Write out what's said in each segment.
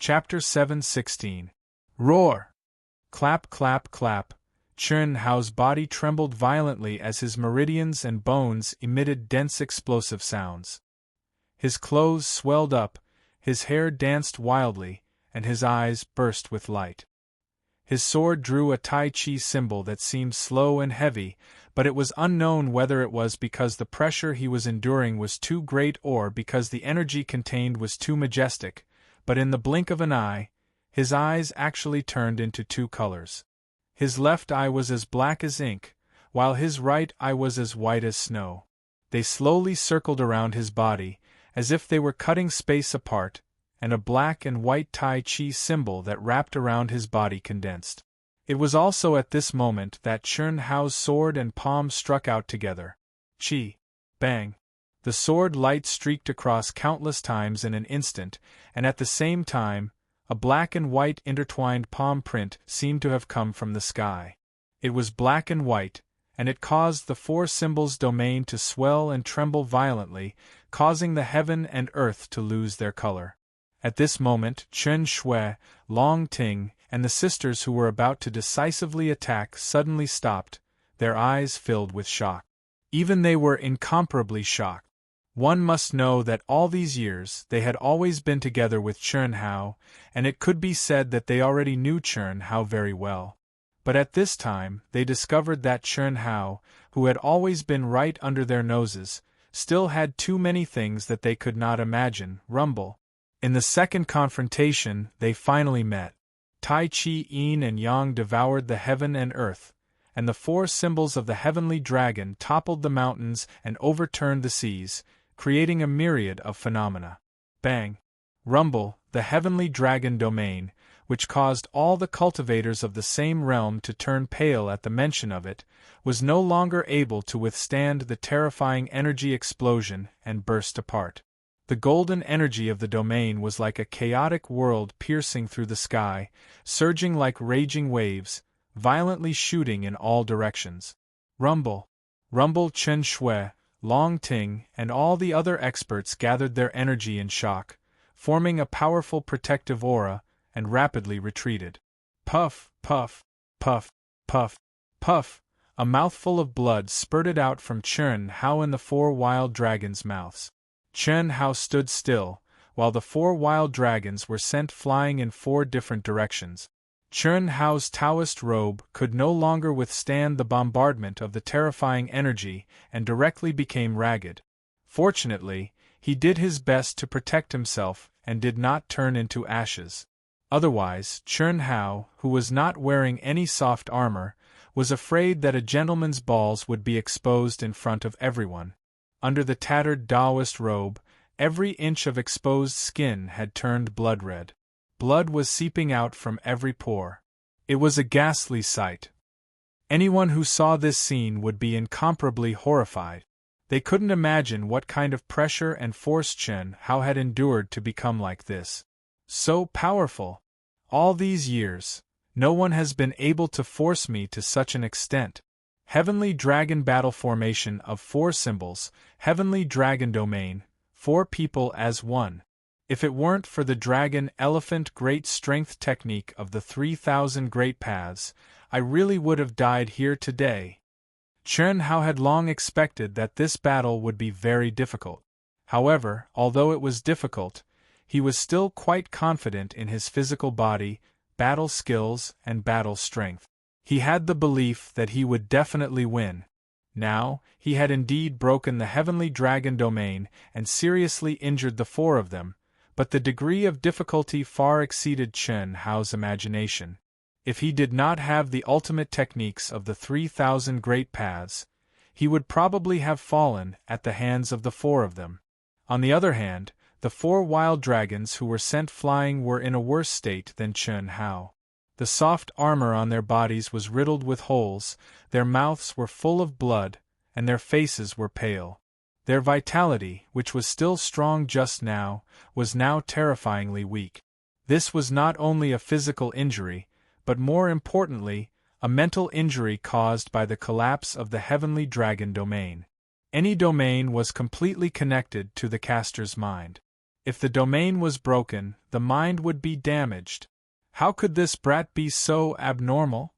Chapter 7:16. Roar! Clap, clap, clap. Chun Hao's body trembled violently as his meridians and bones emitted dense explosive sounds. His clothes swelled up, his hair danced wildly, and his eyes burst with light. His sword drew a Tai Chi symbol that seemed slow and heavy, but it was unknown whether it was because the pressure he was enduring was too great or because the energy contained was too majestic, but in the blink of an eye, his eyes actually turned into two colors. His left eye was as black as ink, while his right eye was as white as snow. They slowly circled around his body, as if they were cutting space apart, and a black and white Tai Chi symbol that wrapped around his body condensed. It was also at this moment that Chun Hao's sword and palm struck out together. Chi! Bang! The sword light streaked across countless times in an instant, and at the same time, a black and white intertwined palm print seemed to have come from the sky. It was black and white, and it caused the four symbols' domain to swell and tremble violently, causing the heaven and earth to lose their color. At this moment, Chen Shui, Long Ting, and the sisters who were about to decisively attack suddenly stopped, their eyes filled with shock. Even they were incomparably shocked. One must know that all these years they had always been together with Chun Hao, and it could be said that they already knew Chun Hao very well. But at this time they discovered that Chun Hao, who had always been right under their noses, still had too many things that they could not imagine. Rumble. In the second confrontation they finally met. Tai Chi Yin and Yang devoured the heaven and earth, and the four symbols of the heavenly dragon toppled the mountains and overturned the seas, creating a myriad of phenomena. Bang! Rumble, the heavenly dragon domain, which caused all the cultivators of the same realm to turn pale at the mention of it, was no longer able to withstand the terrifying energy explosion and burst apart. The golden energy of the domain was like a chaotic world piercing through the sky, surging like raging waves, violently shooting in all directions. Rumble! Rumble! Chen Shui, Long Ting, and all the other experts gathered their energy in shock, forming a powerful protective aura, and rapidly retreated. Puff, puff, puff, puff, puff, a mouthful of blood spurted out from Chun Hao and the four wild dragons' mouths. Chun Hao stood still, while the four wild dragons were sent flying in four different directions. Chun Hao's Taoist robe could no longer withstand the bombardment of the terrifying energy and directly became ragged. Fortunately, he did his best to protect himself and did not turn into ashes. Otherwise, Chun Hao, who was not wearing any soft armor, was afraid that a gentleman's balls would be exposed in front of everyone. Under the tattered Taoist robe, every inch of exposed skin had turned blood-red. Blood was seeping out from every pore. It was a ghastly sight. Anyone who saw this scene would be incomparably horrified. They couldn't imagine what kind of pressure and force Chun Hao had endured to become like this. So powerful! All these years, no one has been able to force me to such an extent. Heavenly Dragon battle formation of four symbols, Heavenly Dragon domain, four people as one. If it weren't for the Dragon Elephant Great Strength technique of the 3,000 Great Paths, I really would have died here today. Chun Hao had long expected that this battle would be very difficult. However, although it was difficult, he was still quite confident in his physical body, battle skills, and battle strength. He had the belief that he would definitely win. Now, he had indeed broken the Heavenly Dragon domain and seriously injured the four of them, but the degree of difficulty far exceeded Chun Hao's imagination. If he did not have the ultimate techniques of the 3,000 Great Paths, he would probably have fallen at the hands of the four of them. On the other hand, the four wild dragons who were sent flying were in a worse state than Chun Hao. The soft armor on their bodies was riddled with holes, their mouths were full of blood, and their faces were pale. Their vitality, which was still strong just now, was now terrifyingly weak. This was not only a physical injury, but more importantly, a mental injury caused by the collapse of the Heavenly Dragon domain. Any domain was completely connected to the caster's mind. If the domain was broken, the mind would be damaged. How could this brat be so abnormal?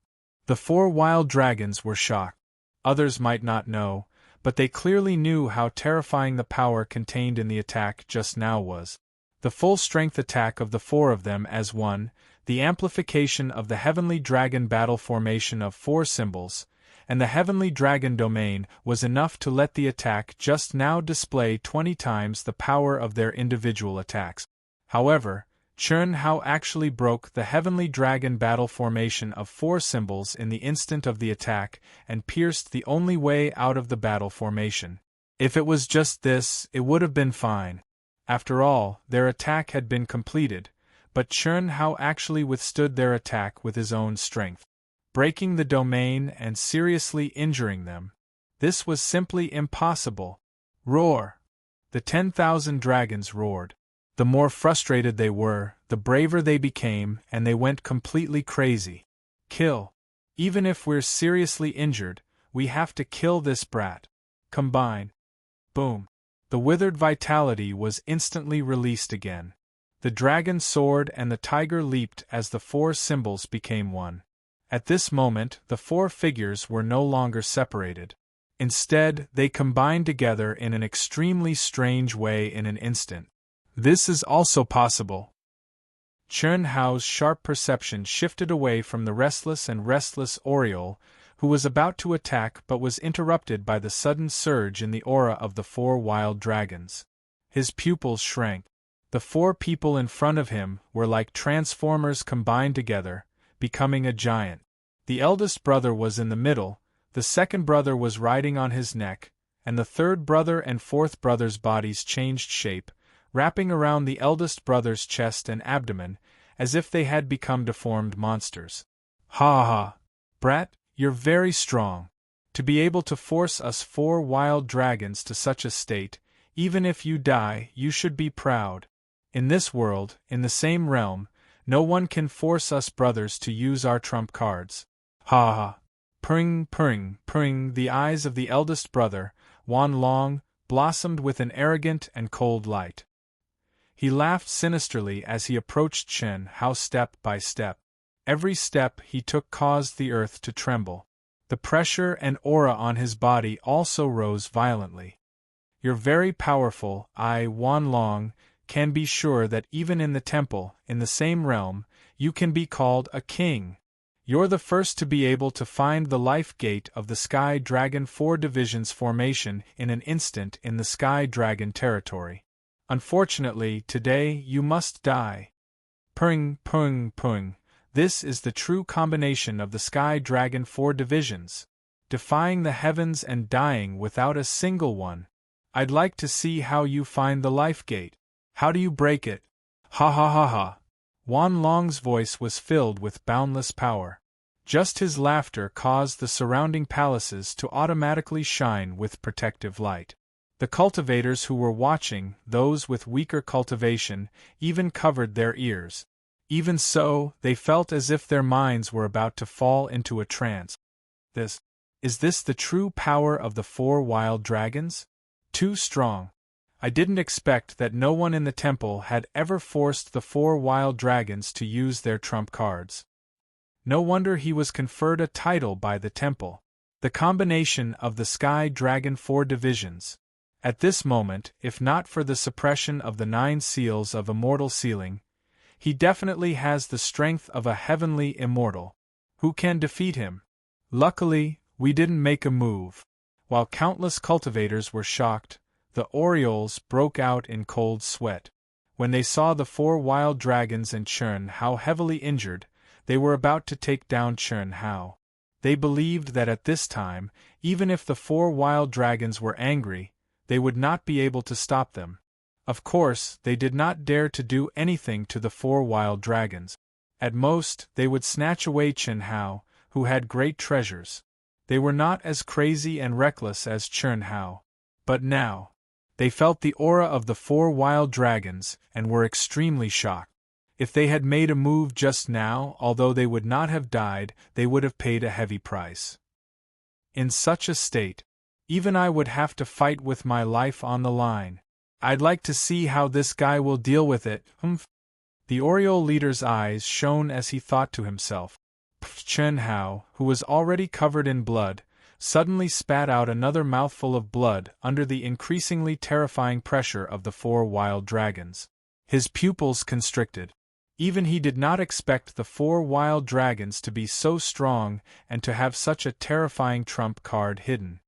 The 4 wild dragons were shocked. Others might not know, but they clearly knew how terrifying the power contained in the attack just now was. The full-strength attack of the 4 of them as one, the amplification of the heavenly dragon battle formation of 4 symbols, and the heavenly dragon domain was enough to let the attack just now display 20 times the power of their individual attacks. However, Chun Hao actually broke the heavenly dragon battle formation of 4 symbols in the instant of the attack and pierced the only way out of the battle formation. If it was just this, it would have been fine. After all, their attack had been completed, but Chun Hao actually withstood their attack with his own strength, breaking the domain and seriously injuring them. This was simply impossible. Roar! The 10,000 dragons roared. The more frustrated they were, the braver they became, and they went completely crazy. Kill. Even if we're seriously injured, we have to kill this brat. Combine. Boom. The withered vitality was instantly released again. The dragon soared and the tiger leaped as the 4 symbols became one. At this moment, the 4 figures were no longer separated. Instead, they combined together in an extremely strange way in an instant. This is also possible. Chun Hao's sharp perception shifted away from the restless Oriole, who was about to attack but was interrupted by the sudden surge in the aura of the 4 wild dragons. His pupils shrank. The 4 people in front of him were like transformers combined together, becoming a giant. The eldest brother was in the middle, the second brother was riding on his neck, and the third brother and fourth brother's bodies changed shape, wrapping around the eldest brother's chest and abdomen, as if they had become deformed monsters. Ha ha! Brat, you're very strong. To be able to force us 4 wild dragons to such a state, even if you die, you should be proud. In this world, in the same realm, no one can force us brothers to use our trump cards. Ha ha! Purring, purring, purring, the eyes of the eldest brother, Wan Long, blossomed with an arrogant and cold light. He laughed sinisterly as he approached Chun Hao step by step. Every step he took caused the earth to tremble. The pressure and aura on his body also rose violently. You're very powerful, Wan Long, can be sure that even in the temple, in the same realm, you can be called a king. You're the first to be able to find the life gate of the Sky Dragon 4 divisions formation in an instant in the Sky Dragon territory. Unfortunately, today you must die. Purring, purring, purring. This is the true combination of the Sky Dragon 4 divisions. Defying the heavens and dying without a single one. I'd like to see how you find the life gate. How do you break it? Ha ha ha ha. Wan Long's voice was filled with boundless power. Just his laughter caused the surrounding palaces to automatically shine with protective light. The cultivators who were watching, those with weaker cultivation, even covered their ears. Even so, they felt as if their minds were about to fall into a trance. Is this the true power of the 4 wild dragons? Too strong. I didn't expect that no one in the temple had ever forced the 4 wild dragons to use their trump cards. No wonder he was conferred a title by the temple. The combination of the Sky Dragon 4 divisions. At this moment, if not for the suppression of the 9 seals of immortal sealing, he definitely has the strength of a heavenly immortal. Who can defeat him? Luckily, we didn't make a move. While countless cultivators were shocked, the Orioles broke out in cold sweat. When they saw the 4 wild dragons and Chun Hao heavily injured, they were about to take down Chun Hao. They believed that at this time, even if the 4 wild dragons were angry, they would not be able to stop them. Of course, they did not dare to do anything to the 4 wild dragons. At most, they would snatch away Chun Hao, who had great treasures. They were not as crazy and reckless as Chun Hao. But now, they felt the aura of the 4 wild dragons and were extremely shocked. If they had made a move just now, although they would not have died, they would have paid a heavy price. In such a state, even I would have to fight with my life on the line. I'd like to see how this guy will deal with it, humph. The Oriole leader's eyes shone as he thought to himself. Chen Hao, who was already covered in blood, suddenly spat out another mouthful of blood under the increasingly terrifying pressure of the 4 wild dragons. His pupils constricted. Even he did not expect the 4 wild dragons to be so strong and to have such a terrifying trump card hidden.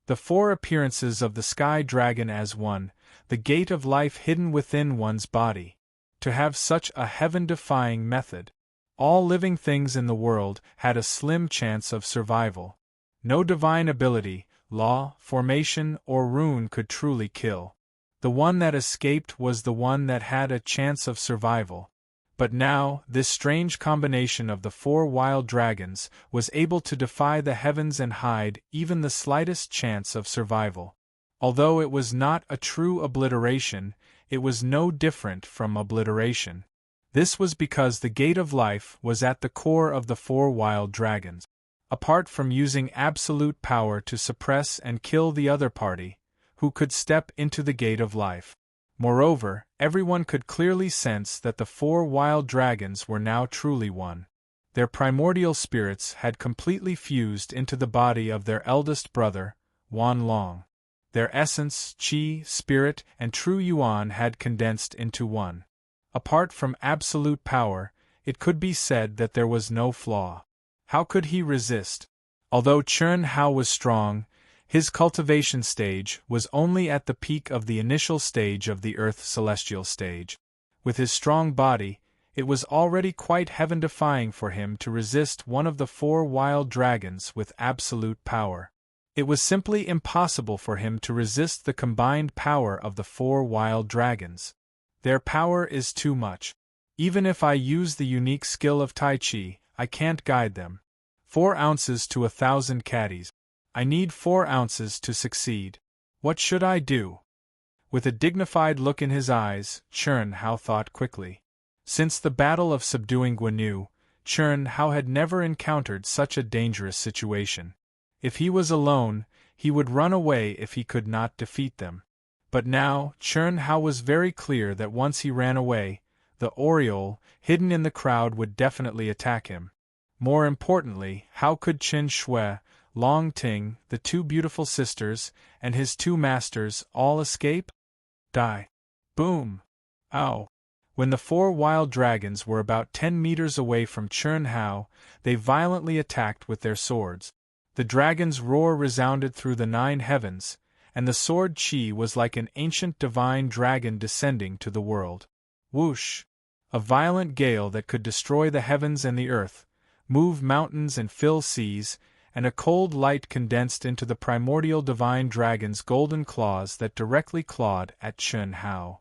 The 4 appearances of the sky dragon as one, the gate of life hidden within one's body. To have such a heaven-defying method. All living things in the world had a slim chance of survival. No divine ability, law, formation, or rune could truly kill. The one that escaped was the one that had a chance of survival. But now, this strange combination of the 4 wild dragons was able to defy the heavens and hide even the slightest chance of survival. Although it was not a true obliteration, it was no different from obliteration. This was because the gate of life was at the core of the 4 wild dragons. Apart from using absolute power to suppress and kill the other party, who could step into the gate of life. Moreover, everyone could clearly sense that the 4 wild dragons were now truly one. Their primordial spirits had completely fused into the body of their eldest brother, Wan Long. Their essence, qi, spirit, and true yuan had condensed into one. Apart from absolute power, it could be said that there was no flaw. How could he resist? Although Chen Hao was strong, his cultivation stage was only at the peak of the initial stage of the Earth celestial stage. With his strong body, it was already quite heaven-defying for him to resist one of the 4 wild dragons with absolute power. It was simply impossible for him to resist the combined power of the 4 wild dragons. Their power is too much. Even if I use the unique skill of Tai Chi, I can't guide them. 4 ounces to 1,000 caddies. I need 4 ounces to succeed. What should I do? With a dignified look in his eyes, Chen Hao thought quickly. Since the battle of subduing Guanyu, Chen Hao had never encountered such a dangerous situation. If he was alone, he would run away if he could not defeat them. But now, Chen Hao was very clear that once he ran away, the Oriole, hidden in the crowd, would definitely attack him. More importantly, how could Qin Shui, Long Ting, the 2 beautiful sisters, and his 2 masters all escape? Die. Boom! Ow! When the 4 wild dragons were about 10 meters away from Chen Hao, they violently attacked with their swords. The dragon's roar resounded through the 9 heavens, and the sword Qi was like an ancient divine dragon descending to the world. Whoosh! A violent gale that could destroy the heavens and the earth, move mountains and fill seas, and a cold light condensed into the primordial divine dragon's golden claws that directly clawed at Chen Hao.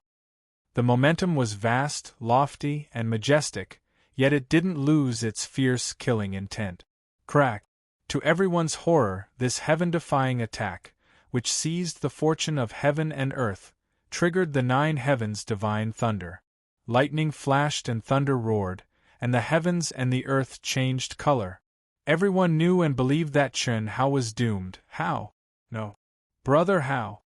The momentum was vast, lofty, and majestic, yet it didn't lose its fierce, killing intent. Crack! To everyone's horror, this heaven-defying attack, which seized the fortune of heaven and earth, triggered the 9 heavens' divine thunder. Lightning flashed and thunder roared, and the heavens and the earth changed color. Everyone knew and believed that Chen Hao was doomed. How? No. Brother Hao.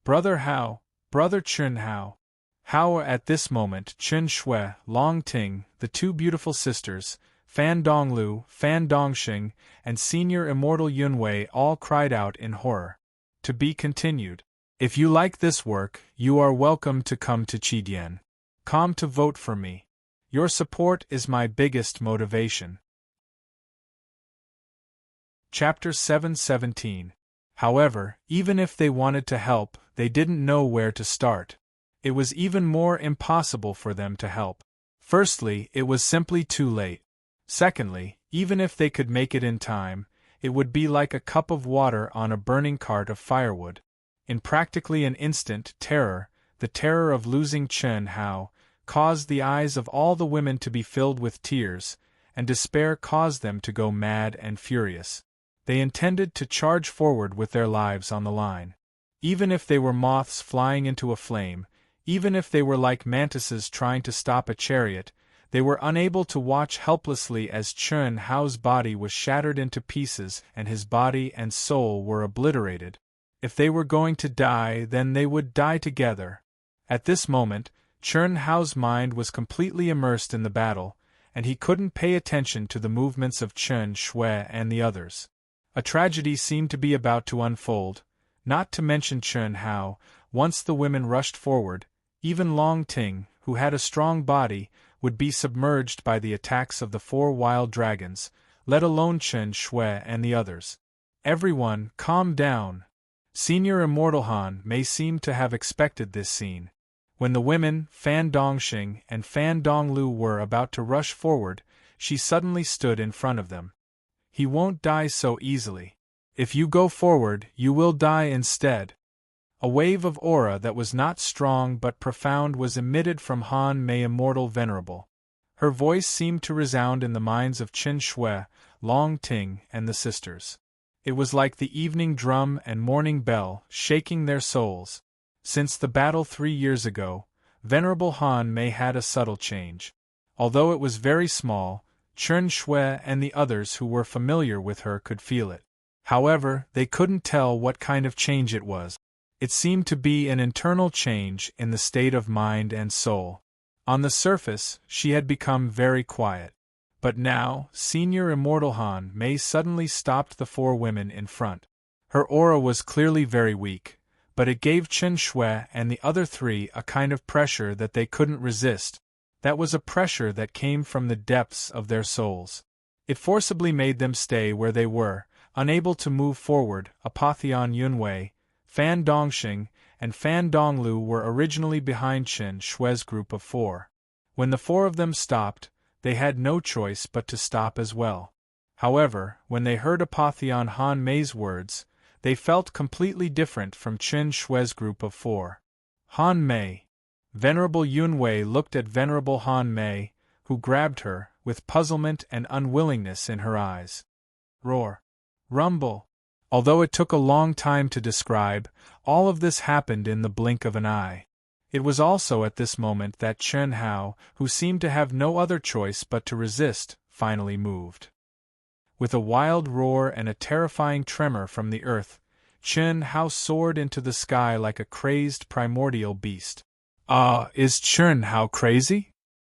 Brother Hao, Brother Chen Hao. How at this moment Chen Shui, Long Ting, the 2 beautiful sisters, Fan Donglu, Fan Dongxing, and Senior Immortal Yunwei all cried out in horror. To be continued. If you like this work, you are welcome to come to Qidian. Come to vote for me. Your support is my biggest motivation. Chapter 717. However, even if they wanted to help, they didn't know where to start. It was even more impossible for them to help. Firstly, it was simply too late. Secondly, even if they could make it in time, it would be like a cup of water on a burning cart of firewood. In practically an instant, terror, the terror of losing Chen Hao, caused the eyes of all the women to be filled with tears, and despair caused them to go mad and furious. They intended to charge forward with their lives on the line. Even if they were moths flying into a flame, even if they were like mantises trying to stop a chariot, they were unable to watch helplessly as Chen Hao's body was shattered into pieces and his body and soul were obliterated. If they were going to die, then they would die together. At this moment, Chen Hao's mind was completely immersed in the battle, and he couldn't pay attention to the movements of Chen Shui and the others. A tragedy seemed to be about to unfold, not to mention Chen Hao. Once the women rushed forward, even Long Ting, who had a strong body, would be submerged by the attacks of the 4 wild dragons, let alone Chen Shui and the others. Everyone, calm down. Senior Immortal Han may seem to have expected this scene. When the women, Fan Dongxing and Fan Donglu, were about to rush forward, she suddenly stood in front of them. He won't die so easily. If you go forward, you will die instead. A wave of aura that was not strong but profound was emitted from Han Mei Immortal Venerable. Her voice seemed to resound in the minds of Qin Shui, Long Ting, and the sisters. It was like the evening drum and morning bell, shaking their souls. Since the battle 3 years ago, Venerable Han Mei had a subtle change. Although it was very small, Chen Shui and the others who were familiar with her could feel it. However, they couldn't tell what kind of change it was. It seemed to be an internal change in the state of mind and soul. On the surface, she had become very quiet. But now, Senior Immortal Han Mei suddenly stopped the 4 women in front. Her aura was clearly very weak, but it gave Chen Shui and the other 3 a kind of pressure that they couldn't resist. That was a pressure that came from the depths of their souls. It forcibly made them stay where they were, unable to move forward. Apotheon Yunwei, Fan Dongxing, and Fan Donglu were originally behind Chen Shui's group of 4. When the 4 of them stopped, they had no choice but to stop as well. However, when they heard Apotheon Han Mei's words, they felt completely different from Chen Shui's group of 4. Han Mei. Venerable Yunwei looked at Venerable Han Mei, who grabbed her, with puzzlement and unwillingness in her eyes. Roar. Rumble. Although it took a long time to describe, all of this happened in the blink of an eye. It was also at this moment that Chen Hao, who seemed to have no other choice but to resist, finally moved. With a wild roar and a terrifying tremor from the earth, Chen Hao soared into the sky like a crazed primordial beast. Is Chen Hao crazy?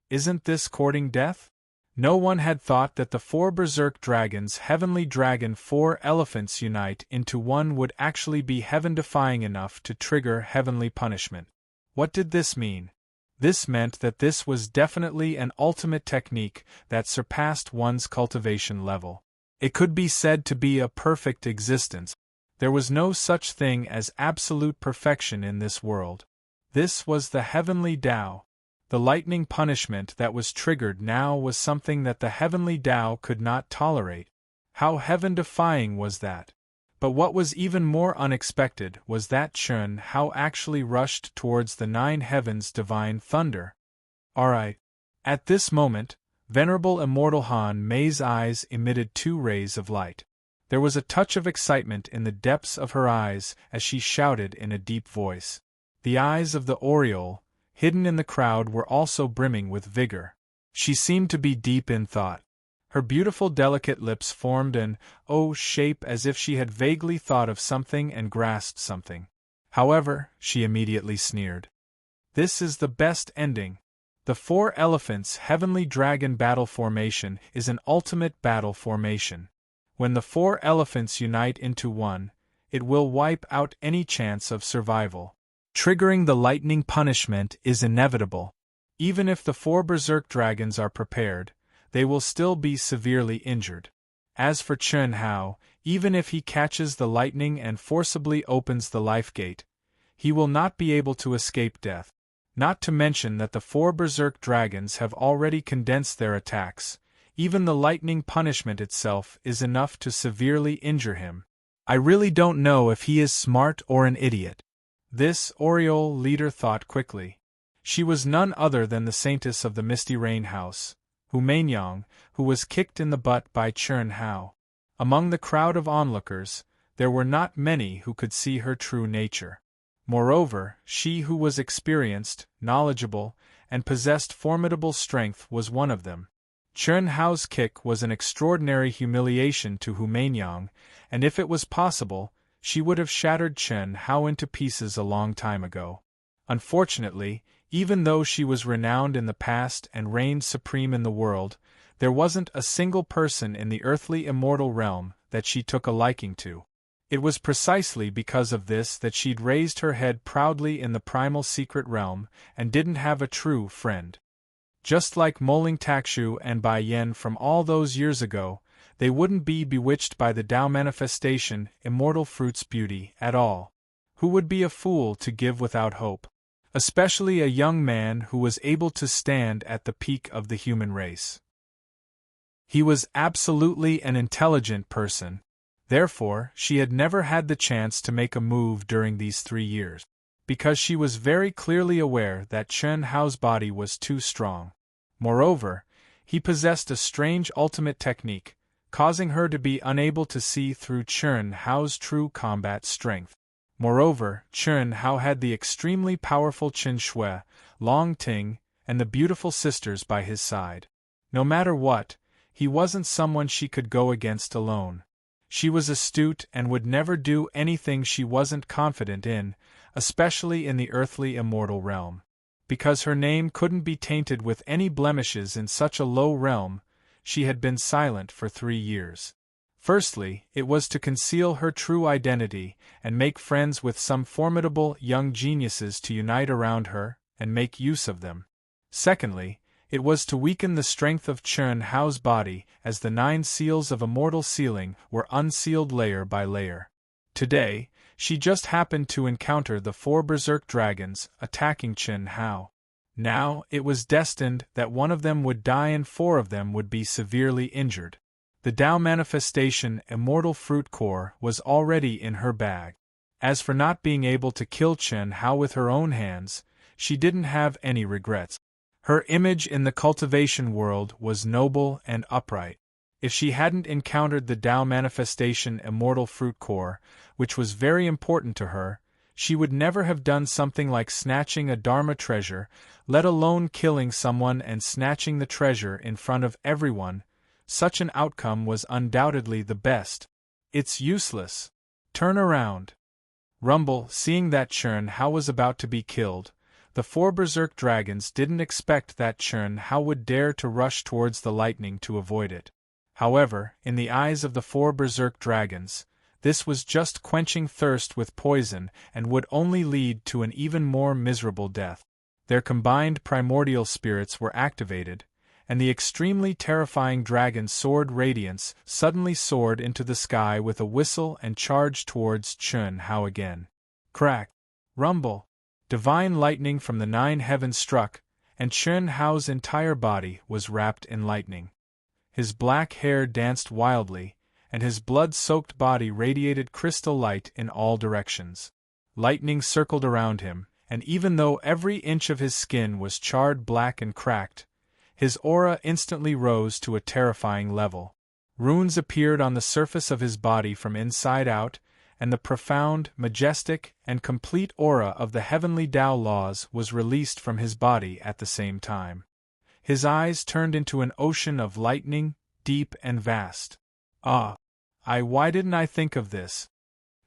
Isn't this courting death? No one had thought that the 4 berserk dragons, heavenly dragon 4 elephants unite into one would actually be heaven-defying enough to trigger heavenly punishment. What did this mean? This meant that this was definitely an ultimate technique that surpassed one's cultivation level. It could be said to be a perfect existence. There was no such thing as absolute perfection in this world. This was the heavenly Tao. The lightning punishment that was triggered now was something that the heavenly Tao could not tolerate. How heaven-defying was that? But what was even more unexpected was that Chen Hao actually rushed towards the 9 heavens' divine thunder. Alright. At this moment, Venerable Immortal Han Mei's eyes emitted 2 rays of light. There was a touch of excitement in the depths of her eyes as she shouted in a deep voice. The eyes of the Oriole, hidden in the crowd, were also brimming with vigor. She seemed to be deep in thought. Her beautiful delicate lips formed an O shape as if she had vaguely thought of something and grasped something. However, she immediately sneered. This is the best ending. The 4 elephants' heavenly dragon battle formation is an ultimate battle formation. When the 4 elephants unite into one, it will wipe out any chance of survival. Triggering the lightning punishment is inevitable. Even if the 4 berserk dragons are prepared, they will still be severely injured. As for Chen Hao, even if he catches the lightning and forcibly opens the life gate, he will not be able to escape death. Not to mention that the 4 berserk dragons have already condensed their attacks. Even the lightning punishment itself is enough to severely injure him. I really don't know if he is smart or an idiot. This Oriole leader thought quickly. She was none other than the saintess of the Misty Rain House, Hu Meinyang, who was kicked in the butt by Chen Hao. Among the crowd of onlookers, there were not many who could see her true nature. Moreover, she who was experienced, knowledgeable, and possessed formidable strength was one of them. Chen Hao's kick was an extraordinary humiliation to Hu Meinyang, and if it was possible, she would have shattered Chen Hao into pieces a long time ago. Unfortunately, even though she was renowned in the past and reigned supreme in the world, there wasn't a single person in the earthly immortal realm that she took a liking to. It was precisely because of this that she'd raised her head proudly in the primal secret realm and didn't have a true friend. Just like Moling Takshu and Bai Yen from all those years ago, they wouldn't be bewitched by the Tao manifestation, immortal fruit's beauty, at all. Who would be a fool to give without hope? Especially a young man who was able to stand at the peak of the human race. He was absolutely an intelligent person. Therefore, she had never had the chance to make a move during these 3 years. Because she was very clearly aware that Chen Hao's body was too strong. Moreover, he possessed a strange ultimate technique, causing her to be unable to see through Chen Hao's true combat strength. Moreover, Chen Hao had the extremely powerful Qin Shui, Long Ting, and the beautiful sisters by his side. No matter what, he wasn't someone she could go against alone. She was astute and would never do anything she wasn't confident in, especially in the earthly immortal realm. Because her name couldn't be tainted with any blemishes in such a low realm, she had been silent for 3 years. Firstly, it was to conceal her true identity and make friends with some formidable young geniuses to unite around her and make use of them. Secondly, it was to weaken the strength of Chen Hao's body as the 9 seals of immortal sealing were unsealed layer by layer. Today, she just happened to encounter the 4 berserk dragons attacking Chen Hao. Now, it was destined that one of them would die and 4 of them would be severely injured. The Tao manifestation immortal fruit core was already in her bag. As for not being able to kill Chen Hao with her own hands, she didn't have any regrets. Her image in the cultivation world was noble and upright. If she hadn't encountered the Tao manifestation immortal fruit core, which was very important to her, she would never have done something like snatching a Dharma treasure, let alone killing someone and snatching the treasure in front of everyone. Such an outcome was undoubtedly the best. It's useless. Turn around. Rumble, seeing that Chen Hao was about to be killed, the 4 berserk dragons didn't expect that Chen Hao would dare to rush towards the lightning to avoid it. However, in the eyes of the 4 berserk dragons, this was just quenching thirst with poison and would only lead to an even more miserable death. Their combined primordial spirits were activated, and the extremely terrifying dragon sword Radiance suddenly soared into the sky with a whistle and charged towards Chen Hao again. Crack! Rumble! Divine lightning from the 9 heavens struck, and Chen Hao's entire body was wrapped in lightning. His black hair danced wildly, and his blood-soaked body radiated crystal light in all directions. Lightning circled around him, and even though every inch of his skin was charred black and cracked, his aura instantly rose to a terrifying level. Runes appeared on the surface of his body from inside out, and the profound, majestic, and complete aura of the heavenly Tao laws was released from his body at the same time. His eyes turned into an ocean of lightning, deep and vast. Why didn't I think of this?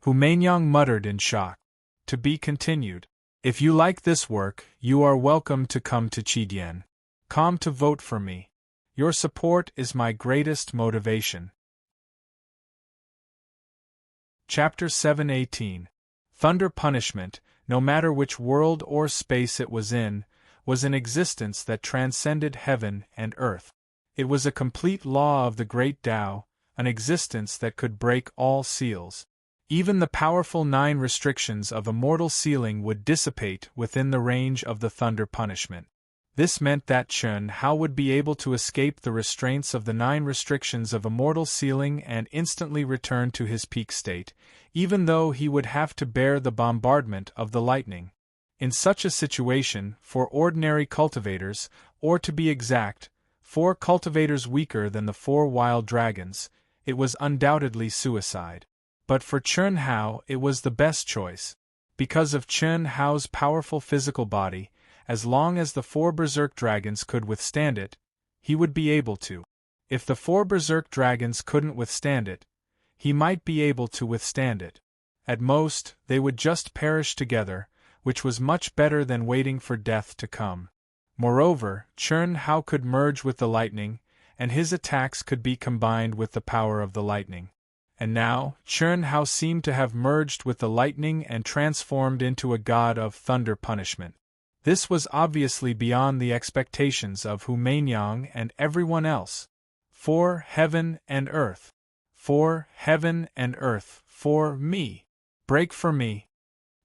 Hu Mainyang muttered in shock. To be continued. If you like this work, you are welcome to come to Qidian. Come to vote for me. Your support is my greatest motivation. Chapter 7:18. Thunder punishment, no matter which world or space it was in, was an existence that transcended heaven and earth. It was a complete law of the great Tao, an existence that could break all seals. Even the powerful 9 restrictions of immortal sealing would dissipate within the range of the thunder punishment. This meant that Chen Hao would be able to escape the restraints of the 9 restrictions of immortal sealing and instantly return to his peak state, even though he would have to bear the bombardment of the lightning. In such a situation, for ordinary cultivators, or to be exact, 4 cultivators weaker than the 4 wild dragons, it was undoubtedly suicide. But for Chen Hao it was the best choice. Because of Chen Hao's powerful physical body, as long as the 4 berserk dragons could withstand it, he would be able to. If the 4 berserk dragons couldn't withstand it, he might be able to withstand it. At most, they would just perish together, which was much better than waiting for death to come. Moreover, Chern Hao could merge with the lightning, and his attacks could be combined with the power of the lightning. And now, Chern Hao seemed to have merged with the lightning and transformed into a god of thunder punishment. This was obviously beyond the expectations of Hu Mainyang and everyone else. For heaven and earth. For heaven and earth. For me. Break for me.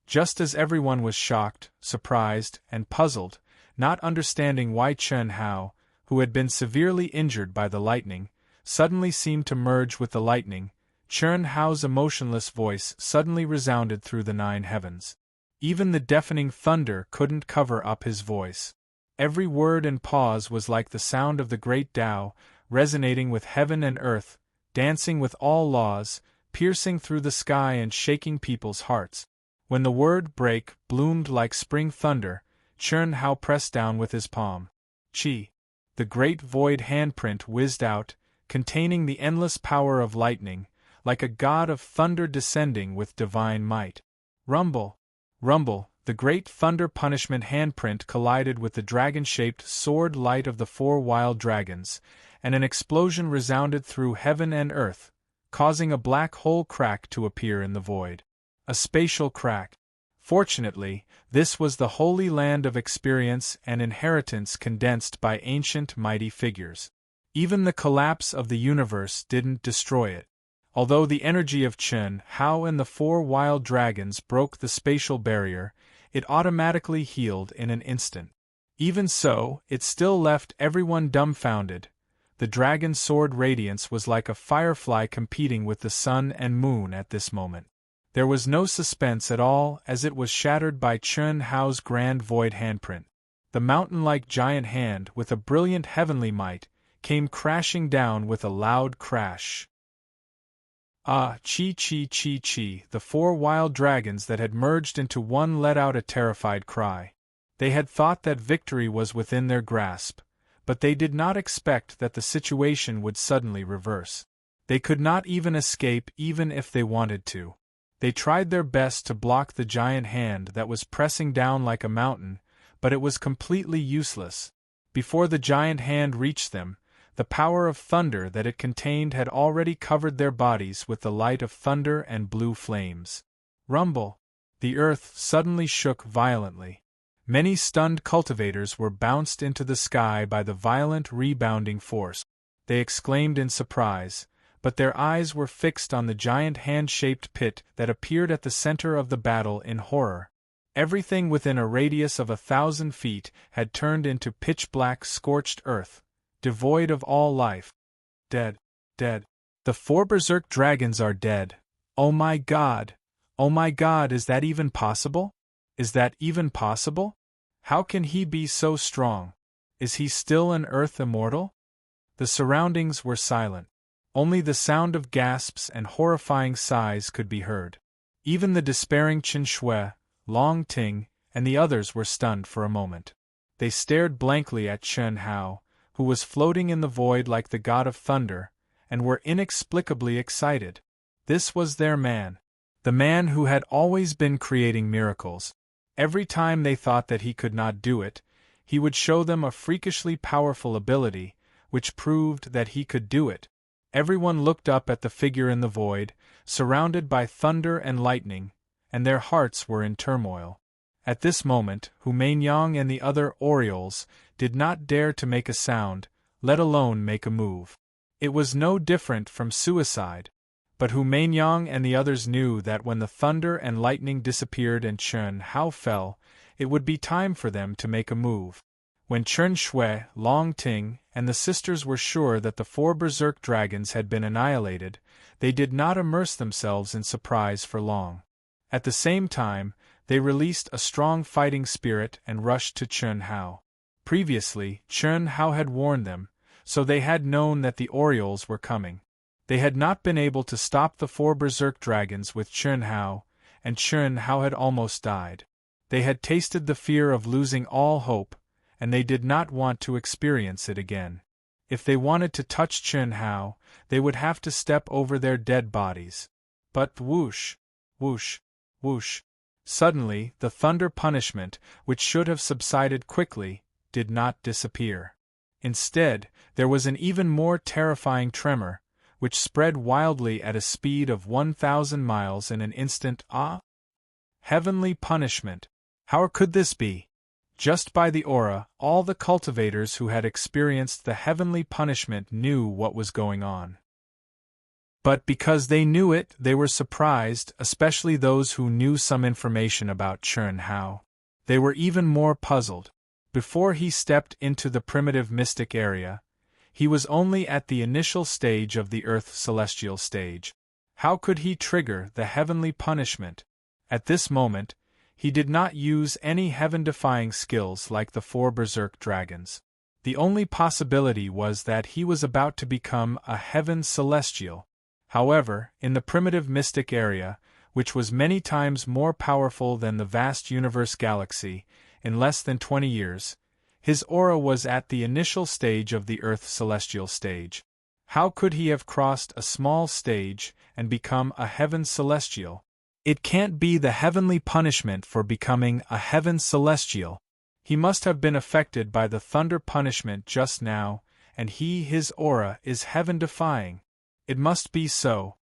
Just as everyone was shocked, surprised, and puzzled, not understanding why Chern Hao, who had been severely injured by the lightning, suddenly seemed to merge with the lightning, Chern Hao's emotionless voice suddenly resounded through the 9 heavens. Even the deafening thunder couldn't cover up his voice. Every word and pause was like the sound of the great Tao, resonating with heaven and earth, dancing with all laws, piercing through the sky and shaking people's hearts. When the word break bloomed like spring thunder, Chern Hao pressed down with his palm. Chi. The great void handprint whizzed out, containing the endless power of lightning, like a god of thunder descending with divine might. Rumble! Rumble! The great thunder punishment handprint collided with the dragon-shaped sword light of the 4 wild dragons, and an explosion resounded through heaven and earth, causing a black hole crack to appear in the void. A spatial crack. Fortunately, this was the holy land of experience and inheritance condensed by ancient mighty figures. Even the collapse of the universe didn't destroy it. Although the energy of Chern Hao and the 4 wild dragons broke the spatial barrier, it automatically healed in an instant. Even so, it still left everyone dumbfounded. The dragon sword radiance was like a firefly competing with the sun and moon at this moment. There was no suspense at all as it was shattered by Chern Hao's grand void handprint. The mountain-like giant hand with a brilliant heavenly might came crashing down with a loud crash. Ah, chi chi chi chi! The 4 wild dragons that had merged into one let out a terrified cry. They had thought that victory was within their grasp, but they did not expect that the situation would suddenly reverse. They could not even escape even if they wanted to. They tried their best to block the giant hand that was pressing down like a mountain, but it was completely useless. Before the giant hand reached them, the power of thunder that it contained had already covered their bodies with the light of thunder and blue flames. Rumble! The earth suddenly shook violently. Many stunned cultivators were bounced into the sky by the violent rebounding force. They exclaimed in surprise, but their eyes were fixed on the giant hand-shaped pit that appeared at the center of the battle in horror. Everything within a radius of 1,000 feet had turned into pitch-black scorched earth, devoid of all life. Dead. Dead. The 4 berserk dragons are dead. Oh my God! Oh my God, is that even possible? Is that even possible? How can he be so strong? Is he still an earth immortal? The surroundings were silent. Only the sound of gasps and horrifying sighs could be heard. Even the despairing Chen Shui, Long Ting, and the others were stunned for a moment. They stared blankly at Chern Hao, who was floating in the void like the god of thunder, and were inexplicably excited. This was their man. The man who had always been creating miracles. Every time they thought that he could not do it, he would show them a freakishly powerful ability, which proved that he could do it. Everyone looked up at the figure in the void, surrounded by thunder and lightning, and their hearts were in turmoil. At this moment, Hu Mainyang and the other Orioles did not dare to make a sound, let alone make a move. It was no different from suicide. But Hu Mainyang and the others knew that when the thunder and lightning disappeared and Chern Hao fell, it would be time for them to make a move. When Chen Shui, Long Ting, and the sisters were sure that the 4 berserk dragons had been annihilated, they did not immerse themselves in surprise for long. At the same time, they released a strong fighting spirit and rushed to Chern Hao. Previously, Chern Hao had warned them, so they had known that the Orioles were coming. They had not been able to stop the 4 berserk dragons with Chern Hao, and Chern Hao had almost died. They had tasted the fear of losing all hope, and they did not want to experience it again. If they wanted to touch Chern Hao, they would have to step over their dead bodies. But whoosh! whoosh, whoosh. Suddenly, the thunder punishment, which should have subsided quickly, did not disappear. Instead, there was an even more terrifying tremor, which spread wildly at a speed of 1,000 miles in an instant. Ah! Heavenly punishment! How could this be? Just by the aura, all the cultivators who had experienced the heavenly punishment knew what was going on. But because they knew it, they were surprised, especially those who knew some information about Chun Hao. They were even more puzzled. Before he stepped into the primitive mystic area, he was only at the initial stage of the Earth celestial stage. How could he trigger the heavenly punishment? At this moment, he did not use any heaven-defying skills like the 4 berserk dragons. The only possibility was that he was about to become a heaven celestial. However, in the primitive mystic area, which was many times more powerful than the vast universe galaxy, in less than 20 years, his aura was at the initial stage of the Earth celestial stage. How could he have crossed a small stage and become a heaven celestial? It can't be the heavenly punishment for becoming a heaven celestial. He must have been affected by the thunder punishment just now, and his aura is heaven-defying. It must be so.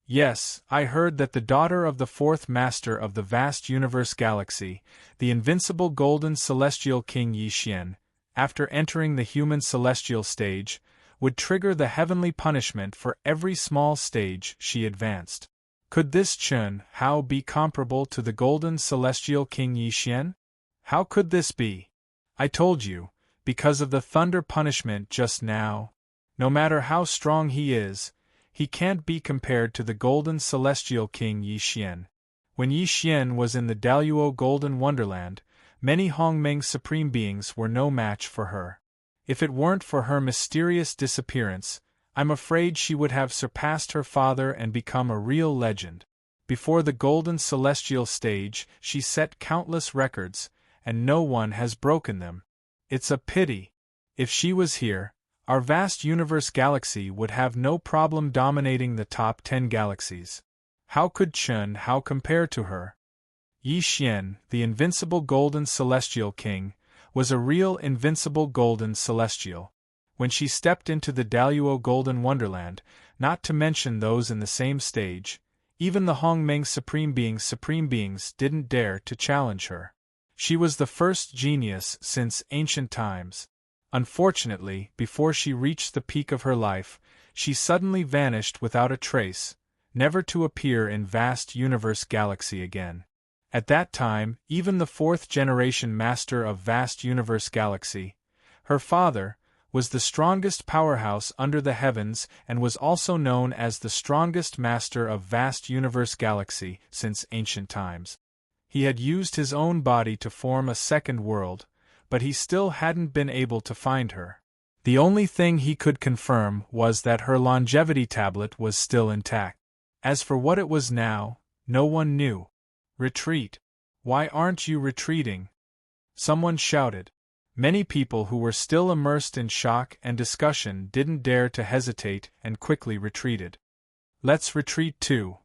Yes, I heard that the daughter of the 4th master of the vast universe galaxy, the invincible golden celestial king Yi Xian, after entering the human celestial stage, would trigger the heavenly punishment for every small stage she advanced. Could this Chun Hao be comparable to the golden celestial king Yi Xian? How could this be? I told you, because of the thunder punishment just now. No matter how strong he is, he can't be compared to the golden celestial king Yi Xian. When Yi Xian was in the Daluo Golden Wonderland, many Hongmeng supreme beings were no match for her. If it weren't for her mysterious disappearance, I'm afraid she would have surpassed her father and become a real legend. Before the golden celestial stage, she set countless records, and no one has broken them. It's a pity. If she was here, our vast universe galaxy would have no problem dominating the top 10 galaxies. How could Chun Hao compare to her? Yi Xian, the invincible golden celestial king, was a real invincible golden celestial. When she stepped into the Daluo Golden Wonderland, not to mention those in the same stage, even the Hongmeng supreme beings didn't dare to challenge her. She was the first genius since ancient times. Unfortunately, before she reached the peak of her life, she suddenly vanished without a trace, never to appear in vast universe galaxy again. At that time, even the 4th generation master of vast universe galaxy, her father, was the strongest powerhouse under the heavens and was also known as the strongest master of vast universe galaxy since ancient times. He had used his own body to form a second world, but he still hadn't been able to find her. The only thing he could confirm was that her longevity tablet was still intact. As for what it was now, no one knew. Retreat. Why aren't you retreating? Someone shouted. Many people who were still immersed in shock and discussion didn't dare to hesitate and quickly retreated. Let's retreat too.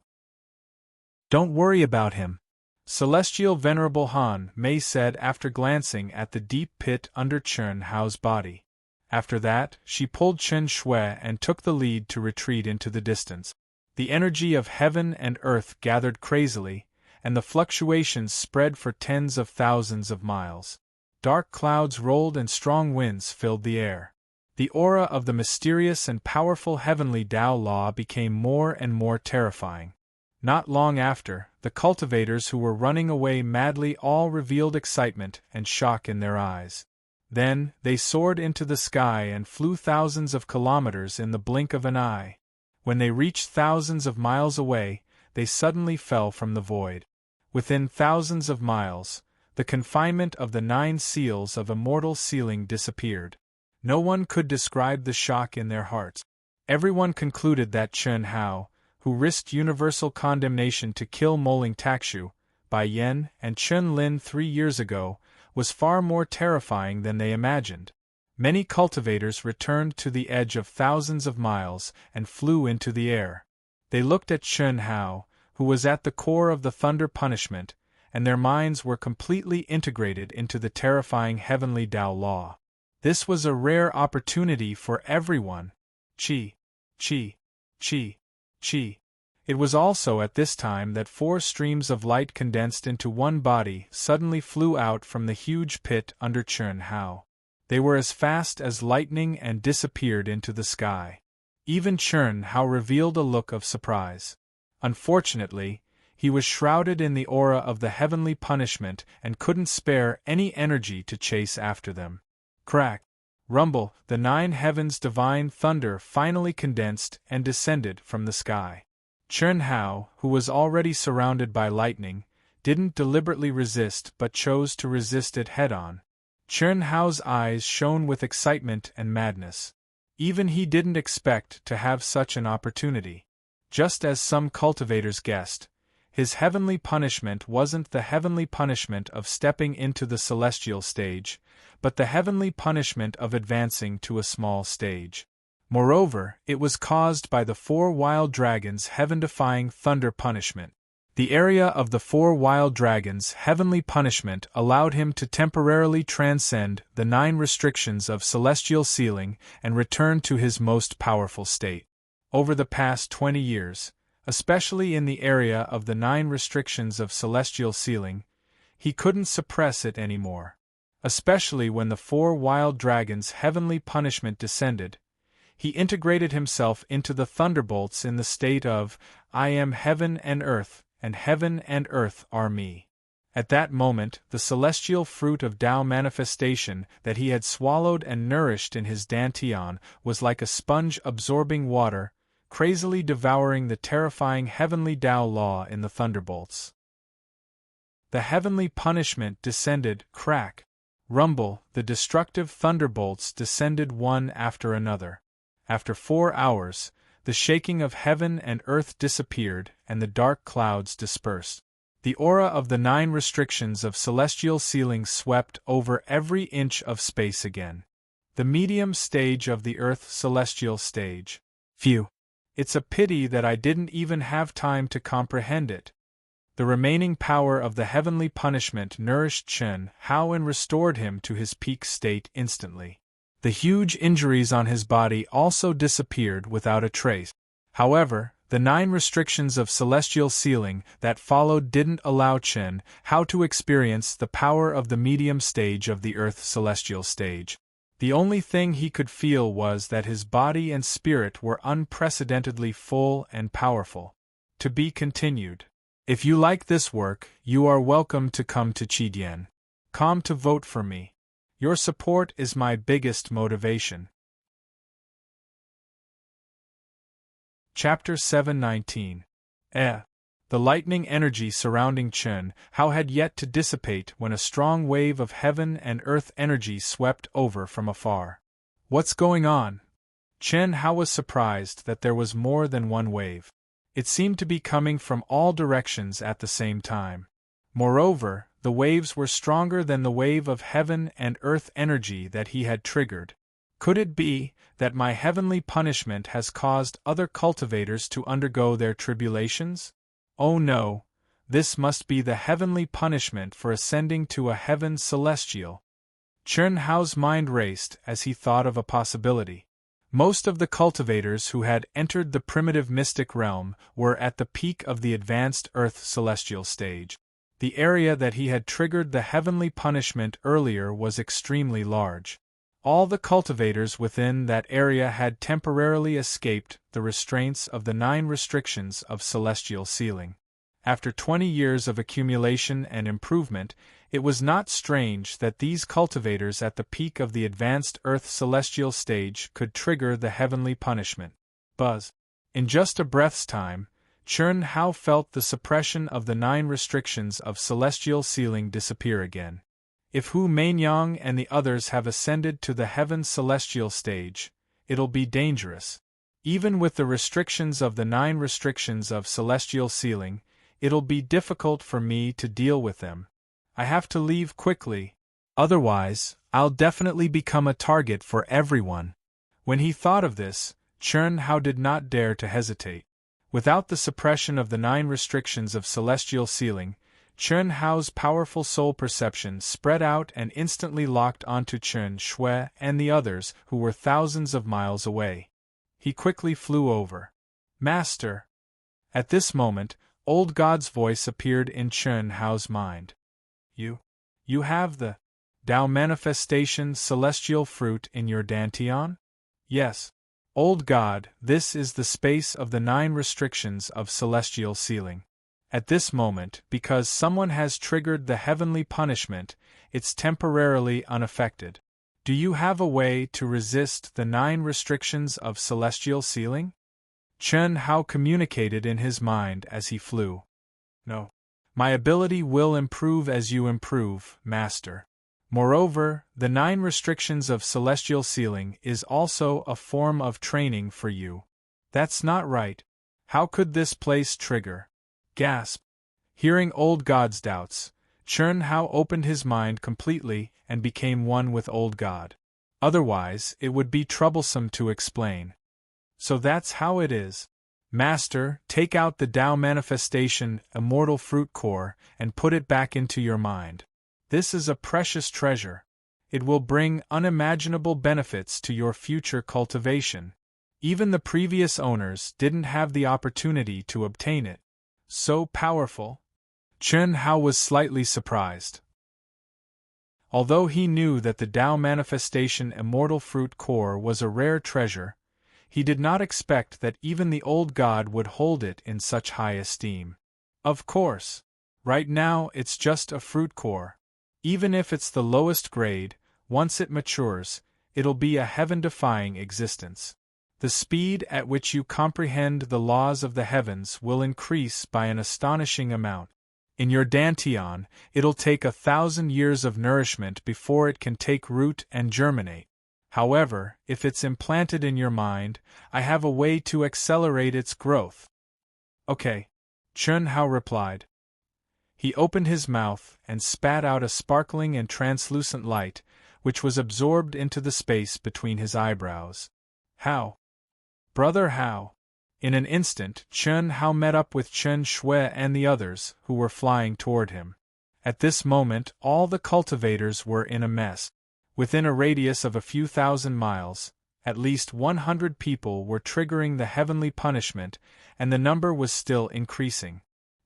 Don't worry about him. Celestial Venerable Han Mei said after glancing at the deep pit under Chun Hao's body. After that, she pulled Chen Shui and took the lead to retreat into the distance. The energy of heaven and earth gathered crazily, and the fluctuations spread for tens of thousands of miles. Dark clouds rolled and strong winds filled the air. The aura of the mysterious and powerful heavenly Tao Law became more and more terrifying. Not long after, the cultivators who were running away madly all revealed excitement and shock in their eyes. Then, they soared into the sky and flew thousands of kilometers in the blink of an eye. When they reached thousands of miles away, they suddenly fell from the void. Within thousands of miles, the confinement of the 9 seals of immortal sealing disappeared. No one could describe the shock in their hearts. Everyone concluded that Chun Hao, who risked universal condemnation to kill Moling Takshu, Bai Yen, and Chun Lin 3 years ago, was far more terrifying than they imagined. Many cultivators returned to the edge of thousands of miles and flew into the air. They looked at Chun Hao, who was at the core of the thunder punishment, and their minds were completely integrated into the terrifying heavenly Tao law. This was a rare opportunity for everyone. Chi, chi, chi, chi. It was also at this time that 4 streams of light condensed into one body suddenly flew out from the huge pit under Chen Hao. They were as fast as lightning and disappeared into the sky. Even Chen Hao revealed a look of surprise. Unfortunately, he was shrouded in the aura of the heavenly punishment and couldn't spare any energy to chase after them. Crack, rumble, the 9 heavens' divine thunder finally condensed and descended from the sky. Chen Hao, who was already surrounded by lightning, didn't deliberately resist but chose to resist it head-on. Chen Hao's eyes shone with excitement and madness. Even he didn't expect to have such an opportunity. Just as some cultivators guessed, his heavenly punishment wasn't the heavenly punishment of stepping into the celestial stage, but the heavenly punishment of advancing to a small stage. Moreover, it was caused by the 4 wild dragons' heaven-defying thunder punishment. The area of the 4 wild dragons' heavenly punishment allowed him to temporarily transcend the 9 restrictions of celestial sealing and return to his most powerful state. Over the past 20 years, especially in the area of the 9 restrictions of celestial sealing, he couldn't suppress it anymore. Especially when the 4 wild dragons' heavenly punishment descended, he integrated himself into the thunderbolts in the state of, "I am heaven and earth are me." At that moment, the celestial fruit of Tao manifestation that he had swallowed and nourished in his dantian was like a sponge absorbing water, crazily devouring the terrifying heavenly Tao law in the thunderbolts. The heavenly punishment descended, crack, rumble, the destructive thunderbolts descended one after another. After 4 hours, the shaking of heaven and earth disappeared and the dark clouds dispersed. The aura of the 9 restrictions of celestial sealing swept over every inch of space again. The medium stage of the Earth celestial stage. Phew! It's a pity that I didn't even have time to comprehend it. The remaining power of the heavenly punishment nourished Chen Hao and restored him to his peak state instantly. The huge injuries on his body also disappeared without a trace. However, the 9 restrictions of celestial sealing that followed didn't allow Chen Hao to experience the power of the medium stage of the Earth celestial stage. The only thing he could feel was that his body and spirit were unprecedentedly full and powerful. To be continued. If you like this work, you are welcome to come to Chidian.com to vote for me. Your support is my biggest motivation. Chapter 719. The lightning energy surrounding Chen Hao had yet to dissipate when a strong wave of heaven and earth energy swept over from afar. What's going on? Chen Hao was surprised that there was more than one wave. It seemed to be coming from all directions at the same time. Moreover, the waves were stronger than the wave of heaven and earth energy that he had triggered. Could it be that my heavenly punishment has caused other cultivators to undergo their tribulations? Oh no, this must be the heavenly punishment for ascending to a heaven celestial. Chen Hao's mind raced as he thought of a possibility. Most of the cultivators who had entered the primitive mystic realm were at the peak of the advanced earth celestial stage. The area that he had triggered the heavenly punishment earlier was extremely large. All the cultivators within that area had temporarily escaped the restraints of the 9 restrictions of celestial sealing. After 20 years of accumulation and improvement, it was not strange that these cultivators at the peak of the advanced Earth celestial stage could trigger the heavenly punishment. Buzz. In just a breath's time, Chen Hao felt the suppression of the 9 restrictions of celestial sealing disappear again. If Hu Mainyang and the others have ascended to the heaven celestial stage, it'll be dangerous. Even with the restrictions of the 9 restrictions of celestial sealing, it'll be difficult for me to deal with them. I have to leave quickly, otherwise, I'll definitely become a target for everyone. When he thought of this, Chen Hao did not dare to hesitate. Without the suppression of the 9 restrictions of celestial sealing, Chen Hao's powerful soul perception spread out and instantly locked onto Chen Shui and the others who were thousands of miles away. He quickly flew over. Master! At this moment, Old God's voice appeared in Chen Hao's mind. You have the Tao manifestation celestial fruit in your dantian? Yes. Old God, this is the space of the 9 restrictions of celestial sealing. At this moment, because someone has triggered the heavenly punishment, it's temporarily unaffected. Do you have a way to resist the 9 restrictions of celestial sealing? Chen Hao communicated in his mind as he flew. No. My ability will improve as you improve, Master. Moreover, the 9 restrictions of celestial sealing is also a form of training for you. That's not right. How could this place trigger? Gasp. Hearing Old God's doubts, Chen Hao opened his mind completely and became one with Old God. Otherwise, it would be troublesome to explain. So that's how it is. Master, take out the Tao manifestation immortal fruit core and put it back into your mind. This is a precious treasure. It will bring unimaginable benefits to your future cultivation. Even the previous owners didn't have the opportunity to obtain it. So powerful. Chen Hao was slightly surprised. Although he knew that the Tao manifestation immortal fruit core was a rare treasure, he did not expect that even the Old God would hold it in such high esteem. Of course. Right now it's just a fruit core. Even if it's the lowest grade, once it matures, it'll be a heaven-defying existence. The speed at which you comprehend the laws of the heavens will increase by an astonishing amount. In your dantian, it'll take 1,000 years of nourishment before it can take root and germinate. However, if it's implanted in your mind, I have a way to accelerate its growth. Okay, Chen Hao replied. He opened his mouth and spat out a sparkling and translucent light, which was absorbed into the space between his eyebrows. How? Brother Hao! In an instant, Chen Hao met up with Chen Shui and the others, who were flying toward him. At this moment, all the cultivators were in a mess. Within a radius of a few thousand miles, at least 100 people were triggering the heavenly punishment, and the number was still increasing.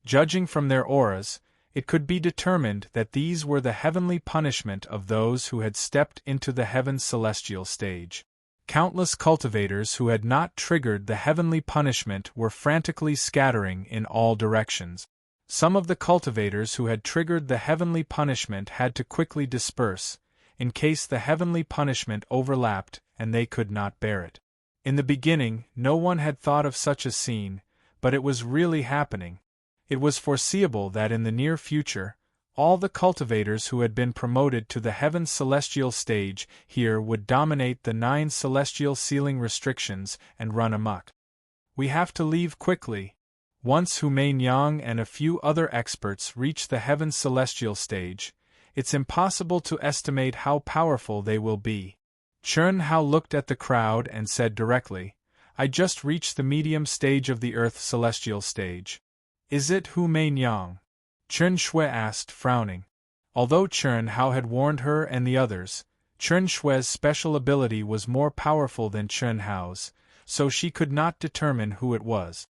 Judging from their auras, it could be determined that these were the heavenly punishment of those who had stepped into the heaven's celestial stage. Countless cultivators who had not triggered the heavenly punishment were frantically scattering in all directions. Some of the cultivators who had triggered the heavenly punishment had to quickly disperse, in case the heavenly punishment overlapped and they could not bear it. In the beginning, no one had thought of such a scene, but it was really happening. It was foreseeable that in the near future, all the cultivators who had been promoted to the heaven's celestial stage here would dominate the 9 celestial sealing restrictions and run amok. We have to leave quickly. Once Hu Meinyang and a few other experts reach the heaven's celestial stage, it's impossible to estimate how powerful they will be. Chen Hao looked at the crowd and said directly, I just reached the medium stage of the Earth celestial stage. Is it Hu Meinyang? Chen Shui asked, frowning. Although Chen Hao had warned her and the others, Chen Shui's special ability was more powerful than Chen Hao's, so she could not determine who it was.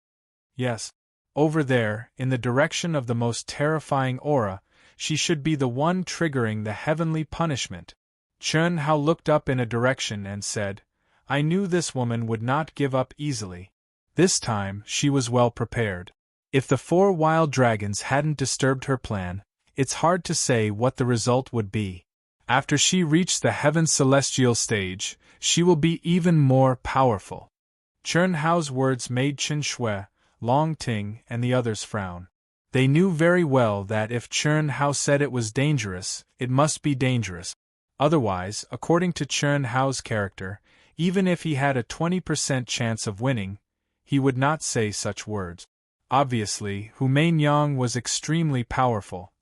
Yes. Over there, in the direction of the most terrifying aura, she should be the one triggering the heavenly punishment. Chen Hao looked up in a direction and said, I knew this woman would not give up easily. This time, she was well prepared. If the 4 wild dragons hadn't disturbed her plan, it's hard to say what the result would be. After she reached the heaven's celestial stage, she will be even more powerful. Chen Hao's words made Chen Shui, Long Ting, and the others frown. They knew very well that if Chen Hao said it was dangerous, it must be dangerous. Otherwise, according to Chen Hao's character, even if he had a 20% chance of winning, he would not say such words. Obviously, Hu Meinyang was extremely powerful.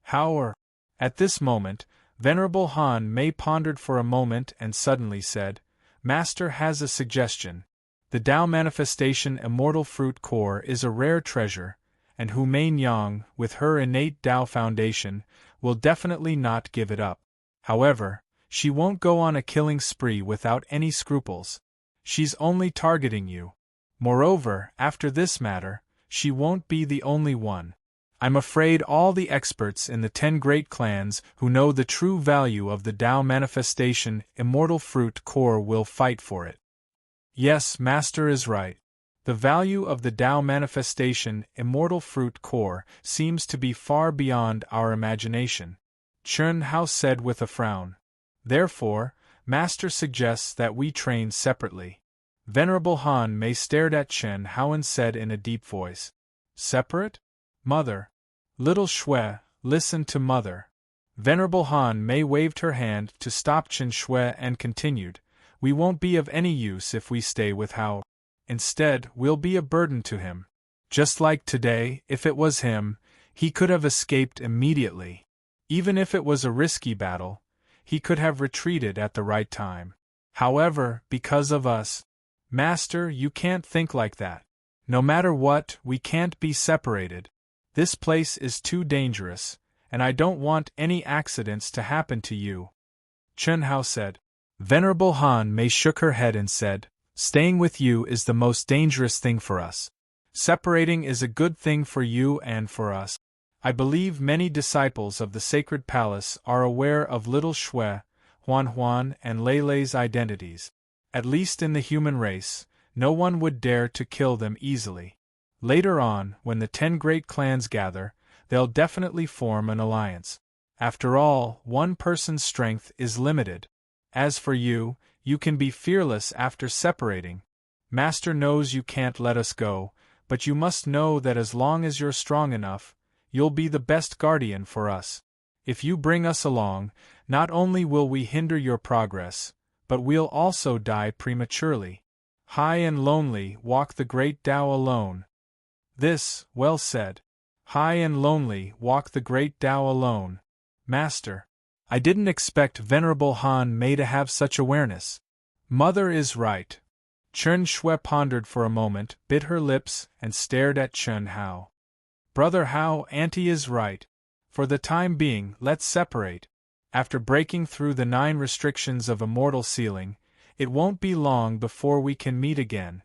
How? At this moment, Venerable Han Mei pondered for a moment and suddenly said, Master has a suggestion. The Tao manifestation immortal fruit core is a rare treasure, and Hu Mainyang, with her innate Tao foundation, will definitely not give it up. However, she won't go on a killing spree without any scruples. She's only targeting you. Moreover, after this matter, she won't be the only one. I'm afraid all the experts in the 10 great clans who know the true value of the Tao manifestation immortal fruit core will fight for it. Yes, Master is right. The value of the Tao manifestation immortal fruit core seems to be far beyond our imagination, Chen Hao said with a frown. Therefore, Master suggests that we train separately. Venerable Han Mei stared at Chen Hao and said in a deep voice, Separate? Mother. Little Shui, listen to Mother. Venerable Han Mei waved her hand to stop Chen Shui and continued, We won't be of any use if we stay with Hao. Instead, we'll be a burden to him. Just like today, if it was him, he could have escaped immediately. Even if it was a risky battle, he could have retreated at the right time. However, because of us, Master, you can't think like that. No matter what, we can't be separated. This place is too dangerous, and I don't want any accidents to happen to you. Chen Hao said. Venerable Han Mei shook her head and said, Staying with you is the most dangerous thing for us. Separating is a good thing for you and for us. I believe many disciples of the Sacred Palace are aware of Little Shui, Huan, and Lei's identities. At least in the human race, no one would dare to kill them easily. Later on, when the 10 great clans gather, they'll definitely form an alliance. After all, one person's strength is limited. As for you, you can be fearless after separating. Master knows you can't let us go, but you must know that as long as you're strong enough, you'll be the best guardian for us. If you bring us along, not only will we hinder your progress, but we'll also die prematurely. High and lonely walk the great Tao alone. This, well said. High and lonely walk the great Tao alone. Master. I didn't expect Venerable Han Mei to have such awareness. Mother is right. Chen Shui pondered for a moment, bit her lips, and stared at Chen Hao. Brother Hao, Auntie is right. For the time being, let's separate. After breaking through the 9 restrictions of immortal sealing, it won't be long before we can meet again.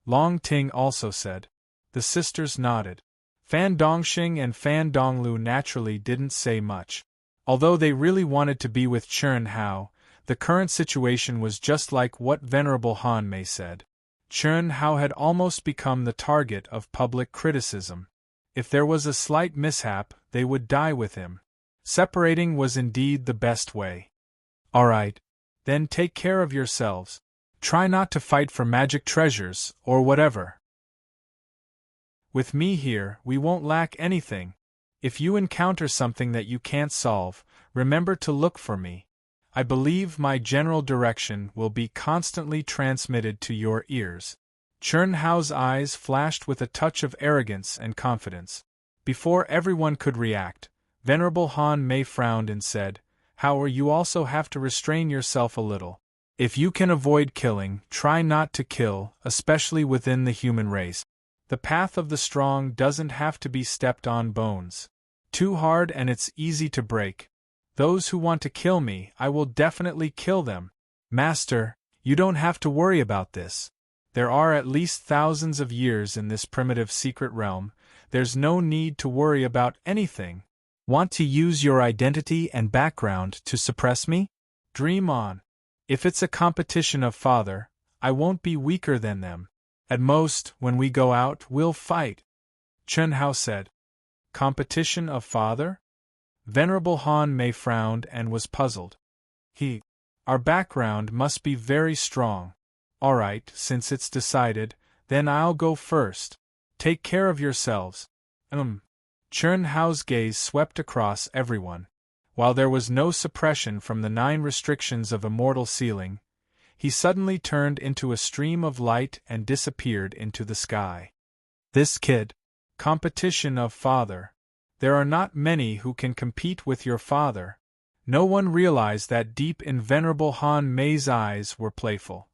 Long Ting also said. The sisters nodded. Fan Dongxing and Fan Donglu naturally didn't say much. Although they really wanted to be with Chen Hao, the current situation was just like what Venerable Han Mei said. Chen Hao had almost become the target of public criticism. If there was a slight mishap, they would die with him. Separating was indeed the best way. All right. Then take care of yourselves. Try not to fight for magic treasures, or whatever. With me here, we won't lack anything. If you encounter something that you can't solve, remember to look for me. I believe my general direction will be constantly transmitted to your ears. Chen Hao's eyes flashed with a touch of arrogance and confidence. Before everyone could react, Venerable Han Mei frowned and said, Hao, you also have to restrain yourself a little. If you can avoid killing, try not to kill, especially within the human race. The path of the strong doesn't have to be stepped on bones. Too hard and it's easy to break. Those who want to kill me, I will definitely kill them. Master, you don't have to worry about this. There are at least thousands of years in this primitive secret realm. There's no need to worry about anything. Want to use your identity and background to suppress me? Dream on. If it's a competition of father, I won't be weaker than them. At most, when we go out, we'll fight. Chen Hao said. Competition of father? Venerable Han Mei frowned and was puzzled. Our background must be very strong. All right, since it's decided, then I'll go first. Take care of yourselves. Chen Hao's gaze swept across everyone. While there was no suppression from the 9 restrictions of immortal sealing, he suddenly turned into a stream of light and disappeared into the sky. This kid. Competition of father. There are not many who can compete with your father. No one realized that deep in Venerable Han Mei's eyes were playful.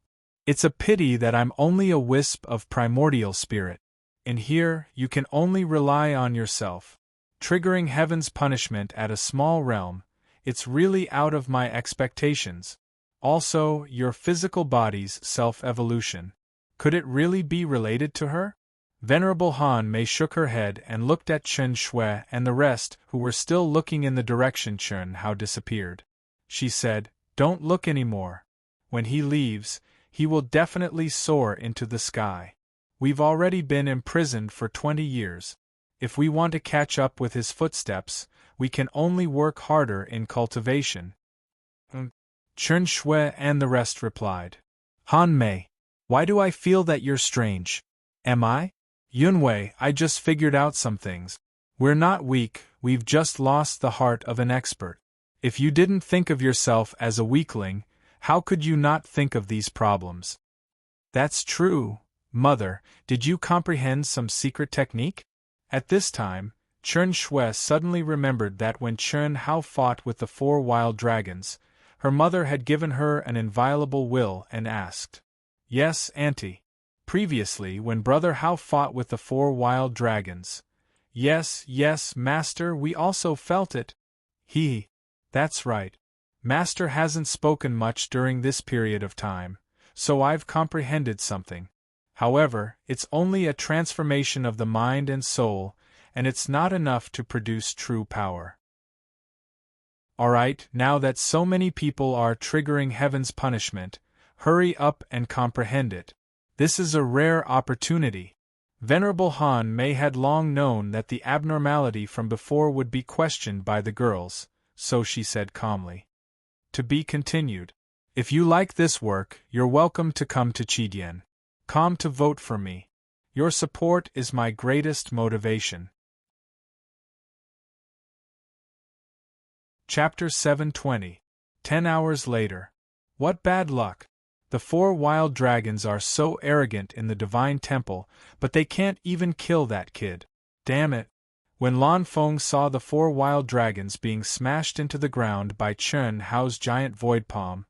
It's a pity that I'm only a wisp of primordial spirit. In here, you can only rely on yourself. Triggering heaven's punishment at a small realm, it's really out of my expectations. Also, your physical body's self-evolution. Could it really be related to her? Venerable Han Mei shook her head and looked at Chen Shui and the rest, who were still looking in the direction Chen Hao disappeared. She said, "Don't look anymore. When he leaves, he will definitely soar into the sky. We've already been imprisoned for 20 years. If we want to catch up with his footsteps, we can only work harder in cultivation." Chen Shui and the rest replied. "Han Mei, why do I feel that you're strange? Am I?" "Yunwei, I just figured out some things. We're not weak, we've just lost the heart of an expert. If you didn't think of yourself as a weakling, how could you not think of these problems?" "That's true, Mother. Did you comprehend some secret technique?" At this time, Chen Shui suddenly remembered that when Chen Hao fought with the 4 wild dragons, her mother had given her an inviolable will and asked. "Yes, Auntie. Previously, when Brother Hao fought with the 4 wild dragons." Yes, Master, we also felt it." That's right. Master hasn't spoken much during this period of time, so I've comprehended something. However, it's only a transformation of the mind and soul, and it's not enough to produce true power. Alright, now that so many people are triggering heaven's punishment, hurry up and comprehend it. This is a rare opportunity. Venerable Han Mei had long known that the abnormality from before would be questioned by the girls, so she said calmly. To be continued. If you like this work, you're welcome to come to Chidian. Come to vote for me. Your support is my greatest motivation. Chapter 720. 10 hours later. What bad luck! The 4 wild dragons are so arrogant in the divine temple, but they can't even kill that kid. Damn it! When Lan Feng saw the 4 wild dragons being smashed into the ground by Chen Hao's giant void palm,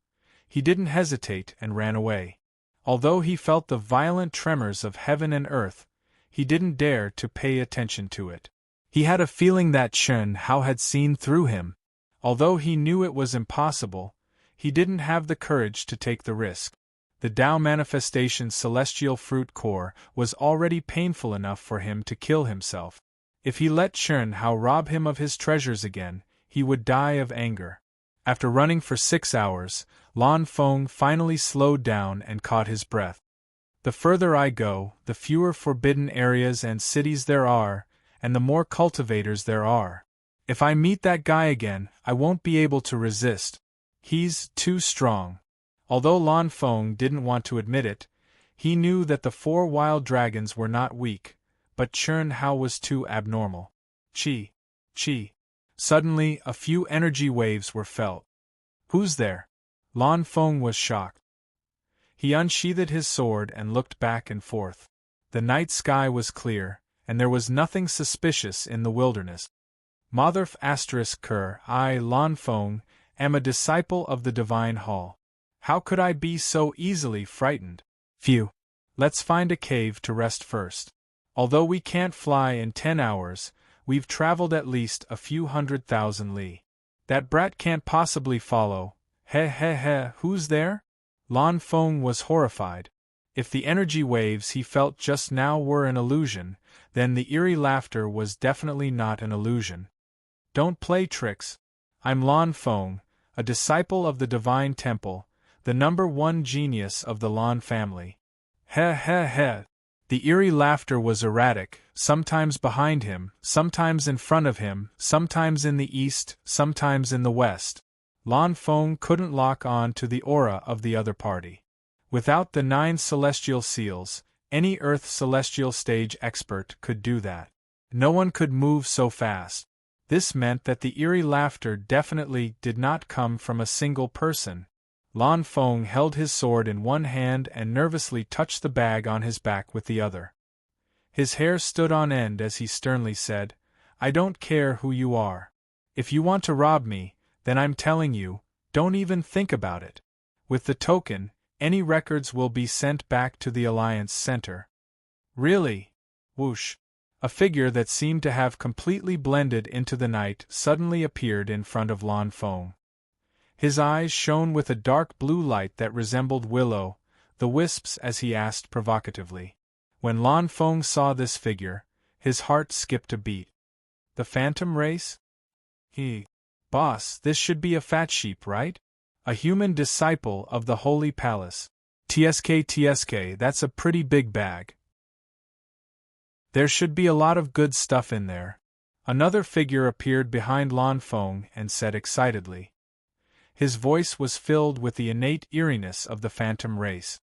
he didn't hesitate and ran away. Although he felt the violent tremors of heaven and earth, he didn't dare to pay attention to it. He had a feeling that Chen Hao had seen through him. Although he knew it was impossible, he didn't have the courage to take the risk. The Tao Manifestation's celestial fruit core was already painful enough for him to kill himself. If he let Chen Hao rob him of his treasures again, he would die of anger. After running for 6 hours, Lan Feng finally slowed down and caught his breath. The further I go, the fewer forbidden areas and cities there are, and the more cultivators there are. If I meet that guy again, I won't be able to resist. He's too strong. Although Lan Feng didn't want to admit it, he knew that the 4 wild dragons were not weak, but Chen Hao was too abnormal. Chi. Suddenly, a few energy waves were felt. Who's there? Lan Feng was shocked. He unsheathed his sword and looked back and forth. The night sky was clear, and there was nothing suspicious in the wilderness. Motherf *Ker, I, Lan Feng, am a disciple of the Divine Hall. How could I be so easily frightened? Phew. Let's find a cave to rest first. Although we can't fly in 10 hours, we've traveled at least a few 100,000 li. That brat can't possibly follow. Who's there? Lan Feng was horrified. If the energy waves he felt just now were an illusion, then the eerie laughter was definitely not an illusion. Don't play tricks. I'm Lan Feng, a disciple of the Divine Temple, the #1 genius of the Lan family. The eerie laughter was erratic, sometimes behind him, sometimes in front of him, sometimes in the east, sometimes in the west. Lan Feng couldn't lock on to the aura of the other party. Without the 9 celestial seals, any Earth celestial stage expert could do that. No one could move so fast. This meant that the eerie laughter definitely did not come from a single person. Lan Feng held his sword in one hand and nervously touched the bag on his back with the other. His hair stood on end as he sternly said, I don't care who you are. If you want to rob me, then I'm telling you, don't even think about it. With the token, Any records will be sent back to the Alliance Center. Really? Whoosh. A figure that seemed to have completely blended into the night suddenly appeared in front of Lan Feng. His eyes shone with a dark blue light that resembled willow, the wisps, as he asked provocatively. When Lan Feng saw this figure, his heart skipped a beat. The phantom race? Boss, this should be a fat sheep, right? A human disciple of the Holy Palace. TSK, that's a pretty big bag. There should be a lot of good stuff in there. Another figure appeared behind Lan Feng and said excitedly. His voice was filled with the innate eeriness of the phantom race.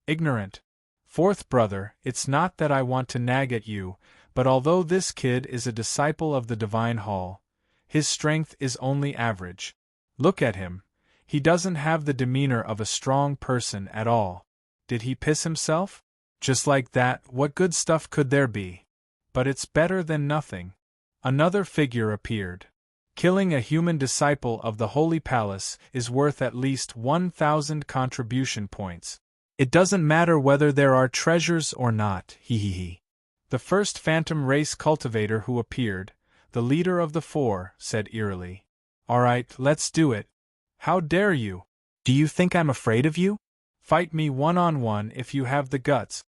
Ignorant. Fourth brother, it's not that I want to nag at you, but although this kid is a disciple of the Divine Hall, his strength is only average. Look at him. He doesn't have the demeanor of a strong person at all. Did he piss himself? Just like that, what good stuff could there be? But it's better than nothing. Another figure appeared. Killing a human disciple of the Holy Palace is worth at least 1,000 contribution points. It doesn't matter whether there are treasures or not, The first phantom race cultivator who appeared, the leader of the four, said eerily. Alright, let's do it. How dare you? Do you think I'm afraid of you? Fight me one-on-one if you have the guts.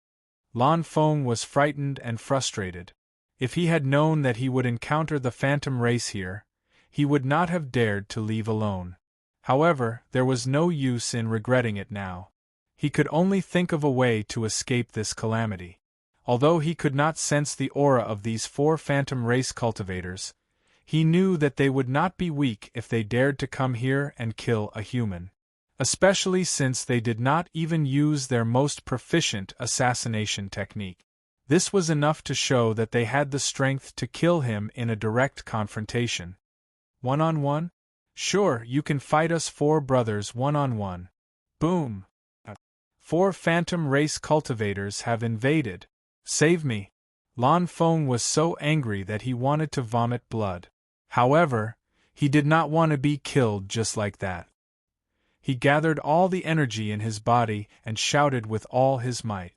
Lan Feng was frightened and frustrated. If he had known that he would encounter the phantom race here, he would not have dared to leave alone. However, there was no use in regretting it now. He could only think of a way to escape this calamity. Although he could not sense the aura of these four phantom race cultivators, he knew that they would not be weak if they dared to come here and kill a human. Especially since they did not even use their most proficient assassination technique. This was enough to show that they had the strength to kill him in a direct confrontation. One-on-one? Sure, you can fight us four brothers one-on-one. Boom! 4 phantom race cultivators have invaded. Save me! Lan Feng was so angry that he wanted to vomit blood. However, he did not want to be killed just like that. He gathered all the energy in his body and shouted with all his might.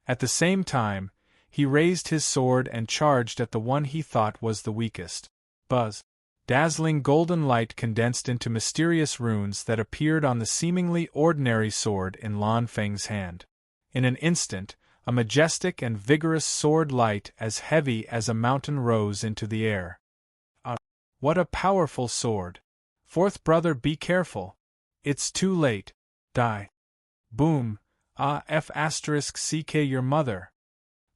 At the same time, he raised his sword and charged at the one he thought was the weakest. Buzz! Dazzling golden light condensed into mysterious runes that appeared on the seemingly ordinary sword in Lan Feng's hand. In an instant, a majestic and vigorous sword light as heavy as a mountain rose into the air. What a powerful sword! Fourth brother, be careful. It's too late. Die. Boom. F***ck your mother.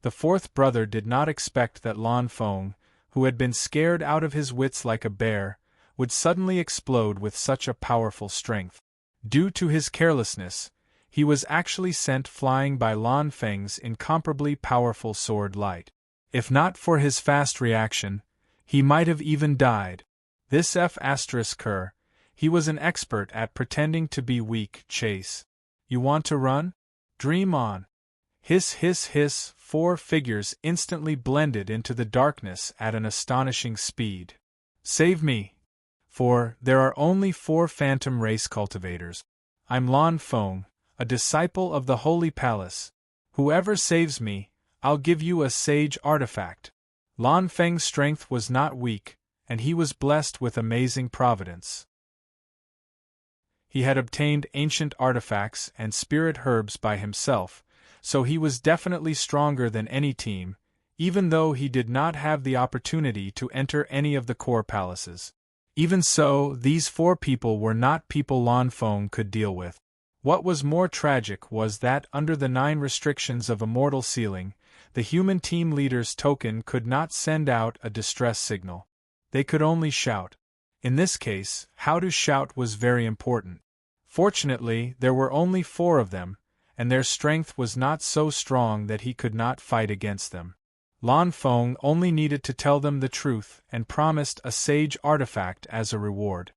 The fourth brother did not expect that Lan Feng, who had been scared out of his wits like a bear, would suddenly explode with such a powerful strength. Due to his carelessness, he was actually sent flying by Lan Feng's incomparably powerful sword light. If not for his fast reaction, he might have even died. This F***er, he was an expert at pretending to be weak. Chase. You want to run? Dream on. Hiss hiss hiss, 4 figures instantly blended into the darkness at an astonishing speed. Save me! For there are only 4 phantom race cultivators. I'm Lan Feng, a disciple of the Holy Palace. Whoever saves me, I'll give you a sage artifact. Lan Feng's strength was not weak, and he was blessed with amazing providence. He had obtained ancient artifacts and spirit herbs by himself, so he was definitely stronger than any team, even though he did not have the opportunity to enter any of the core palaces. Even so, these 4 people were not people Lan Feng could deal with. What was more tragic was that under the 9 restrictions of Immortal Sealing, the human team leader's token could not send out a distress signal. They could only shout. In this case, how to shout was very important. Fortunately, there were only 4 of them, and their strength was not so strong that he could not fight against them. Lan Feng only needed to tell them the truth and promised a sage artifact as a reward.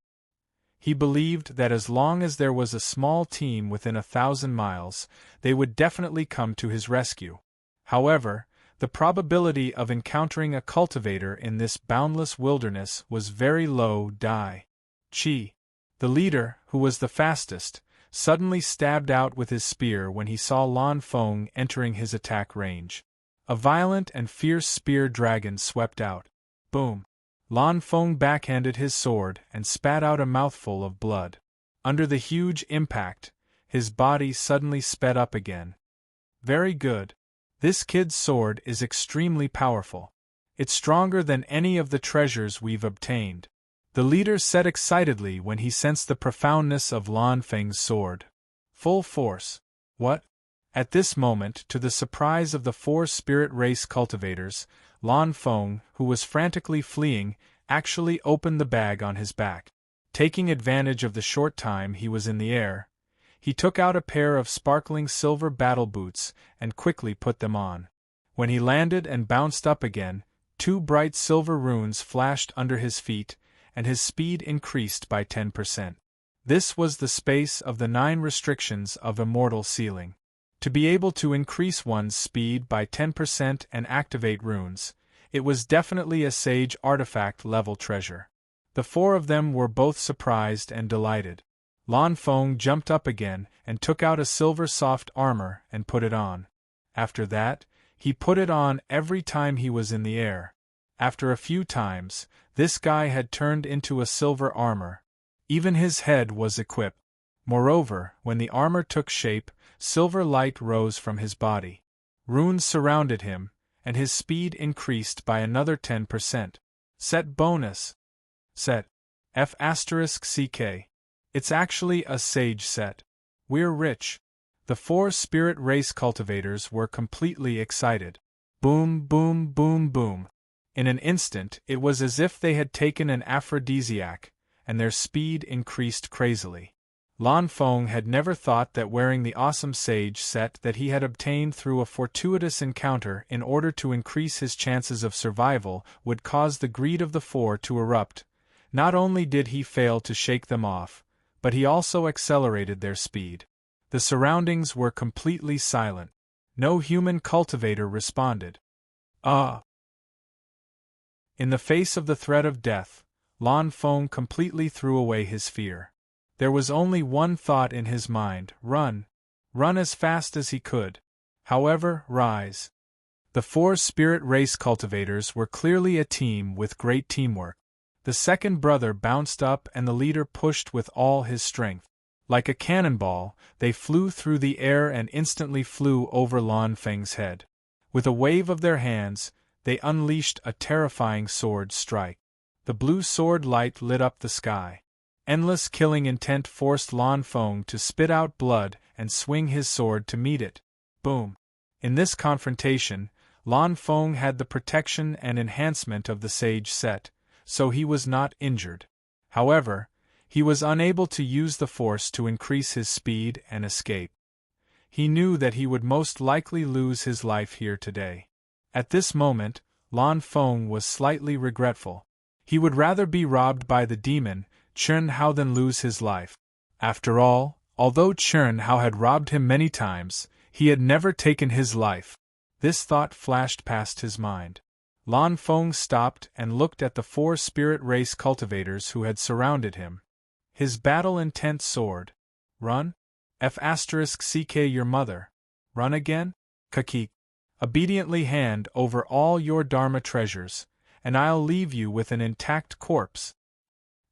He believed that as long as there was a small team within 1,000 miles, they would definitely come to his rescue. However, the probability of encountering a cultivator in this boundless wilderness was very low. Chi, the leader, who was the fastest, suddenly stabbed out with his spear when he saw Lan Feng entering his attack range. A violent and fierce spear dragon swept out. Boom! Lan Feng backhanded his sword and spat out a mouthful of blood. Under the huge impact, his body suddenly sped up again. Very good. This kid's sword is extremely powerful. It's stronger than any of the treasures we've obtained, the leader said excitedly when he sensed the profoundness of Lan Feng's sword. Full force. What? At this moment, to the surprise of the 4 spirit race cultivators, Lan Feng, who was frantically fleeing, actually opened the bag on his back. Taking advantage of the short time he was in the air, he took out a pair of sparkling silver battle boots and quickly put them on. When he landed and bounced up again, 2 bright silver runes flashed under his feet, and his speed increased by 10%. This was the space of the 9 restrictions of Immortal Ceiling. To be able to increase one's speed by 10% and activate runes, it was definitely a sage artifact level treasure. The 4 of them were both surprised and delighted. Lan Feng jumped up again and took out a silver soft armor and put it on. After that, he put it on every time he was in the air. After a few times, this guy had turned into a silver armor. Even his head was equipped. Moreover, when the armor took shape, silver light rose from his body. Runes surrounded him, and his speed increased by another 10%. Set bonus. Set. F***CK. It's actually a sage set. We're rich. The 4 spirit race cultivators were completely excited. Boom, boom, boom, boom. In an instant, it was as if they had taken an aphrodisiac, and their speed increased crazily. Lan Feng had never thought that wearing the awesome sage set that he had obtained through a fortuitous encounter in order to increase his chances of survival would cause the greed of the 4 to erupt. Not only did he fail to shake them off, but he also accelerated their speed. The surroundings were completely silent. No human cultivator responded. In the face of the threat of death, Lan Feng completely threw away his fear. There was only one thought in his mind: run. Run as fast as he could. However, rise. The 4 spirit race cultivators were clearly a team with great teamwork. The second brother bounced up and the leader pushed with all his strength. Like a cannonball, they flew through the air and instantly flew over Lan Feng's head. With a wave of their hands, they unleashed a terrifying sword strike. The blue sword light lit up the sky. Endless killing intent forced Lan Feng to spit out blood and swing his sword to meet it. Boom! In this confrontation, Lan Feng had the protection and enhancement of the sage set, so he was not injured. However, he was unable to use the force to increase his speed and escape. He knew that he would most likely lose his life here today. At this moment, Lan Feng was slightly regretful. He would rather be robbed by the demon, Chun Hao, than lose his life. After all, although Chun Hao had robbed him many times, he had never taken his life. This thought flashed past his mind. Lan Feng stopped and looked at the 4 spirit race cultivators who had surrounded him. His battle-intent sword. Run? F***CK your mother. Run again? Kakik. Obediently hand over all your Dharma treasures, and I'll leave you with an intact corpse.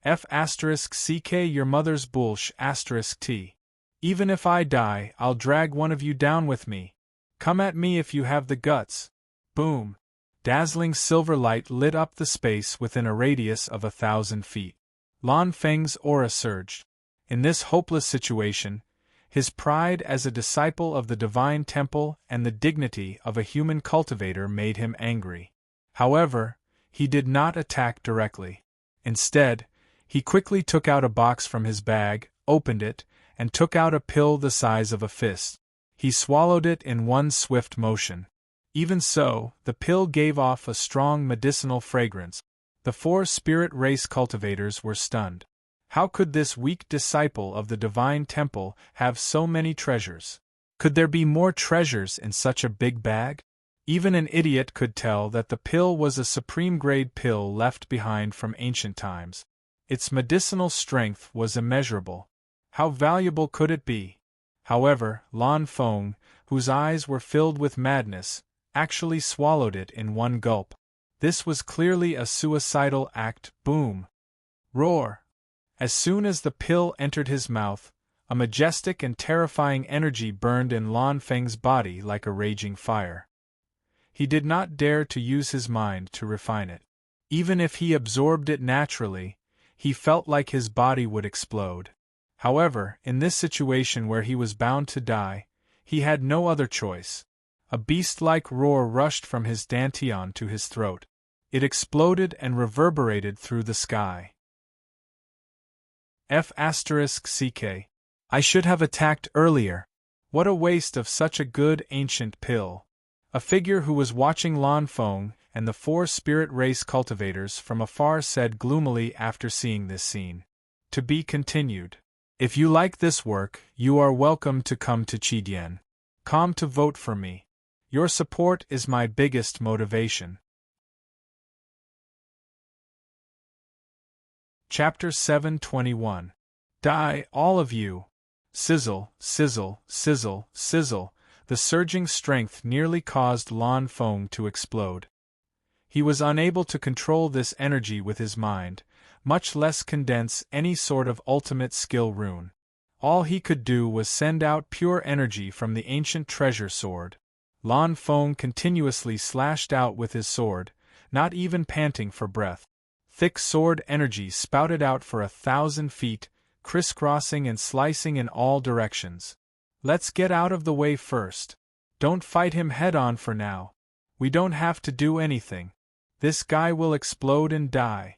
F***CK your mother's bullsh***. Even if I die, I'll drag one of you down with me. Come at me if you have the guts. Boom! Dazzling silver light lit up the space within a radius of 1,000 feet. Lan Feng's aura surged. In this hopeless situation, his pride as a disciple of the Divine Temple and the dignity of a human cultivator made him angry. However, he did not attack directly. Instead, he quickly took out a box from his bag, opened it, and took out a pill the size of a fist. He swallowed it in one swift motion. Even so, the pill gave off a strong medicinal fragrance. The 4 spirit race cultivators were stunned. How could this weak disciple of the Divine Temple have so many treasures? Could there be more treasures in such a big bag? Even an idiot could tell that the pill was a supreme-grade pill left behind from ancient times. Its medicinal strength was immeasurable. How valuable could it be? However, Lan Feng, whose eyes were filled with madness, actually swallowed it in one gulp. This was clearly a suicidal act. Boom! Roar! As soon as the pill entered his mouth, a majestic and terrifying energy burned in Lan Feng's body like a raging fire. He did not dare to use his mind to refine it. Even if he absorbed it naturally, he felt like his body would explode. However, in this situation where he was bound to die, he had no other choice. A beast-like roar rushed from his dantian to his throat. It exploded and reverberated through the sky. F***ck. I should have attacked earlier. What a waste of such a good ancient pill. A figure who was watching Lan Feng and the 4 spirit race cultivators from afar said gloomily after seeing this scene. To be continued. If you like this work, you are welcome to come to Qidian. Come to vote for me. Your support is my biggest motivation. Chapter 721. Die, all of you! Sizzle, sizzle, sizzle, sizzle. The surging strength nearly caused Lan Feng to explode. He was unable to control this energy with his mind, much less condense any sort of ultimate skill rune. All he could do was send out pure energy from the ancient treasure sword. Lan Feng continuously slashed out with his sword, not even panting for breath. Thick sword energy spouted out for 1,000 feet, crisscrossing and slicing in all directions. Let's get out of the way first. Don't fight him head-on for now. We don't have to do anything. This guy will explode and die.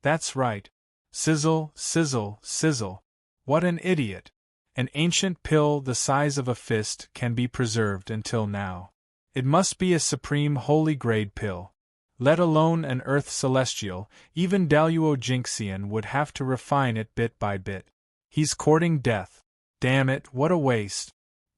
That's right. Sizzle, sizzle, sizzle. What an idiot. An ancient pill the size of a fist can be preserved until now. It must be a supreme holy grade pill. Let alone an earth celestial, even Daluo Jinxian would have to refine it bit by bit. He's courting death. Damn it, what a waste.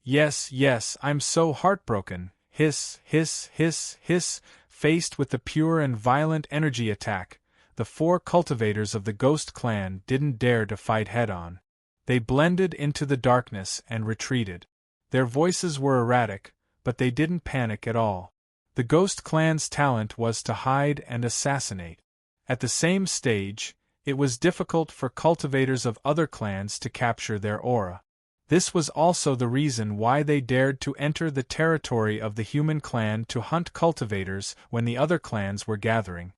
Yes, yes, I'm so heartbroken. Hiss, hiss, hiss, hiss. Faced with the pure and violent energy attack, the 4 cultivators of the Ghost Clan didn't dare to fight head-on. They blended into the darkness and retreated. Their voices were erratic, but they didn't panic at all. The Ghost Clan's talent was to hide and assassinate. At the same stage, it was difficult for cultivators of other clans to capture their aura. This was also the reason why they dared to enter the territory of the human clan to hunt cultivators when the other clans were gathering.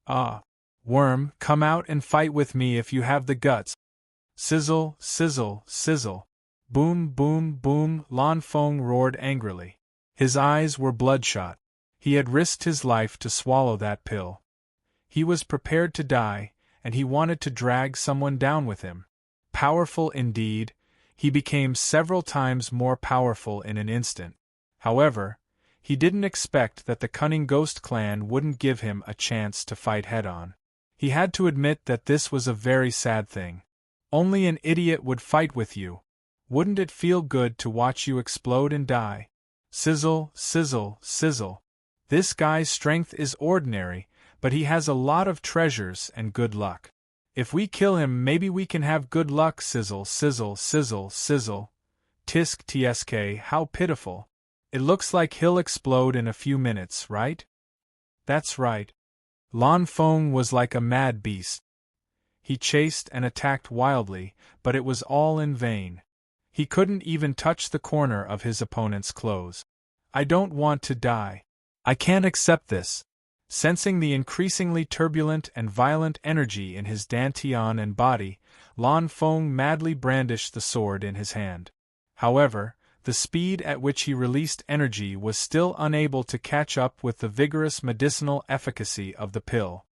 Ah, worm, come out and fight with me if you have the guts. Sizzle, sizzle, sizzle. Boom, boom, boom, Lan Feng roared angrily. His eyes were bloodshot. He had risked his life to swallow that pill. He was prepared to die, and he wanted to drag someone down with him. Powerful indeed. He became several times more powerful in an instant. However, he didn't expect that the cunning Ghost Clan wouldn't give him a chance to fight head-on. He had to admit that this was a very sad thing. Only an idiot would fight with you. Wouldn't it feel good to watch you explode and die? Sizzle, sizzle, sizzle. This guy's strength is ordinary, but he has a lot of treasures and good luck. If we kill him, maybe we can have good luck. Sizzle, sizzle, sizzle, sizzle. Tisk tsk, how pitiful. It looks like he'll explode in a few minutes, right? That's right. Lan Feng was like a mad beast. He chased and attacked wildly, but it was all in vain. He couldn't even touch the corner of his opponent's clothes. I don't want to die. I can't accept this. Sensing the increasingly turbulent and violent energy in his dantian and body, Lan Feng madly brandished the sword in his hand. However, the speed at which he released energy was still unable to catch up with the vigorous medicinal efficacy of the pill.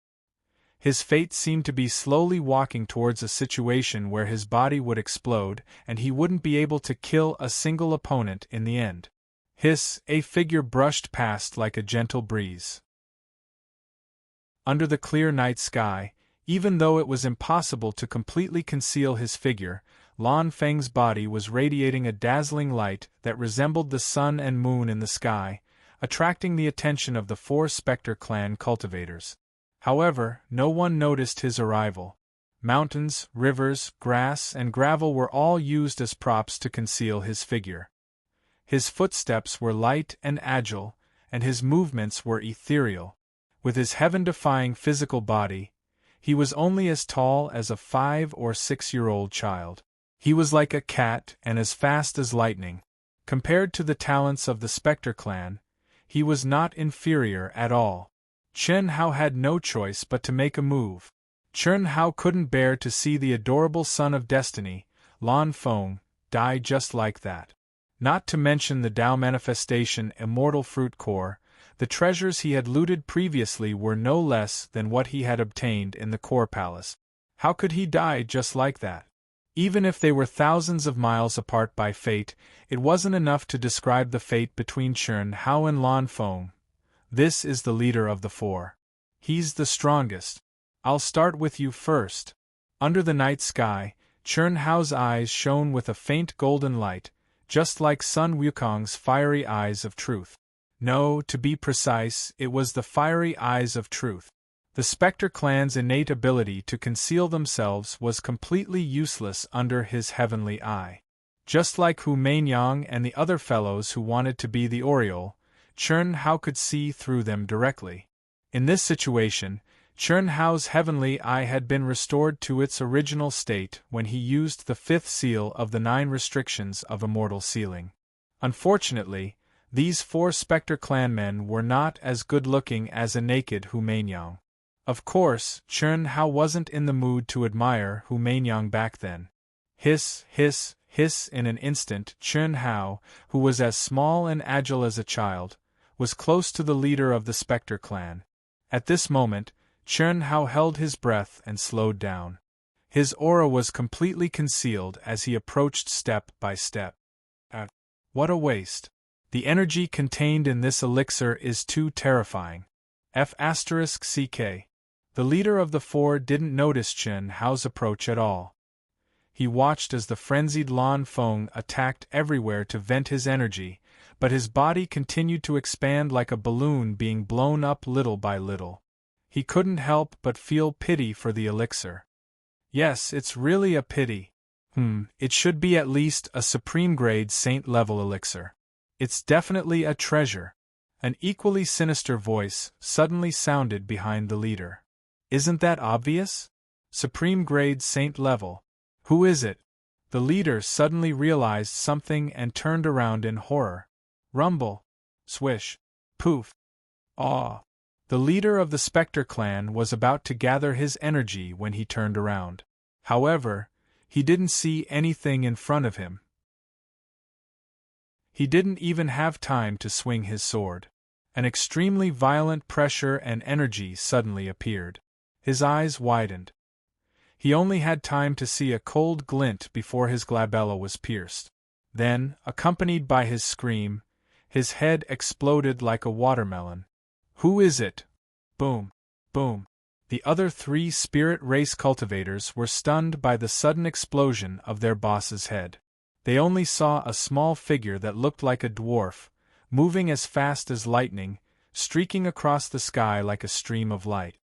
His fate seemed to be slowly walking towards a situation where his body would explode and he wouldn't be able to kill a single opponent in the end. Hiss, a figure brushed past like a gentle breeze. Under the clear night sky, even though it was impossible to completely conceal his figure, Lan Feng's body was radiating a dazzling light that resembled the sun and moon in the sky, attracting the attention of the 4 Spectre clan cultivators. However, no one noticed his arrival. Mountains, rivers, grass, and gravel were all used as props to conceal his figure. His footsteps were light and agile, and his movements were ethereal. With his heaven-defying physical body, he was only as tall as a 5- or 6-year-old child. He was like a cat and as fast as lightning. Compared to the talents of the Spectre clan, he was not inferior at all. Chen Hao had no choice but to make a move. Chen Hao couldn't bear to see the adorable son of destiny, Lan Feng, die just like that. Not to mention the Tao manifestation immortal fruit core, the treasures he had looted previously were no less than what he had obtained in the core palace. How could he die just like that? Even if they were thousands of miles apart by fate, it wasn't enough to describe the fate between Chen Hao and Lan Feng. This is the leader of the four. He's the strongest. I'll start with you first. Under the night sky, Chen Hao's eyes shone with a faint golden light, just like Sun Wukong's fiery eyes of truth. No, to be precise, it was the fiery eyes of truth. The Spectre clan's innate ability to conceal themselves was completely useless under his heavenly eye. Just like Hu Mainyang and the other fellows who wanted to be the Oriole, Chen Hao could see through them directly. In this situation, Chen Hao's heavenly eye had been restored to its original state when he used the 5th seal of the 9 restrictions of immortal sealing. Unfortunately, these 4 Spectre clanmen were not as good-looking as a naked Hu Mainyang. Of course, Chen Hao wasn't in the mood to admire Hu Mainyang back then. Hiss, hiss, hiss. In an instant, Chen Hao, who was as small and agile as a child, was close to the leader of the Spectre clan. At this moment, Chen Hao held his breath and slowed down. His aura was completely concealed as he approached step by step. What a waste. The energy contained in this elixir is too terrifying. F***CK. The leader of the four didn't notice Chen Hao's approach at all. He watched as the frenzied Lan Feng attacked everywhere to vent his energy, but his body continued to expand like a balloon being blown up little by little. He couldn't help but feel pity for the elixir. Yes, it's really a pity. It should be at least a supreme-grade saint-level elixir. It's definitely a treasure. An equally sinister voice suddenly sounded behind the leader. Isn't that obvious? Supreme-grade saint-level. Who is it? The leader suddenly realized something and turned around in horror. Rumble. Swish. Poof. Aw. The leader of the Spectre clan was about to gather his energy when he turned around. However, he didn't see anything in front of him. He didn't even have time to swing his sword. An extremely violent pressure and energy suddenly appeared. His eyes widened. He only had time to see a cold glint before his glabella was pierced. Then, accompanied by his scream, his head exploded like a watermelon. Who is it? Boom. Boom. The other 3 spirit race cultivators were stunned by the sudden explosion of their boss's head. They only saw a small figure that looked like a dwarf, moving as fast as lightning, streaking across the sky like a stream of light.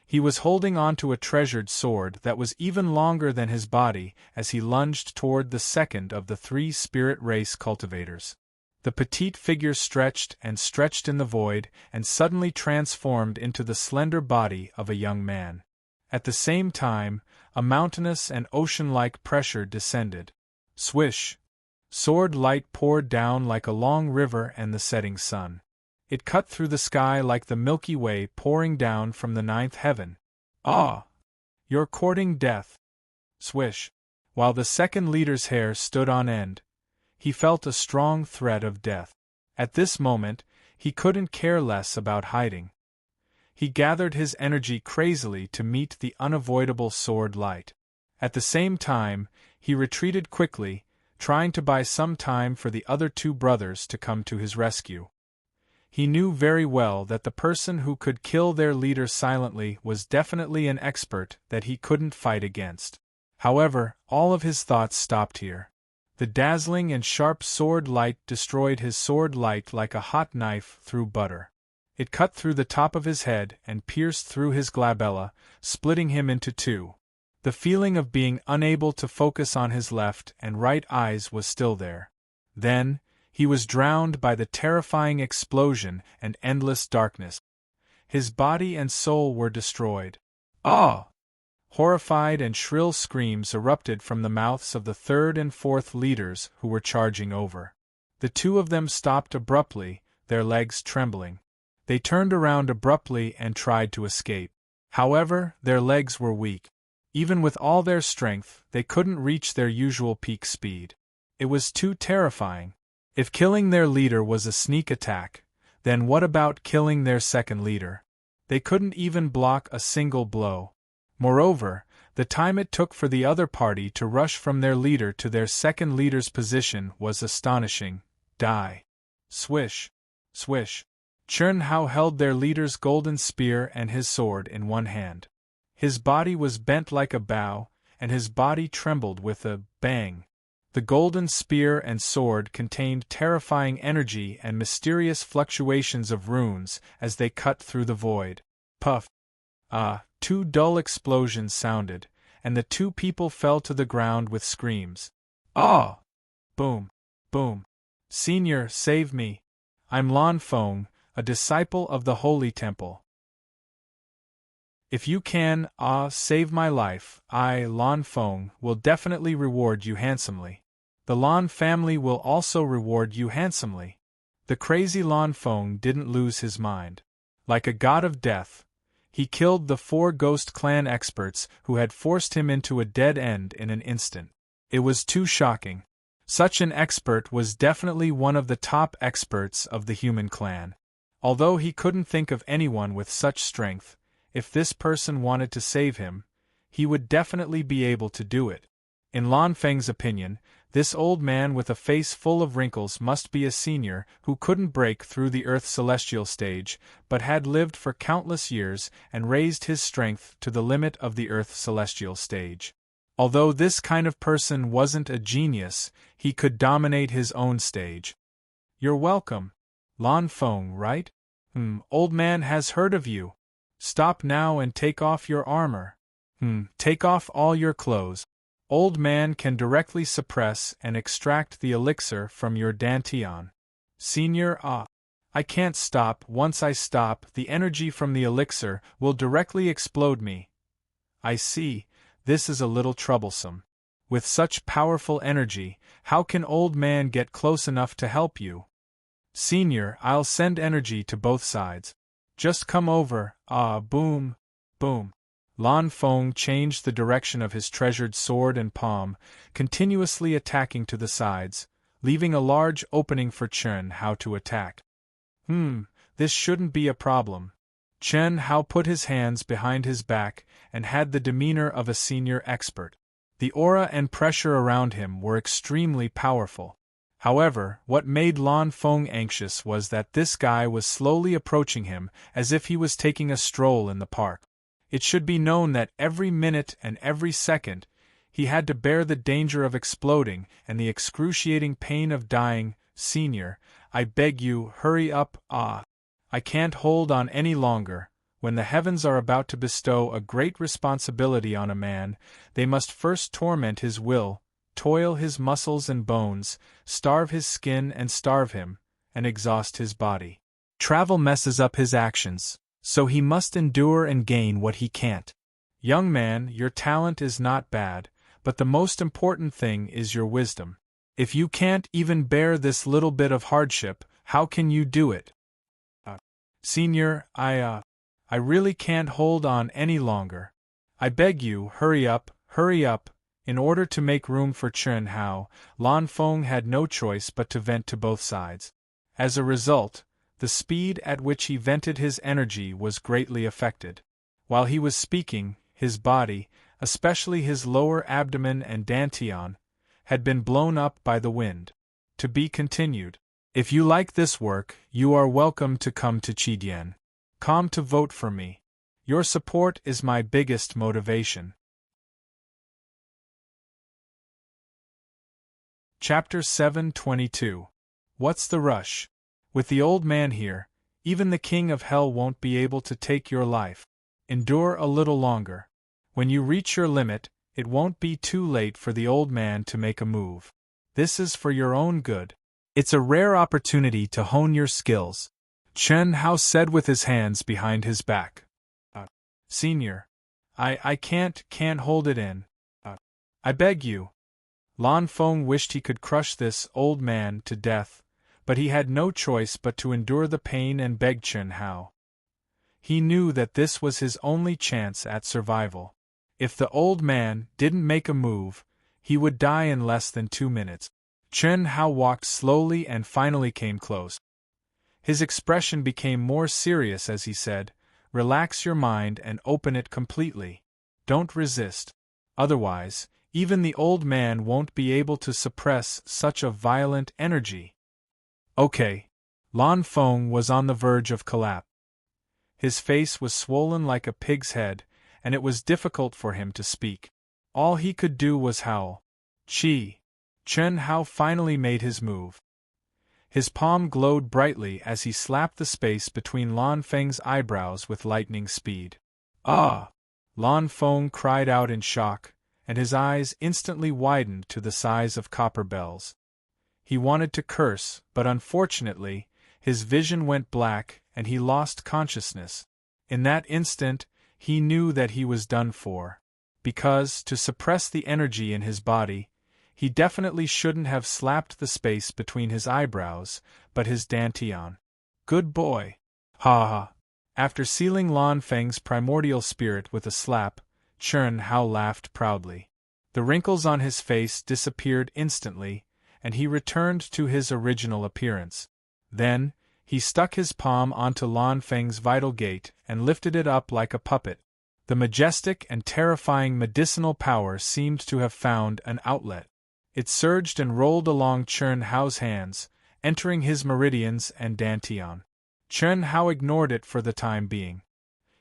He was holding onto a treasured sword that was even longer than his body as he lunged toward the second of the 3 spirit race cultivators. The petite figure stretched and stretched in the void and suddenly transformed into the slender body of a young man. At the same time, a mountainous and ocean-like pressure descended. Swish! Sword light poured down like a long river and the setting sun. It cut through the sky like the Milky Way pouring down from the 9th heaven. Ah! You're courting death. Swish! While the second leader's hair stood on end, he felt a strong threat of death. At this moment, he couldn't care less about hiding. He gathered his energy crazily to meet the unavoidable sword light. At the same time, he retreated quickly, trying to buy some time for the other 2 brothers to come to his rescue. He knew very well that the person who could kill their leader silently was definitely an expert that he couldn't fight against. However, all of his thoughts stopped here. The dazzling and sharp sword light destroyed his sword light like a hot knife through butter. It cut through the top of his head and pierced through his glabella, splitting him into 2. The feeling of being unable to focus on his left and right eyes was still there. Then, he was drowned by the terrifying explosion and endless darkness. His body and soul were destroyed. Ah! Horrified and shrill screams erupted from the mouths of the third and fourth leaders who were charging over. The two of them stopped abruptly, their legs trembling. They turned around abruptly and tried to escape. However, their legs were weak. Even with all their strength, they couldn't reach their usual peak speed. It was too terrifying. If killing their leader was a sneak attack, then what about killing their second leader? They couldn't even block a single blow. Moreover, the time it took for the other party to rush from their leader to their second leader's position was astonishing. Die. Swish. Swish. Chun Hao held their leader's golden spear and his sword in one hand. His body was bent like a bow, and his body trembled with a bang. The golden spear and sword contained terrifying energy and mysterious fluctuations of runes as they cut through the void. Puff! Two dull explosions sounded, and the two people fell to the ground with screams. Ah! Boom! Boom! Senior, save me! I'm Lan Feng, a disciple of the Holy Temple. If you can, save my life, I, Lan Feng, will definitely reward you handsomely. The Lan family will also reward you handsomely. The crazy Lan Feng didn't lose his mind. Like a god of death, he killed the 4 ghost clan experts who had forced him into a dead end in an instant. It was too shocking. Such an expert was definitely one of the top experts of the human clan. Although he couldn't think of anyone with such strength, if this person wanted to save him, he would definitely be able to do it. In Lan Feng's opinion, this old man with a face full of wrinkles must be a senior who couldn't break through the Earth's celestial stage, but had lived for countless years and raised his strength to the limit of the Earth's celestial stage. Although this kind of person wasn't a genius, he could dominate his own stage. You're welcome. Lan Feng, right? Old man has heard of you. Stop now and take off your armor. Take off all your clothes. Old man can directly suppress and extract the elixir from your dantian. Senior, I can't stop. Once I stop, the energy from the elixir will directly explode me. I see, this is a little troublesome. With such powerful energy, how can old man get close enough to help you? Senior, I'll send energy to both sides. Just come over. Boom, boom. Lan Feng changed the direction of his treasured sword and palm, continuously attacking to the sides, leaving a large opening for Chun Hao to attack. This shouldn't be a problem. Chun Hao put his hands behind his back and had the demeanor of a senior expert. The aura and pressure around him were extremely powerful. However, what made Lan Feng anxious was that this guy was slowly approaching him as if he was taking a stroll in the park. It should be known that every minute and every second, he had to bear the danger of exploding and the excruciating pain of dying. Senior, I beg you, hurry up. I can't hold on any longer. When the heavens are about to bestow a great responsibility on a man, they must first torment his will, toil his muscles and bones, starve his skin and starve him, and exhaust his body. Travel messes up his actions, so he must endure and gain what he can't. Young man, your talent is not bad, but the most important thing is your wisdom. If you can't even bear this little bit of hardship, how can you do it? Senior, I really can't hold on any longer. I beg you, hurry up, hurry up. In order to make room for Chun Hao, Lan Feng had no choice but to vent to both sides. As a result, the speed at which he vented his energy was greatly affected. While he was speaking, his body, especially his lower abdomen and dantian, had been blown up by the wind. To be continued. If you like this work, you are welcome to come to Chidian. Come to vote for me. Your support is my biggest motivation. Chapter 722. What's the rush? With the old man here, even the king of hell won't be able to take your life. Endure a little longer. When you reach your limit, it won't be too late for the old man to make a move. This is for your own good. It's a rare opportunity to hone your skills, Chen Hao said with his hands behind his back. Senior, I can't hold it in. I beg you. Lan Feng wished he could crush this old man to death, but he had no choice but to endure the pain and beg Chen Hao. He knew that this was his only chance at survival. If the old man didn't make a move, he would die in less than 2 minutes. Chen Hao walked slowly and finally came close. His expression became more serious as he said, "Relax your mind and open it completely. Don't resist. Otherwise, even the old man won't be able to suppress such a violent energy." Okay. Lan Feng was on the verge of collapse. His face was swollen like a pig's head, and it was difficult for him to speak. All he could do was howl. Chi. Chen Hao finally made his move. His palm glowed brightly as he slapped the space between Lan Feng's eyebrows with lightning speed. Ah! Lan Feng cried out in shock, and his eyes instantly widened to the size of copper bells. He wanted to curse, but unfortunately, his vision went black and he lost consciousness. In that instant, he knew that he was done for. Because, to suppress the energy in his body, he definitely shouldn't have slapped the space between his eyebrows, but his dantian. Good boy. Ha ha. After sealing Lan Feng's primordial spirit with a slap, Chen Hao laughed proudly. The wrinkles on his face disappeared instantly, and he returned to his original appearance. Then, he stuck his palm onto Lan Feng's vital gate and lifted it up like a puppet. The majestic and terrifying medicinal power seemed to have found an outlet. It surged and rolled along Chen Hao's hands, entering his meridians and dantian. Chen Hao ignored it for the time being.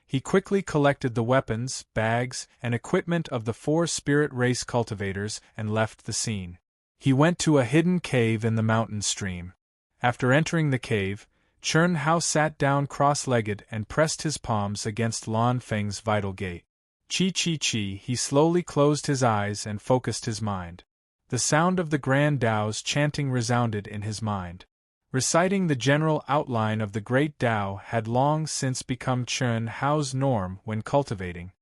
He quickly collected the weapons, bags, and equipment of the 4 spirit race cultivators and left the scene. He went to a hidden cave in the mountain stream. After entering the cave, Chen Hao sat down cross-legged and pressed his palms against Lan Feng's vital gate. Chi. He slowly closed his eyes and focused his mind. The sound of the Grand Tao's chanting resounded in his mind. Reciting the general outline of the Great Tao had long since become Chen Hao's norm when cultivating.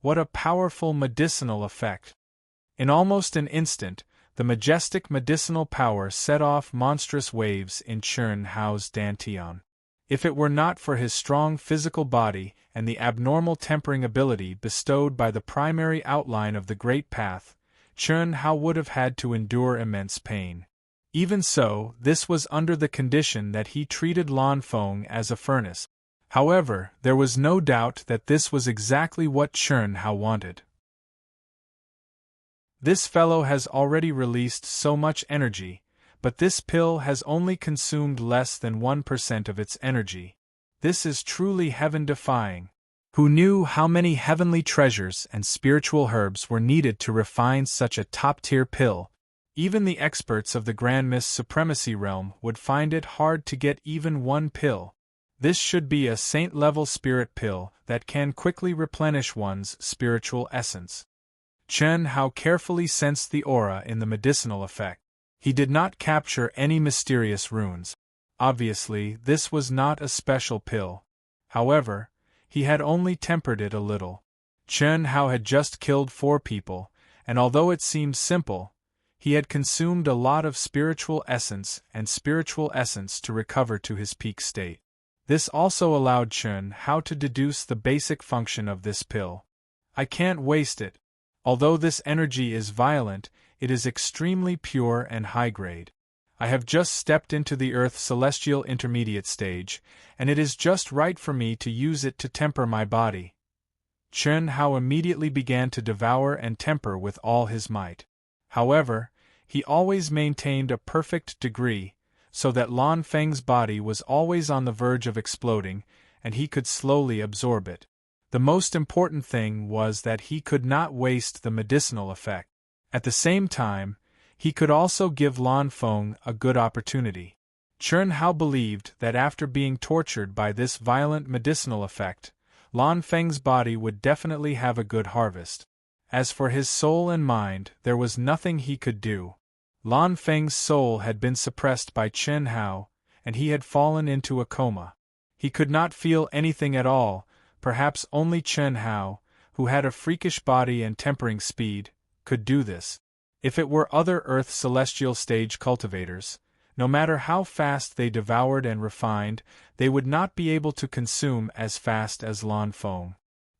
What a powerful medicinal effect! In almost an instant, the majestic medicinal power set off monstrous waves in Chen Hao's dantian. If it were not for his strong physical body and the abnormal tempering ability bestowed by the primary outline of the Great Path, Chen Hao would have had to endure immense pain. Even so, this was under the condition that he treated Lan Feng as a furnace. However, there was no doubt that this was exactly what Chen Hao wanted. This fellow has already released so much energy, but this pill has only consumed less than 1% of its energy. This is truly heaven-defying. Who knew how many heavenly treasures and spiritual herbs were needed to refine such a top-tier pill? Even the experts of the Grand Mist Supremacy realm would find it hard to get even one pill. This should be a saint-level spirit pill that can quickly replenish one's spiritual essence. Chen Hao carefully sensed the aura in the medicinal effect. He did not capture any mysterious runes. Obviously, this was not a special pill. However, he had only tempered it a little. Chen Hao had just killed 4 people, and although it seemed simple, he had consumed a lot of spiritual essence to recover to his peak state. This also allowed Chen Hao to deduce the basic function of this pill. I can't waste it. Although this energy is violent, it is extremely pure and high-grade. I have just stepped into the Earth's celestial intermediate stage, and it is just right for me to use it to temper my body. Chen Hao immediately began to devour and temper with all his might. However, he always maintained a perfect degree, so that Lan Feng's body was always on the verge of exploding, and he could slowly absorb it. The most important thing was that he could not waste the medicinal effect. At the same time, he could also give Lan Feng a good opportunity. Chen Hao believed that after being tortured by this violent medicinal effect, Lan Feng's body would definitely have a good harvest. As for his soul and mind, there was nothing he could do. Lan Feng's soul had been suppressed by Chen Hao, and he had fallen into a coma. He could not feel anything at all, perhaps only Chen Hao, who had a freakish body and tempering speed, could do this. If it were other Earth celestial stage cultivators, no matter how fast they devoured and refined, they would not be able to consume as fast as Lan Feng.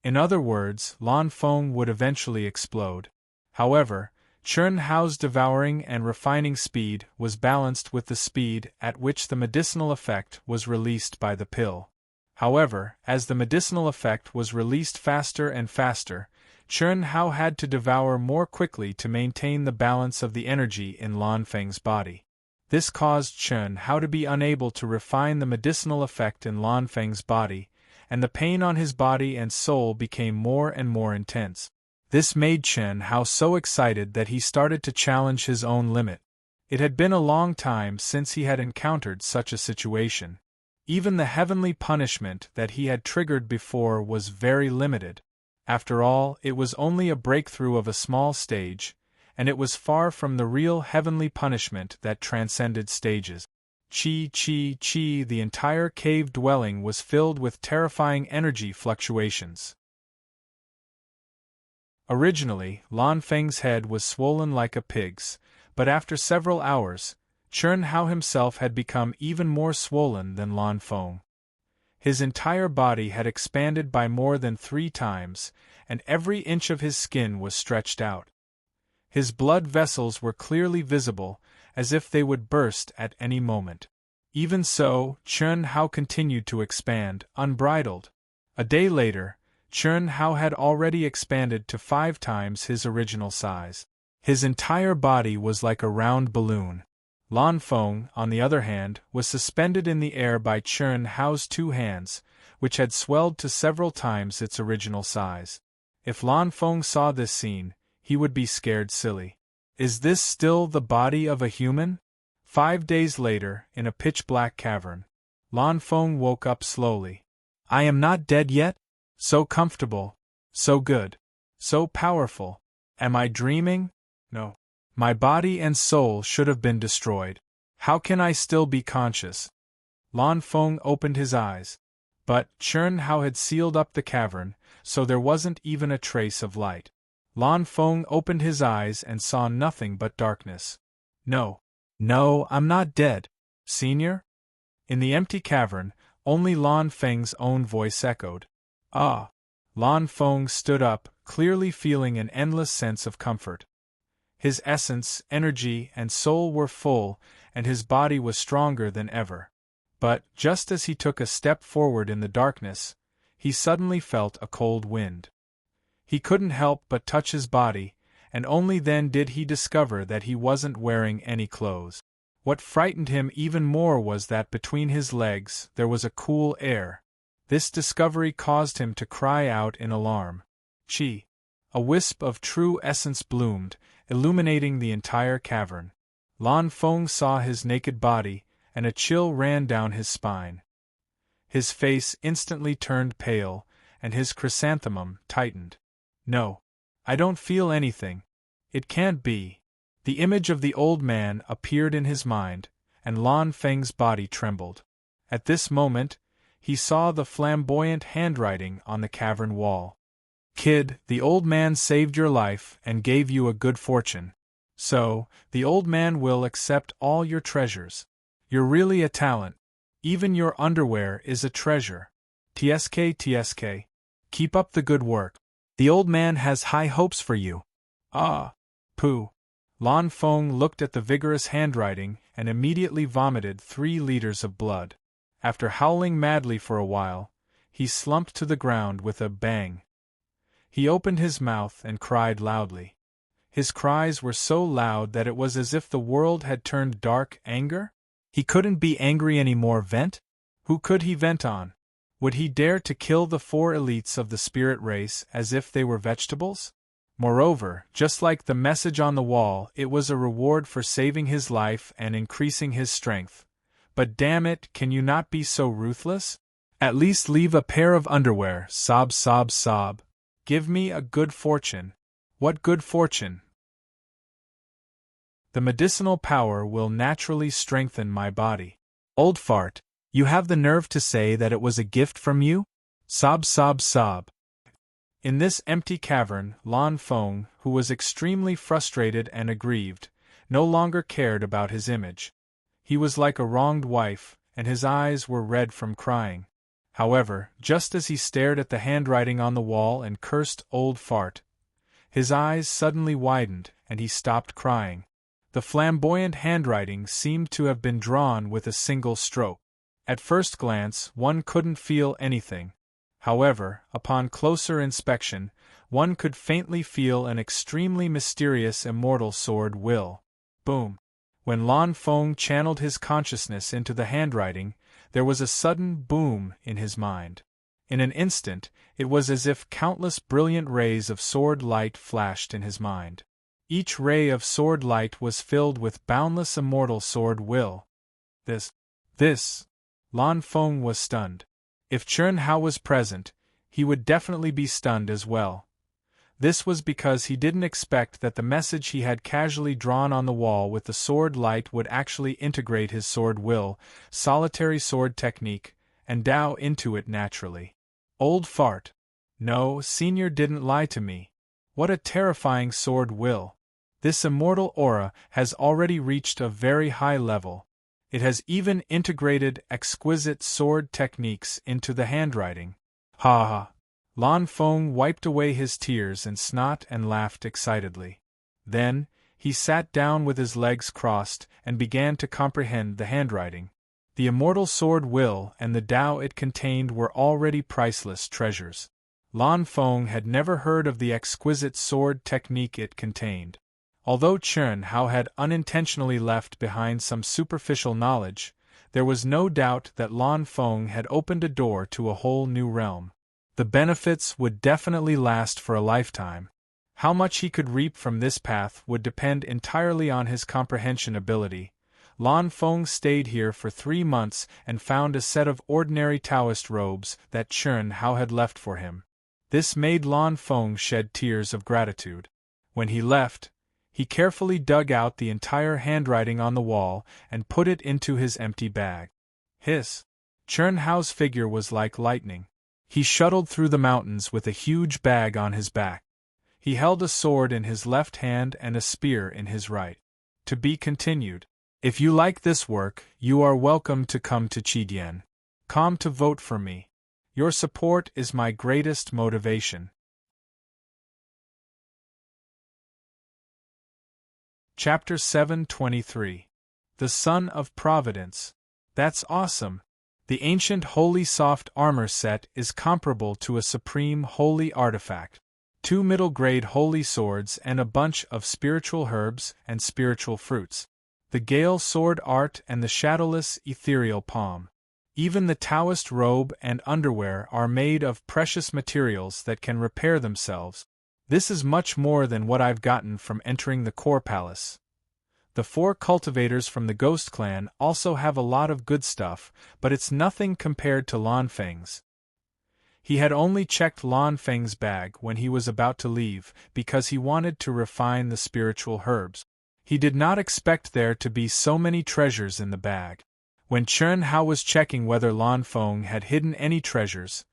In other words, Lan Feng would eventually explode. However, Chen Hao's devouring and refining speed was balanced with the speed at which the medicinal effect was released by the pill. However, as the medicinal effect was released faster and faster, Chen Hao had to devour more quickly to maintain the balance of the energy in Lan Feng's body. This caused Chen Hao to be unable to refine the medicinal effect in Lan Feng's body, and the pain on his body and soul became more and more intense. This made Chen Hao so excited that he started to challenge his own limit. It had been a long time since he had encountered such a situation. Even the heavenly punishment that he had triggered before was very limited. After all, it was only a breakthrough of a small stage, and it was far from the real heavenly punishment that transcended stages. Chi, the entire cave dwelling was filled with terrifying energy fluctuations. Originally, Lan Feng's head was swollen like a pig's, but after several hours, Chen Hao himself had become even more swollen than Lan Feng. His entire body had expanded by more than 3 times, and every inch of his skin was stretched out. His blood vessels were clearly visible, as if they would burst at any moment. Even so, Chen Hao continued to expand, unbridled. A day later, Chen Hao had already expanded to 5 times his original size. His entire body was like a round balloon. Lan Feng, on the other hand, was suspended in the air by Chen Hao's 2 hands, which had swelled to several times its original size. If Lan Feng saw this scene, he would be scared silly. Is this still the body of a human? 5 days later, in a pitch-black cavern, Lan Feng woke up slowly. I am not dead yet? So comfortable, so good, so powerful. Am I dreaming? No. My body and soul should have been destroyed. How can I still be conscious? Lan Feng opened his eyes. But Chen Hao had sealed up the cavern, so there wasn't even a trace of light. Lan Feng opened his eyes and saw nothing but darkness. No, I'm not dead, Senior? In the empty cavern, only Lan Feng's own voice echoed. Ah! Lan Feng stood up, clearly feeling an endless sense of comfort. His essence, energy, and soul were full, and his body was stronger than ever. But, just as he took a step forward in the darkness, he suddenly felt a cold wind. He couldn't help but touch his body, and only then did he discover that he wasn't wearing any clothes. What frightened him even more was that between his legs there was a cool air. This discovery caused him to cry out in alarm. Chi! A wisp of true essence bloomed, illuminating the entire cavern. Lan Feng saw his naked body, and a chill ran down his spine. His face instantly turned pale, and his chrysanthemum tightened. No. I don't feel anything. It can't be. The image of the old man appeared in his mind, and Lan Feng's body trembled. At this moment, he saw the flamboyant handwriting on the cavern wall. Kid, the old man saved your life and gave you a good fortune. So, the old man will accept all your treasures. You're really a talent. Even your underwear is a treasure. TSK. Keep up the good work. The old man has high hopes for you. Ah! Pooh! Lan Feng looked at the vigorous handwriting and immediately vomited 3 liters of blood. After howling madly for a while, he slumped to the ground with a bang. He opened his mouth and cried loudly. His cries were so loud that it was as if the world had turned dark. Anger? He couldn't be angry anymore. Vent? Who could he vent on? Would he dare to kill the 4 elites of the spirit race as if they were vegetables? Moreover, just like the message on the wall, it was a reward for saving his life and increasing his strength. But damn it, can you not be so ruthless? At least leave a pair of underwear, sob sob sob. Give me a good fortune. What good fortune? The medicinal power will naturally strengthen my body. Old fart, you have the nerve to say that it was a gift from you? Sob sob sob. In this empty cavern, Lan Feng, who was extremely frustrated and aggrieved, no longer cared about his image. He was like a wronged wife, and his eyes were red from crying. However, just as he stared at the handwriting on the wall and cursed old fart, his eyes suddenly widened, and he stopped crying. The flamboyant handwriting seemed to have been drawn with a single stroke. At first glance, one couldn't feel anything. However, upon closer inspection, one could faintly feel an extremely mysterious immortal sword will. Boom! When Lan Feng channeled his consciousness into the handwriting, there was a sudden boom in his mind. In an instant, it was as if countless brilliant rays of sword light flashed in his mind. Each ray of sword light was filled with boundless immortal sword will. This. Lan Feng was stunned. If Chern Hao was present, he would definitely be stunned as well. This was because he didn't expect that the message he had casually drawn on the wall with the sword light would actually integrate his sword will, solitary sword technique, and Dao into it naturally. Old fart. No, Senior didn't lie to me. What a terrifying sword will. This immortal aura has already reached a very high level. It has even integrated exquisite sword techniques into the handwriting. Ha ha! Lan Feng wiped away his tears and snot and laughed excitedly. Then, he sat down with his legs crossed and began to comprehend the handwriting. The immortal sword will and the Tao it contained were already priceless treasures. Lan Feng had never heard of the exquisite sword technique it contained. Although Chern Hao had unintentionally left behind some superficial knowledge, there was no doubt that Lan Feng had opened a door to a whole new realm. The benefits would definitely last for a lifetime. How much he could reap from this path would depend entirely on his comprehension ability. Lan Feng stayed here for 3 months and found a set of ordinary Taoist robes that Chern Hao had left for him. This made Lan Feng shed tears of gratitude. When he left, he carefully dug out the entire handwriting on the wall and put it into his empty bag. Chern Hao's figure was like lightning. He shuttled through the mountains with a huge bag on his back. He held a sword in his left hand and a spear in his right. To be continued. If you like this work, you are welcome to come to Qidien.com to vote for me. Your support is my greatest motivation. Chapter 723. The Son of Providence. That's awesome. The ancient holy soft armor set is comparable to a supreme holy artifact. 2 middle-grade holy swords and a bunch of spiritual herbs and spiritual fruits. The Gale sword art and the shadowless ethereal palm. Even the Taoist robe and underwear are made of precious materials that can repair themselves. This is much more than what I've gotten from entering the core palace. The 4 cultivators from the Ghost Clan also have a lot of good stuff, but it's nothing compared to Lan Feng's. He had only checked Lan Feng's bag when he was about to leave because he wanted to refine the spiritual herbs. He did not expect there to be so many treasures in the bag. When Chern Hao was checking whether Lan Feng had hidden any treasures,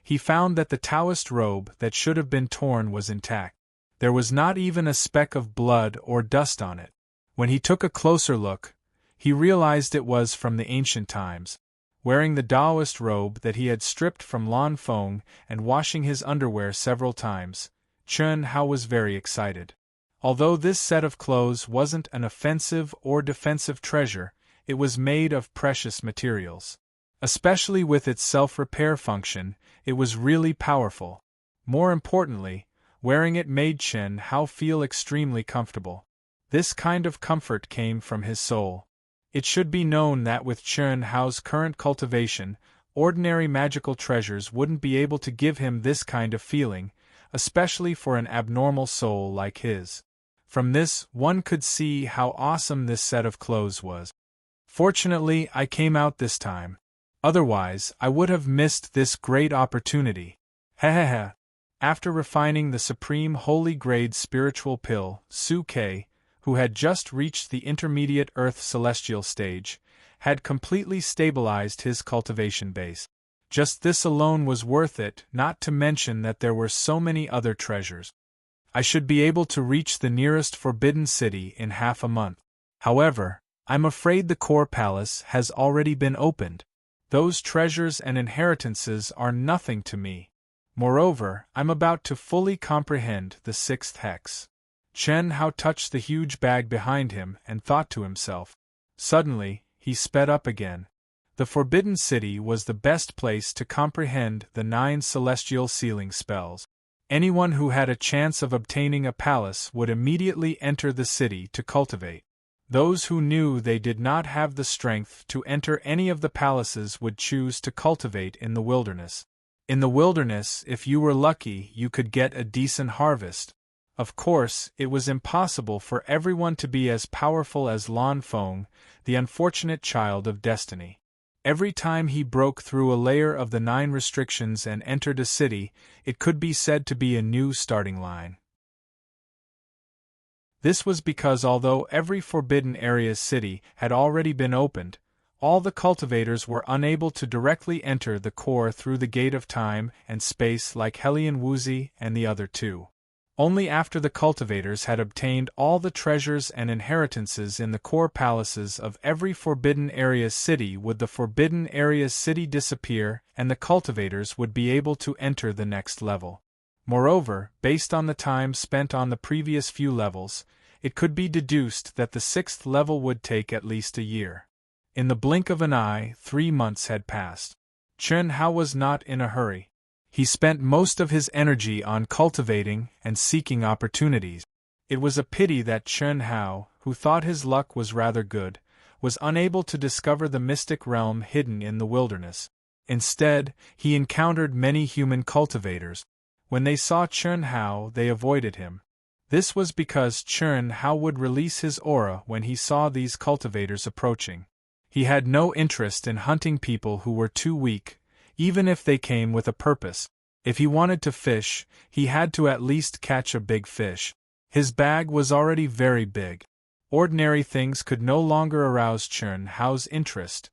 he found that the Taoist robe that should have been torn was intact. There was not even a speck of blood or dust on it. When he took a closer look, he realized it was from the ancient times. Wearing the Taoist robe that he had stripped from Lan Feng and washing his underwear several times, Chern Hao was very excited. Although this set of clothes wasn't an offensive or defensive treasure, it was made of precious materials. Especially with its self-repair function, it was really powerful. More importantly, wearing it made Chern Hao feel extremely comfortable. This kind of comfort came from his soul. It should be known that with Chern Hao's current cultivation, ordinary magical treasures wouldn't be able to give him this kind of feeling, especially for an abnormal soul like his. From this, one could see how awesome this set of clothes was. Fortunately, I came out this time. Otherwise, I would have missed this great opportunity. Hehehe. After refining the supreme holy grade spiritual pill, Su-Ke, who had just reached the intermediate Earth celestial stage, had completely stabilized his cultivation base. Just this alone was worth it, not to mention that there were so many other treasures. I should be able to reach the nearest forbidden city in half a month. However, I'm afraid the core palace has already been opened. Those treasures and inheritances are nothing to me. Moreover, I'm about to fully comprehend the sixth hex. Chen Hao touched the huge bag behind him and thought to himself. Suddenly, he sped up again. The Forbidden City was the best place to comprehend the 9 celestial sealing spells. Anyone who had a chance of obtaining a palace would immediately enter the city to cultivate. Those who knew they did not have the strength to enter any of the palaces would choose to cultivate in the wilderness. In the wilderness, if you were lucky, you could get a decent harvest. Of course, it was impossible for everyone to be as powerful as Lan Feng, the unfortunate child of destiny. Every time he broke through a layer of the 9 restrictions and entered a city, it could be said to be a new starting line. This was because although every Forbidden Area's city had already been opened, all the cultivators were unable to directly enter the core through the gate of time and space like Helian Wuzi and the other 2. Only after the cultivators had obtained all the treasures and inheritances in the core palaces of every Forbidden Area's city would the Forbidden Area's city disappear and the cultivators would be able to enter the next level. Moreover, based on the time spent on the previous few levels, it could be deduced that the 6th level would take at least a year. In the blink of an eye, 3 months had passed. Chen Hao was not in a hurry. He spent most of his energy on cultivating and seeking opportunities. It was a pity that Chen Hao, who thought his luck was rather good, was unable to discover the mystic realm hidden in the wilderness. Instead, he encountered many human cultivators. When they saw Chen Hao, they avoided him. This was because Chen Hao would release his aura when he saw these cultivators approaching. He had no interest in hunting people who were too weak, even if they came with a purpose. If he wanted to fish, he had to at least catch a big fish. His bag was already very big. Ordinary things could no longer arouse Chen Hao's interest.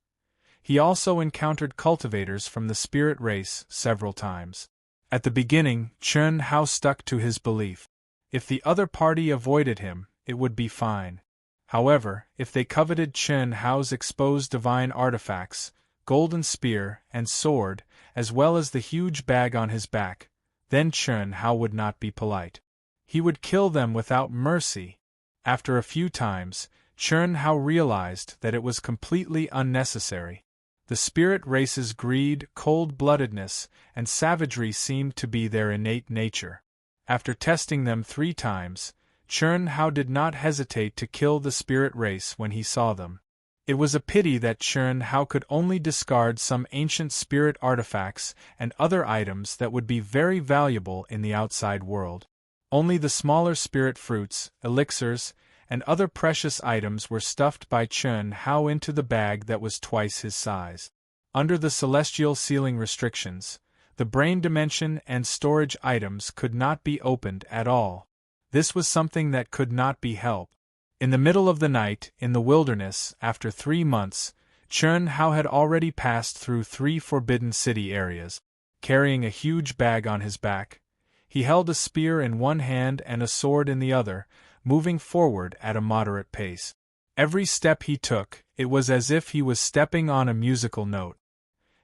He also encountered cultivators from the spirit race several times. At the beginning, Chen Hao stuck to his belief. If the other party avoided him, it would be fine. However, if they coveted Chen Hao's exposed divine artifacts, golden spear and sword, as well as the huge bag on his back, then Chen Hao would not be polite. He would kill them without mercy. After a few times, Chen Hao realized that it was completely unnecessary. The spirit race's greed, cold-bloodedness, and savagery seemed to be their innate nature. After testing them 3 times, Chen Hao did not hesitate to kill the spirit race when he saw them. It was a pity that Chen Hao could only discard some ancient spirit artifacts and other items that would be very valuable in the outside world. Only the smaller spirit fruits, elixirs, and other precious items were stuffed by Chen Hao into the bag that was twice his size. Under the celestial sealing restrictions, the brain dimension and storage items could not be opened at all. This was something that could not be helped. In the middle of the night, in the wilderness, after 3 months, Chen Hao had already passed through 3 Forbidden City areas. Carrying a huge bag on his back, he held a spear in one hand and a sword in the other, moving forward at a moderate pace. Every step he took, it was as if he was stepping on a musical note.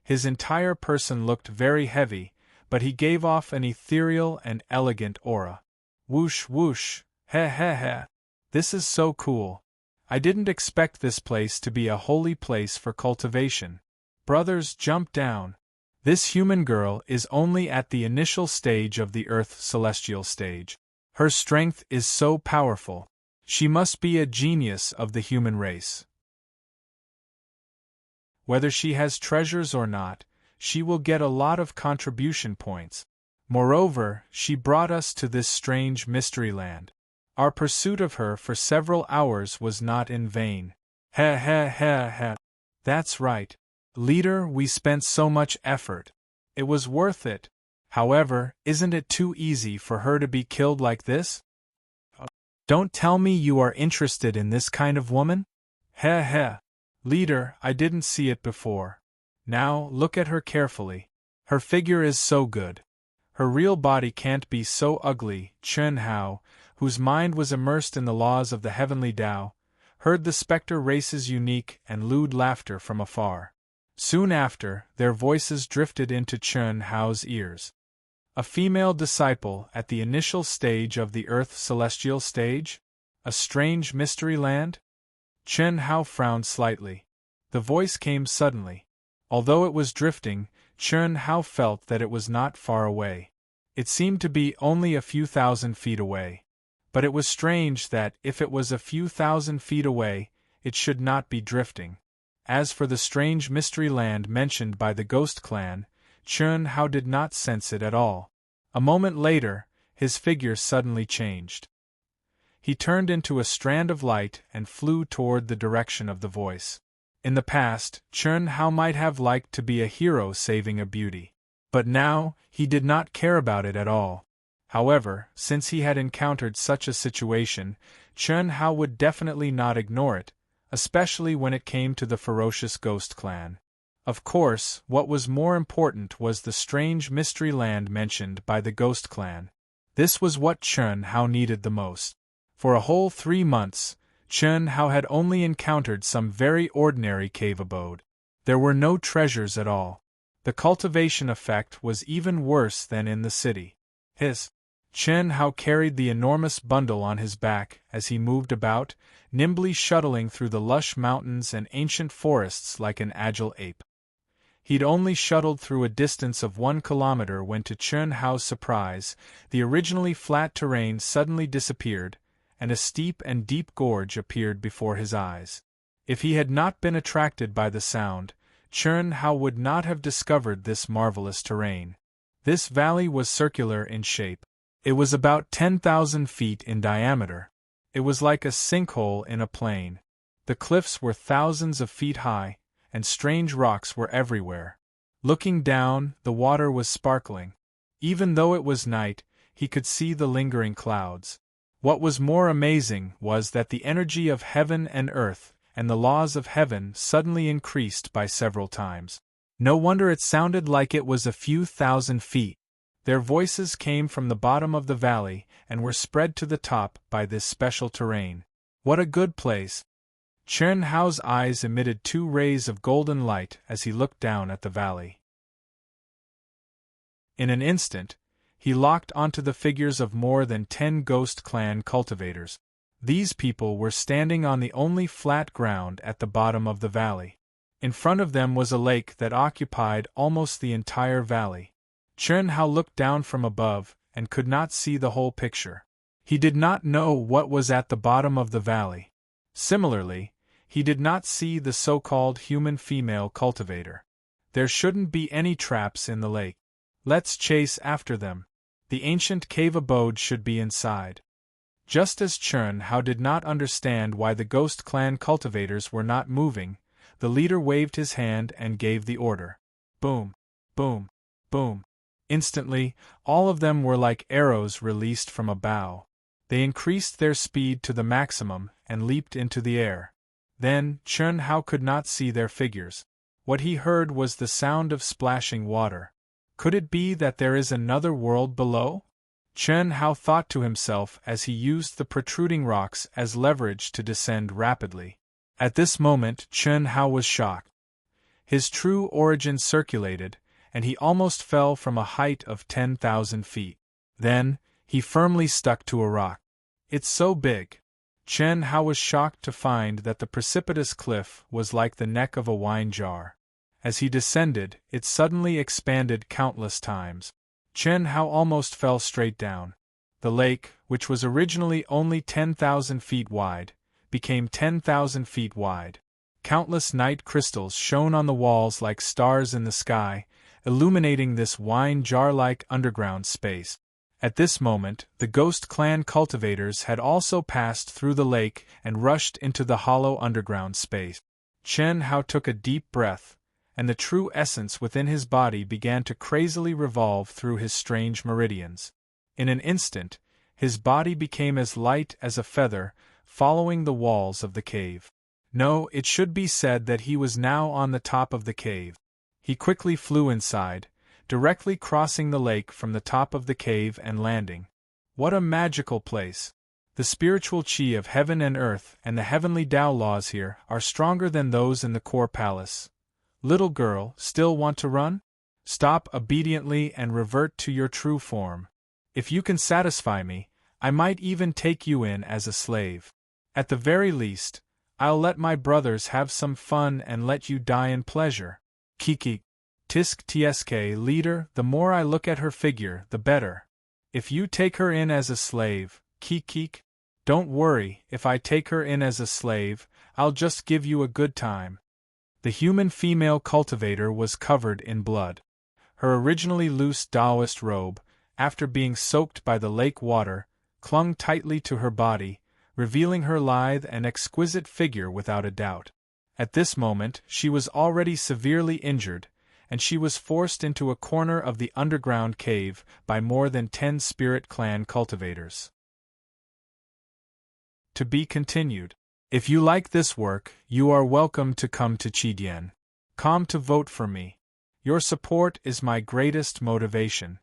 His entire person looked very heavy, but he gave off an ethereal and elegant aura. Whoosh whoosh, heh heh heh. This is so cool. I didn't expect this place to be a holy place for cultivation. Brothers, jump down. This human girl is only at the initial stage of the Earth celestial stage. Her strength is so powerful. She must be a genius of the human race. Whether she has treasures or not, she will get a lot of contribution points. Moreover, she brought us to this strange mystery land. Our pursuit of her for several hours was not in vain. Heh heh heh heh. That's right. Leader, we spent so much effort. It was worth it. However, isn't it too easy for her to be killed like this? Don't tell me you are interested in this kind of woman? Heh heh. Leader, I didn't see it before. Now, look at her carefully. Her figure is so good. Her real body can't be so ugly. Chen Hao, whose mind was immersed in the laws of the heavenly Tao, heard the spectre race's unique and lewd laughter from afar. Soon after, their voices drifted into Chen Hao's ears. A female disciple at the initial stage of the Earth celestial stage? A strange mystery land? Chen Hao frowned slightly. The voice came suddenly. Although it was drifting, Chen Hao felt that it was not far away. It seemed to be only a few thousand feet away. But it was strange that, if it was a few thousand feet away, it should not be drifting. As for the strange mystery land mentioned by the Ghost Clan, Chen Hao did not sense it at all. A moment later, his figure suddenly changed. He turned into a strand of light and flew toward the direction of the voice. In the past, Chen Hao might have liked to be a hero saving a beauty. But now, he did not care about it at all. However, since he had encountered such a situation, Chen Hao would definitely not ignore it, especially when it came to the ferocious Ghost Clan. Of course, what was more important was the strange mystery land mentioned by the Ghost Clan. This was what Chen Hao needed the most. For a whole 3 months, Chen Hao had only encountered some very ordinary cave abode. There were no treasures at all. The cultivation effect was even worse than in the city. Chen Hao carried the enormous bundle on his back as he moved about, nimbly shuttling through the lush mountains and ancient forests like an agile ape. He'd only shuttled through a distance of 1 kilometer when, to Chen Hao's surprise, the originally flat terrain suddenly disappeared, and a steep and deep gorge appeared before his eyes. If he had not been attracted by the sound, Chen Hao would not have discovered this marvelous terrain. This valley was circular in shape. It was about 10,000 feet in diameter. It was like a sinkhole in a plain. The cliffs were thousands of feet high, and strange rocks were everywhere. Looking down, the water was sparkling. Even though it was night, he could see the lingering clouds. What was more amazing was that the energy of heaven and earth, and the laws of heaven suddenly increased by several times. No wonder it sounded like it was a few thousand feet. Their voices came from the bottom of the valley and were spread to the top by this special terrain. What a good place! Chen Hao's eyes emitted 2 rays of golden light as he looked down at the valley. In an instant, he locked onto the figures of more than 10 Ghost Clan cultivators. These people were standing on the only flat ground at the bottom of the valley. In front of them was a lake that occupied almost the entire valley. Chen Hao looked down from above and could not see the whole picture. He did not know what was at the bottom of the valley. Similarly, he did not see the so-called human female cultivator. There shouldn't be any traps in the lake. Let's chase after them. The ancient cave abode should be inside. Just as Chen Hao did not understand why the Ghost Clan cultivators were not moving, the leader waved his hand and gave the order. Boom, boom, boom. Instantly, all of them were like arrows released from a bow. They increased their speed to the maximum and leaped into the air. Then, Chen Hao could not see their figures. What he heard was the sound of splashing water. Could it be that there is another world below? Chen Hao thought to himself as he used the protruding rocks as leverage to descend rapidly. At this moment, Chen Hao was shocked. His true origin circulated, and he almost fell from a height of 10,000 feet. Then, he firmly stuck to a rock. It's so big. Chen Hao was shocked to find that the precipitous cliff was like the neck of a wine jar. As he descended, it suddenly expanded countless times. Chen Hao almost fell straight down. The lake, which was originally only 10,000 feet wide, became 10,000 feet wide. Countless night crystals shone on the walls like stars in the sky, illuminating this wine jar-like underground space. At this moment, the Ghost Clan cultivators had also passed through the lake and rushed into the hollow underground space. Chen Hao took a deep breath, and the true essence within his body began to crazily revolve through his strange meridians. In an instant, his body became as light as a feather, following the walls of the cave. No, it should be said that he was now on the top of the cave. He quickly flew inside, directly crossing the lake from the top of the cave and landing. What a magical place! The spiritual chi of heaven and earth and the heavenly Tao laws here are stronger than those in the core palace. Little girl, still want to run? Stop obediently and revert to your true form. If you can satisfy me, I might even take you in as a slave. At the very least, I'll let my brothers have some fun and let you die in pleasure. Kiki. Tisk tsk leader, the more I look at her figure, the better. If you take her in as a slave, Kiki. Don't worry, if I take her in as a slave, I'll just give you a good time. The human female cultivator was covered in blood. Her originally loose Taoist robe, after being soaked by the lake water, clung tightly to her body, revealing her lithe and exquisite figure without a doubt. At this moment she was already severely injured, and she was forced into a corner of the underground cave by more than 10 spirit clan cultivators. To be continued. If you like this work, you are welcome to come to Chidien.com to vote for me. Your support is my greatest motivation.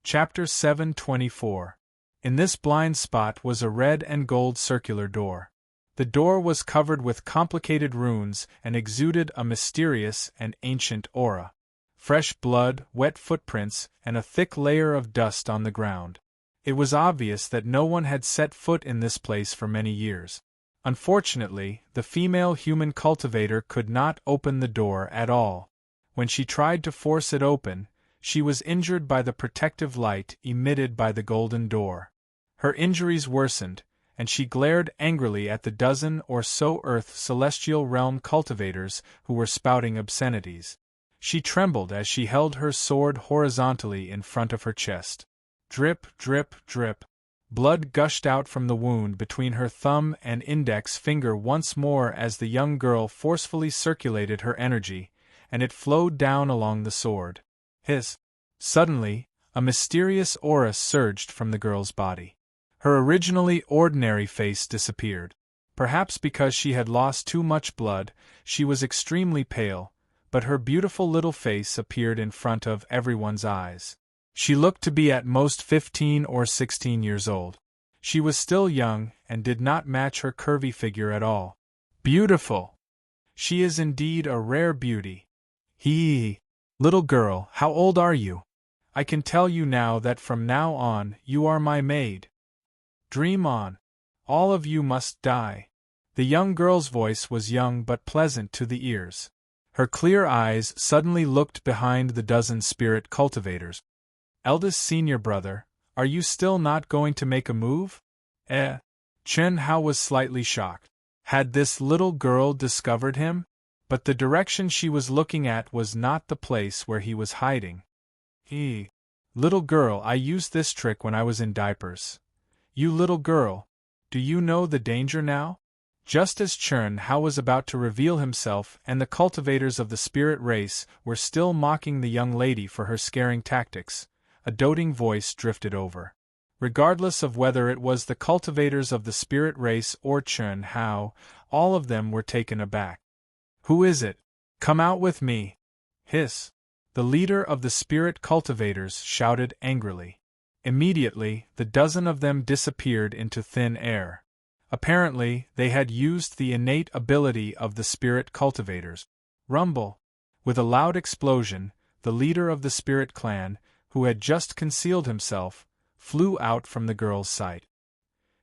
Chapter 724. In this blind spot was a red and gold circular door. The door was covered with complicated runes and exuded a mysterious and ancient aura. Fresh blood, wet footprints, and a thick layer of dust on the ground. It was obvious that no one had set foot in this place for many years. Unfortunately, the female human cultivator could not open the door at all. When she tried to force it open, she was injured by the protective light emitted by the golden door. Her injuries worsened, and she glared angrily at the dozen or so Earth celestial realm cultivators who were spouting obscenities. She trembled as she held her sword horizontally in front of her chest. Drip, drip, drip. Blood gushed out from the wound between her thumb and index finger once more as the young girl forcefully circulated her energy, and it flowed down along the sword. Hiss! Suddenly, a mysterious aura surged from the girl's body. Her originally ordinary face disappeared. Perhaps because she had lost too much blood, she was extremely pale, but her beautiful little face appeared in front of everyone's eyes. She looked to be at most 15 or 16 years old. She was still young and did not match her curvy figure at all. Beautiful! She is indeed a rare beauty. Hee! Little girl, how old are you? I can tell you now that from now on you are my maid. Dream on. All of you must die. The young girl's voice was young but pleasant to the ears. Her clear eyes suddenly looked behind the dozen spirit cultivators. Eldest senior brother, are you still not going to make a move? Chen Hao was slightly shocked. Had this little girl discovered him? But the direction she was looking at was not the place where he was hiding. Little girl, I used this trick when I was in diapers. You little girl, do you know the danger now? Just as Chen Hao was about to reveal himself and the cultivators of the spirit race were still mocking the young lady for her scaring tactics, a doting voice drifted over. Regardless of whether it was the cultivators of the spirit race or Chen Hao, all of them were taken aback. Who is it? Come out with me! Hiss! The leader of the spirit cultivators shouted angrily. Immediately, the dozen of them disappeared into thin air. Apparently, they had used the innate ability of the spirit cultivators. Rumble! With a loud explosion, the leader of the spirit clan, who had just concealed himself, flew out from the girl's sight.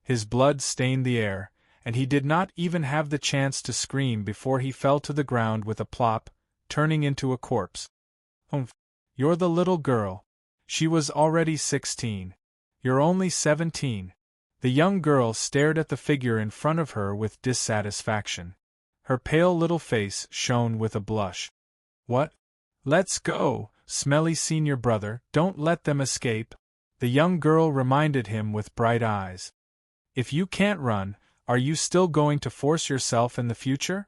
His blood stained the air, and he did not even have the chance to scream before he fell to the ground with a plop, turning into a corpse. Humph! You're the little girl. She was already 16. You're only 17. The young girl stared at the figure in front of her with dissatisfaction. Her pale little face shone with a blush. What? Let's go, smelly senior brother, don't let them escape. The young girl reminded him with bright eyes. If you can't run, Are you still going to force yourself in the future?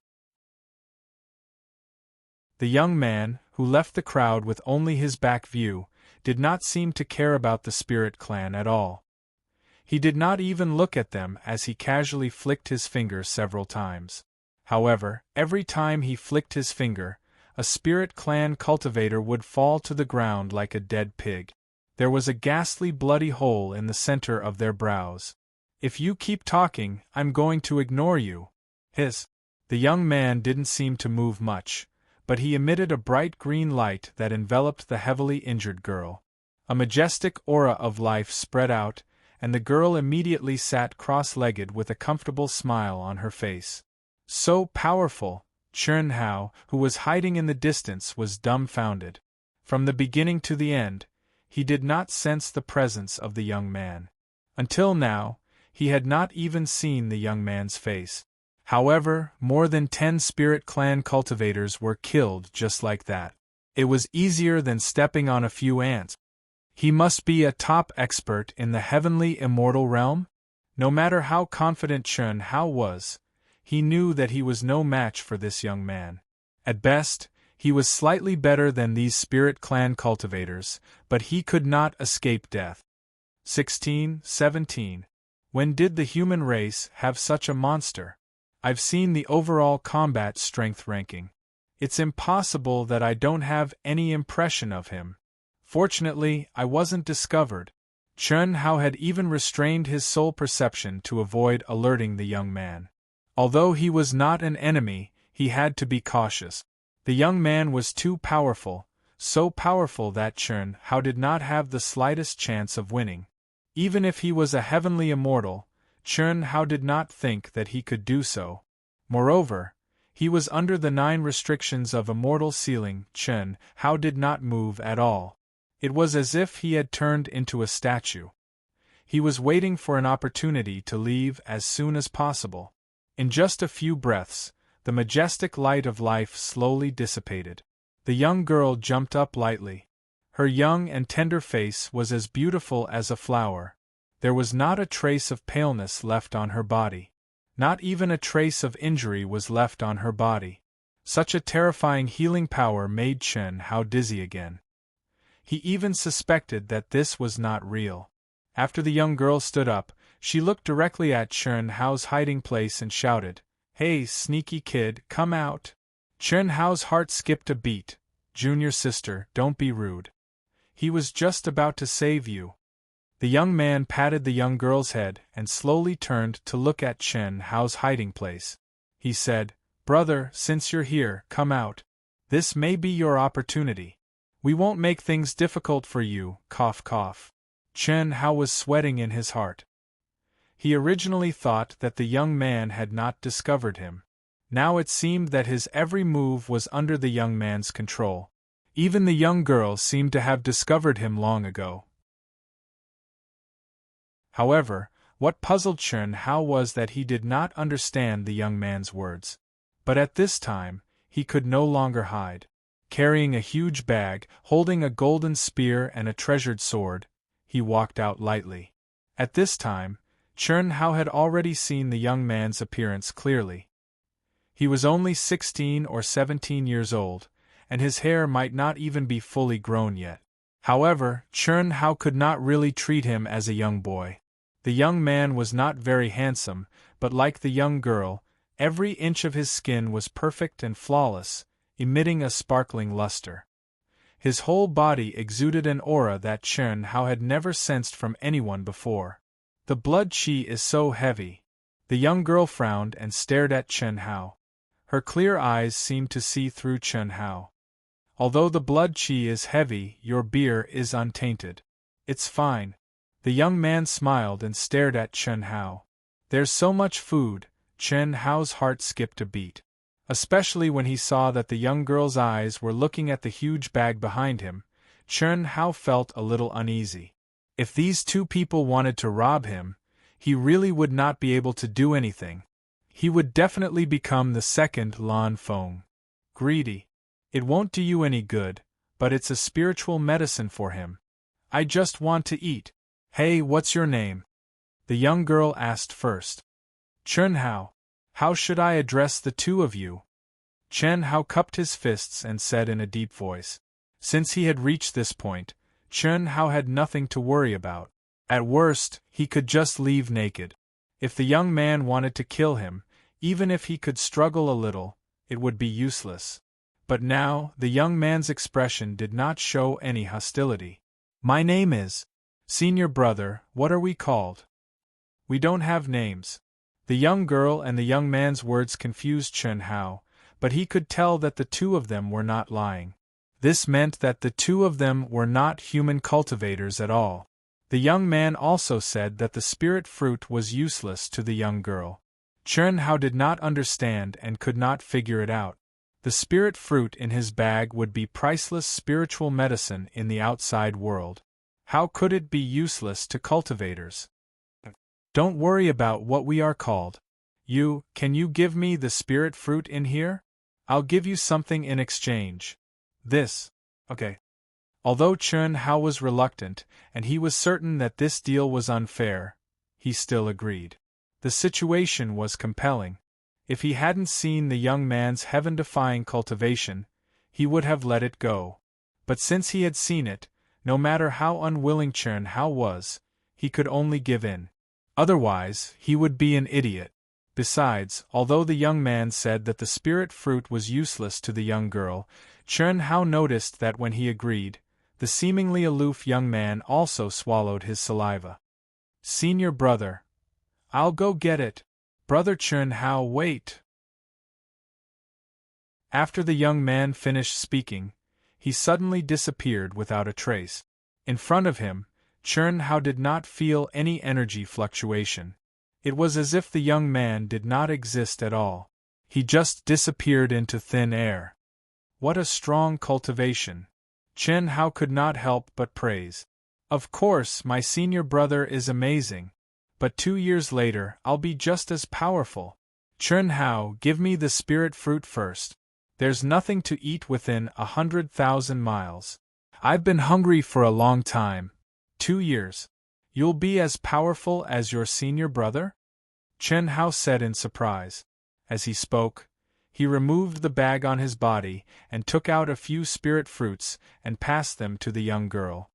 The young man, who left the crowd with only his back view, did not seem to care about the spirit clan at all. He did not even look at them as he casually flicked his finger several times. However, every time he flicked his finger, a spirit clan cultivator would fall to the ground like a dead pig. There was a ghastly bloody hole in the center of their brows. If you keep talking, I'm going to ignore you. Hiss. The young man didn't seem to move much, but he emitted a bright green light that enveloped the heavily injured girl. A majestic aura of life spread out, and the girl immediately sat cross-legged with a comfortable smile on her face. So powerful, Chun Hao, who was hiding in the distance, was dumbfounded. From the beginning to the end, he did not sense the presence of the young man. Until now, he had not even seen the young man's face. However, more than 10 spirit clan cultivators were killed just like that. It was easier than stepping on a few ants. He must be a top expert in the heavenly immortal realm? No matter how confident Chun Hao was, he knew that he was no match for this young man. At best, he was slightly better than these spirit clan cultivators, but he could not escape death. 17. When did the human race have such a monster? I've seen the overall combat strength ranking. It's impossible that I don't have any impression of him. Fortunately, I wasn't discovered. Chun Hao had even restrained his soul perception to avoid alerting the young man. Although he was not an enemy, he had to be cautious. The young man was too powerful, so powerful that Chun Hao did not have the slightest chance of winning. Even if he was a heavenly immortal, Chun Hao did not think that he could do so. Moreover, he was under the 9 restrictions of immortal sealing. Chun Hao did not move at all. It was as if he had turned into a statue. He was waiting for an opportunity to leave as soon as possible. In just a few breaths, the majestic light of life slowly dissipated. The young girl jumped up lightly. Her young and tender face was as beautiful as a flower. There was not a trace of paleness left on her body. Not even a trace of injury was left on her body. Such a terrifying healing power made Chun Hao dizzy again. He even suspected that this was not real. After the young girl stood up, she looked directly at Chun Hao's hiding place and shouted, "Hey, sneaky kid, come out!" Chun Hao's heart skipped a beat. "Junior sister, don't be rude. He was just about to save you." The young man patted the young girl's head and slowly turned to look at Chun Hao's hiding place. He said, "Brother, since you're here, come out. This may be your opportunity. We won't make things difficult for you." Cough cough. Chun Hao was sweating in his heart. He originally thought that the young man had not discovered him. Now it seemed that his every move was under the young man's control. Even the young girl seemed to have discovered him long ago. However, what puzzled Chun Hao was that he did not understand the young man's words. But at this time, he could no longer hide. Carrying a huge bag, holding a golden spear and a treasured sword, he walked out lightly. At this time, Chun Hao had already seen the young man's appearance clearly. He was only 16 or 17 years old, and his hair might not even be fully grown yet. However, Chun Hao could not really treat him as a young boy. The young man was not very handsome, but like the young girl, every inch of his skin was perfect and flawless, emitting a sparkling luster. His whole body exuded an aura that Chun Hao had never sensed from anyone before. The blood qi is so heavy. The young girl frowned and stared at Chun Hao. Her clear eyes seemed to see through Chun Hao. "Although the blood qi is heavy, your beer is untainted. It's fine." The young man smiled and stared at Chun Hao. "There's so much food." Chun Hao's heart skipped a beat. Especially when he saw that the young girl's eyes were looking at the huge bag behind him, Chun Hao felt a little uneasy. If these two people wanted to rob him, he really would not be able to do anything. He would definitely become the second Lan Feng. Greedy. It won't do you any good, but it's a spiritual medicine for him. "I just want to eat." "Hey, what's your name?" the young girl asked first. Chen Hao, how should I address the two of you? Chen Hao cupped his fists and said in a deep voice. Since he had reached this point, Chen Hao had nothing to worry about. At worst, he could just leave naked. If the young man wanted to kill him, even if he could struggle a little, it would be useless. But now, the young man's expression did not show any hostility. My name is Senior Brother, what are we called? We don't have names. The young girl and the young man's words confused Chen Hao, but he could tell that the two of them were not lying. This meant that the two of them were not human cultivators at all. The young man also said that the spirit fruit was useless to the young girl. Chen Hao did not understand and could not figure it out. The spirit fruit in his bag would be priceless spiritual medicine in the outside world. How could it be useless to cultivators? Don't worry about what we are called. Can you give me the spirit fruit in here? I'll give you something in exchange. This. Okay. Although Chen Hao was reluctant, and he was certain that this deal was unfair, he still agreed. The situation was compelling. If he hadn't seen the young man's heaven-defying cultivation, he would have let it go. But since he had seen it, no matter how unwilling Chen Hao was, he could only give in. Otherwise, he would be an idiot. Besides, although the young man said that the spirit fruit was useless to the young girl, Chen Hao noticed that when he agreed, the seemingly aloof young man also swallowed his saliva. Senior Brother. I'll go get it. Brother Chen Hao, wait. After the young man finished speaking, he suddenly disappeared without a trace. In front of him, Chen Hao did not feel any energy fluctuation. It was as if the young man did not exist at all. He just disappeared into thin air. What a strong cultivation! Chen Hao could not help but praise. Of course, my senior brother is amazing. But 2 years later, I'll be just as powerful. Chen Hao, give me the spirit fruit first. There's nothing to eat within 100,000 miles. I've been hungry for a long time. 2 years. You'll be as powerful as your senior brother? Chen Hao said in surprise. As he spoke, he removed the bag on his body and took out a few spirit fruits and passed them to the young girl.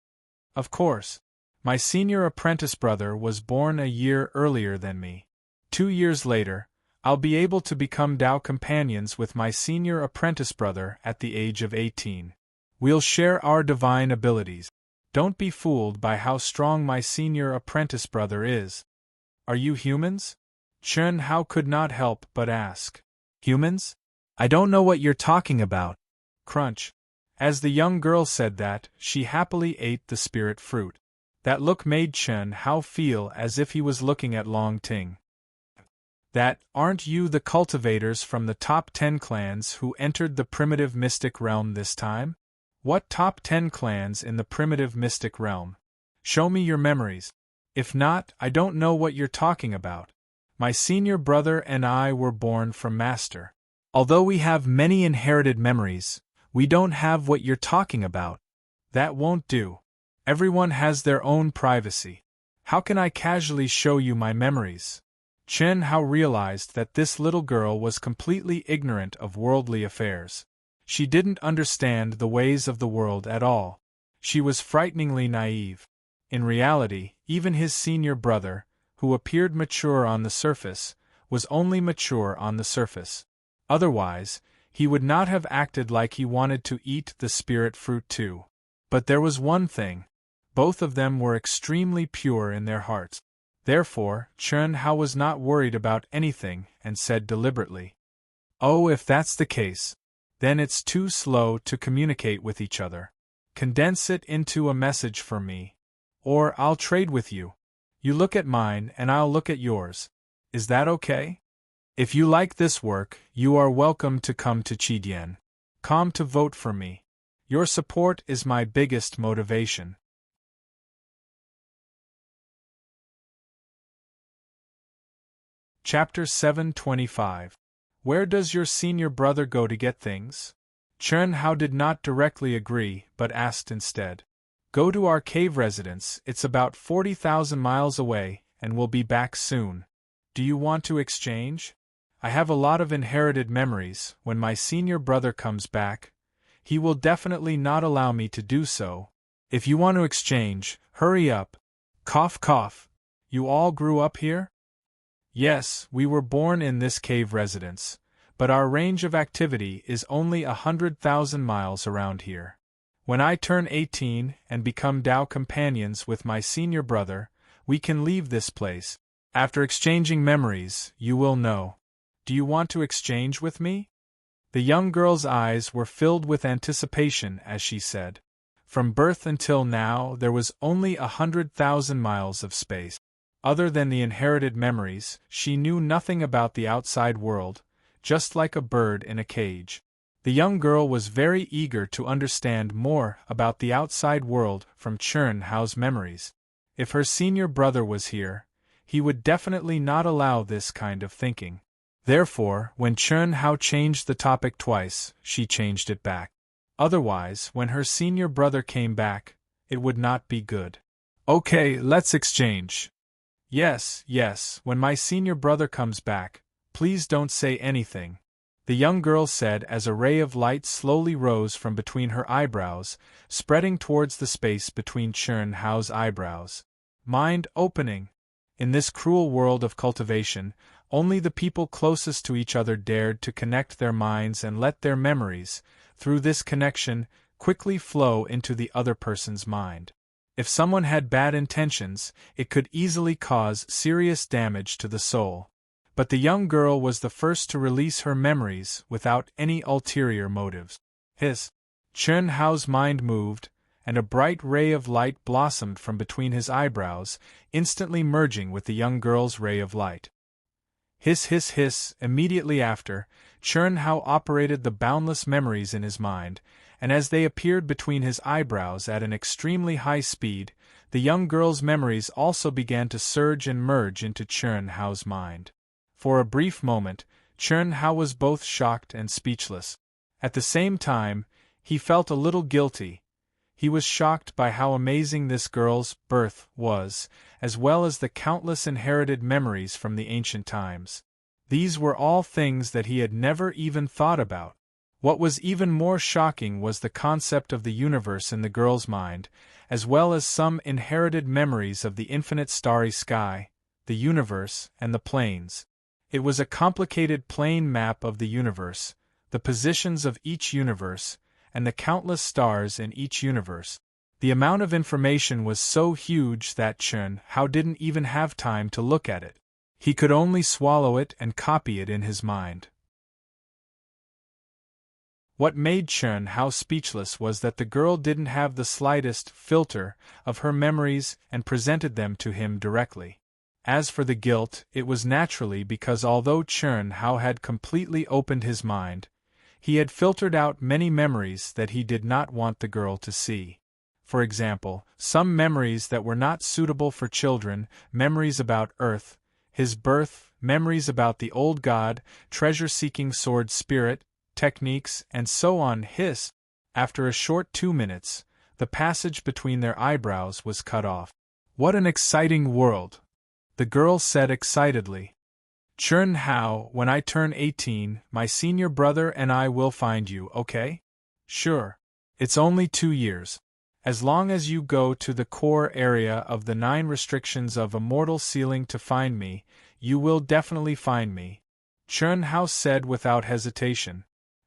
Of course, my senior apprentice brother was born a year earlier than me. 2 years later, I'll be able to become Tao companions with my senior apprentice brother at the age of 18. We'll share our divine abilities. Don't be fooled by how strong my senior apprentice brother is. Are you humans? Chen Hao could not help but ask. Humans? I don't know what you're talking about. Crunch. As the young girl said that, she happily ate the spirit fruit. That look made Chen Hao feel as if he was looking at Long Ting. Aren't you the cultivators from the top 10 clans who entered the primitive mystic realm this time? What top 10 clans in the primitive mystic realm? Show me your memories. If not, I don't know what you're talking about. My senior brother and I were born from Master. Although we have many inherited memories, we don't have what you're talking about. That won't do. Everyone has their own privacy. How can I casually show you my memories? Chen Hao realized that this little girl was completely ignorant of worldly affairs. She didn't understand the ways of the world at all. She was frighteningly naive. In reality, even his senior brother, who appeared mature on the surface, was only mature on the surface. Otherwise, he would not have acted like he wanted to eat the spirit fruit too. But there was one thing. Both of them were extremely pure in their hearts. Therefore, Chen Hao was not worried about anything and said deliberately, "Oh, if that's the case, then it's too slow to communicate with each other. Condense it into a message for me. Or I'll trade with you. You look at mine and I'll look at yours. Is that okay? If you like this work, you are welcome to come to Qidian. Come to vote for me. Your support is my biggest motivation." Chapter 725. Where does your senior brother go to get things? Chen Hao did not directly agree, but asked instead. Go to our cave residence, it's about 40,000 miles away, and we'll be back soon. Do you want to exchange? I have a lot of inherited memories. When my senior brother comes back, he will definitely not allow me to do so. If you want to exchange, hurry up. Cough cough. You all grew up here? Yes, we were born in this cave residence, but our range of activity is only 100,000 miles around here. When I turn 18 and become Tao companions with my senior brother, we can leave this place. After exchanging memories, you will know. Do you want to exchange with me? The young girl's eyes were filled with anticipation as she said. From birth until now there was only 100,000 miles of space. Other than the inherited memories, she knew nothing about the outside world, just like a bird in a cage. The young girl was very eager to understand more about the outside world from Chern Hao's memories. If her senior brother was here, he would definitely not allow this kind of thinking. Therefore, when Chern Hao changed the topic twice, she changed it back. Otherwise, when her senior brother came back, it would not be good. Okay, let's exchange. Yes, when my senior brother comes back, please don't say anything, the young girl said as a ray of light slowly rose from between her eyebrows, spreading towards the space between Chern Hao's eyebrows. Mind-opening. In this cruel world of cultivation, only the people closest to each other dared to connect their minds and let their memories, through this connection, quickly flow into the other person's mind. If someone had bad intentions, it could easily cause serious damage to the soul. But the young girl was the first to release her memories without any ulterior motives. Chern Hao's mind moved, and a bright ray of light blossomed from between his eyebrows, instantly merging with the young girl's ray of light. Hiss. Immediately after, Chern Hao operated the boundless memories in his mind, and as they appeared between his eyebrows at an extremely high speed, the young girl's memories also began to surge and merge into Chern Hao's mind. For a brief moment, Chern Hao was both shocked and speechless. At the same time, he felt a little guilty. He was shocked by how amazing this girl's birth was, as well as the countless inherited memories from the ancient times. These were all things that he had never even thought about. What was even more shocking was the concept of the universe in the girl's mind, as well as some inherited memories of the infinite starry sky, the universe, and the planes. It was a complicated plane map of the universe, the positions of each universe, and the countless stars in each universe. The amount of information was so huge that Chern Hao didn't even have time to look at it. He could only swallow it and copy it in his mind. What made Chern Hao speechless was that the girl didn't have the slightest filter of her memories and presented them to him directly. As for the guilt, it was naturally because although Chern Hao had completely opened his mind, he had filtered out many memories that he did not want the girl to see. For example, some memories that were not suitable for children, memories about Earth, his birth, memories about the old god, treasure-seeking sword spirit, techniques, and so on. After a short 2 minutes, the passage between their eyebrows was cut off. What an exciting world! The girl said excitedly. Chern Hao, when I turn 18, my senior brother and I will find you, okay? Sure. It's only 2 years. As long as you go to the core area of the 9 restrictions of Immortal Sealing to find me, you will definitely find me, Chern Hao said without hesitation.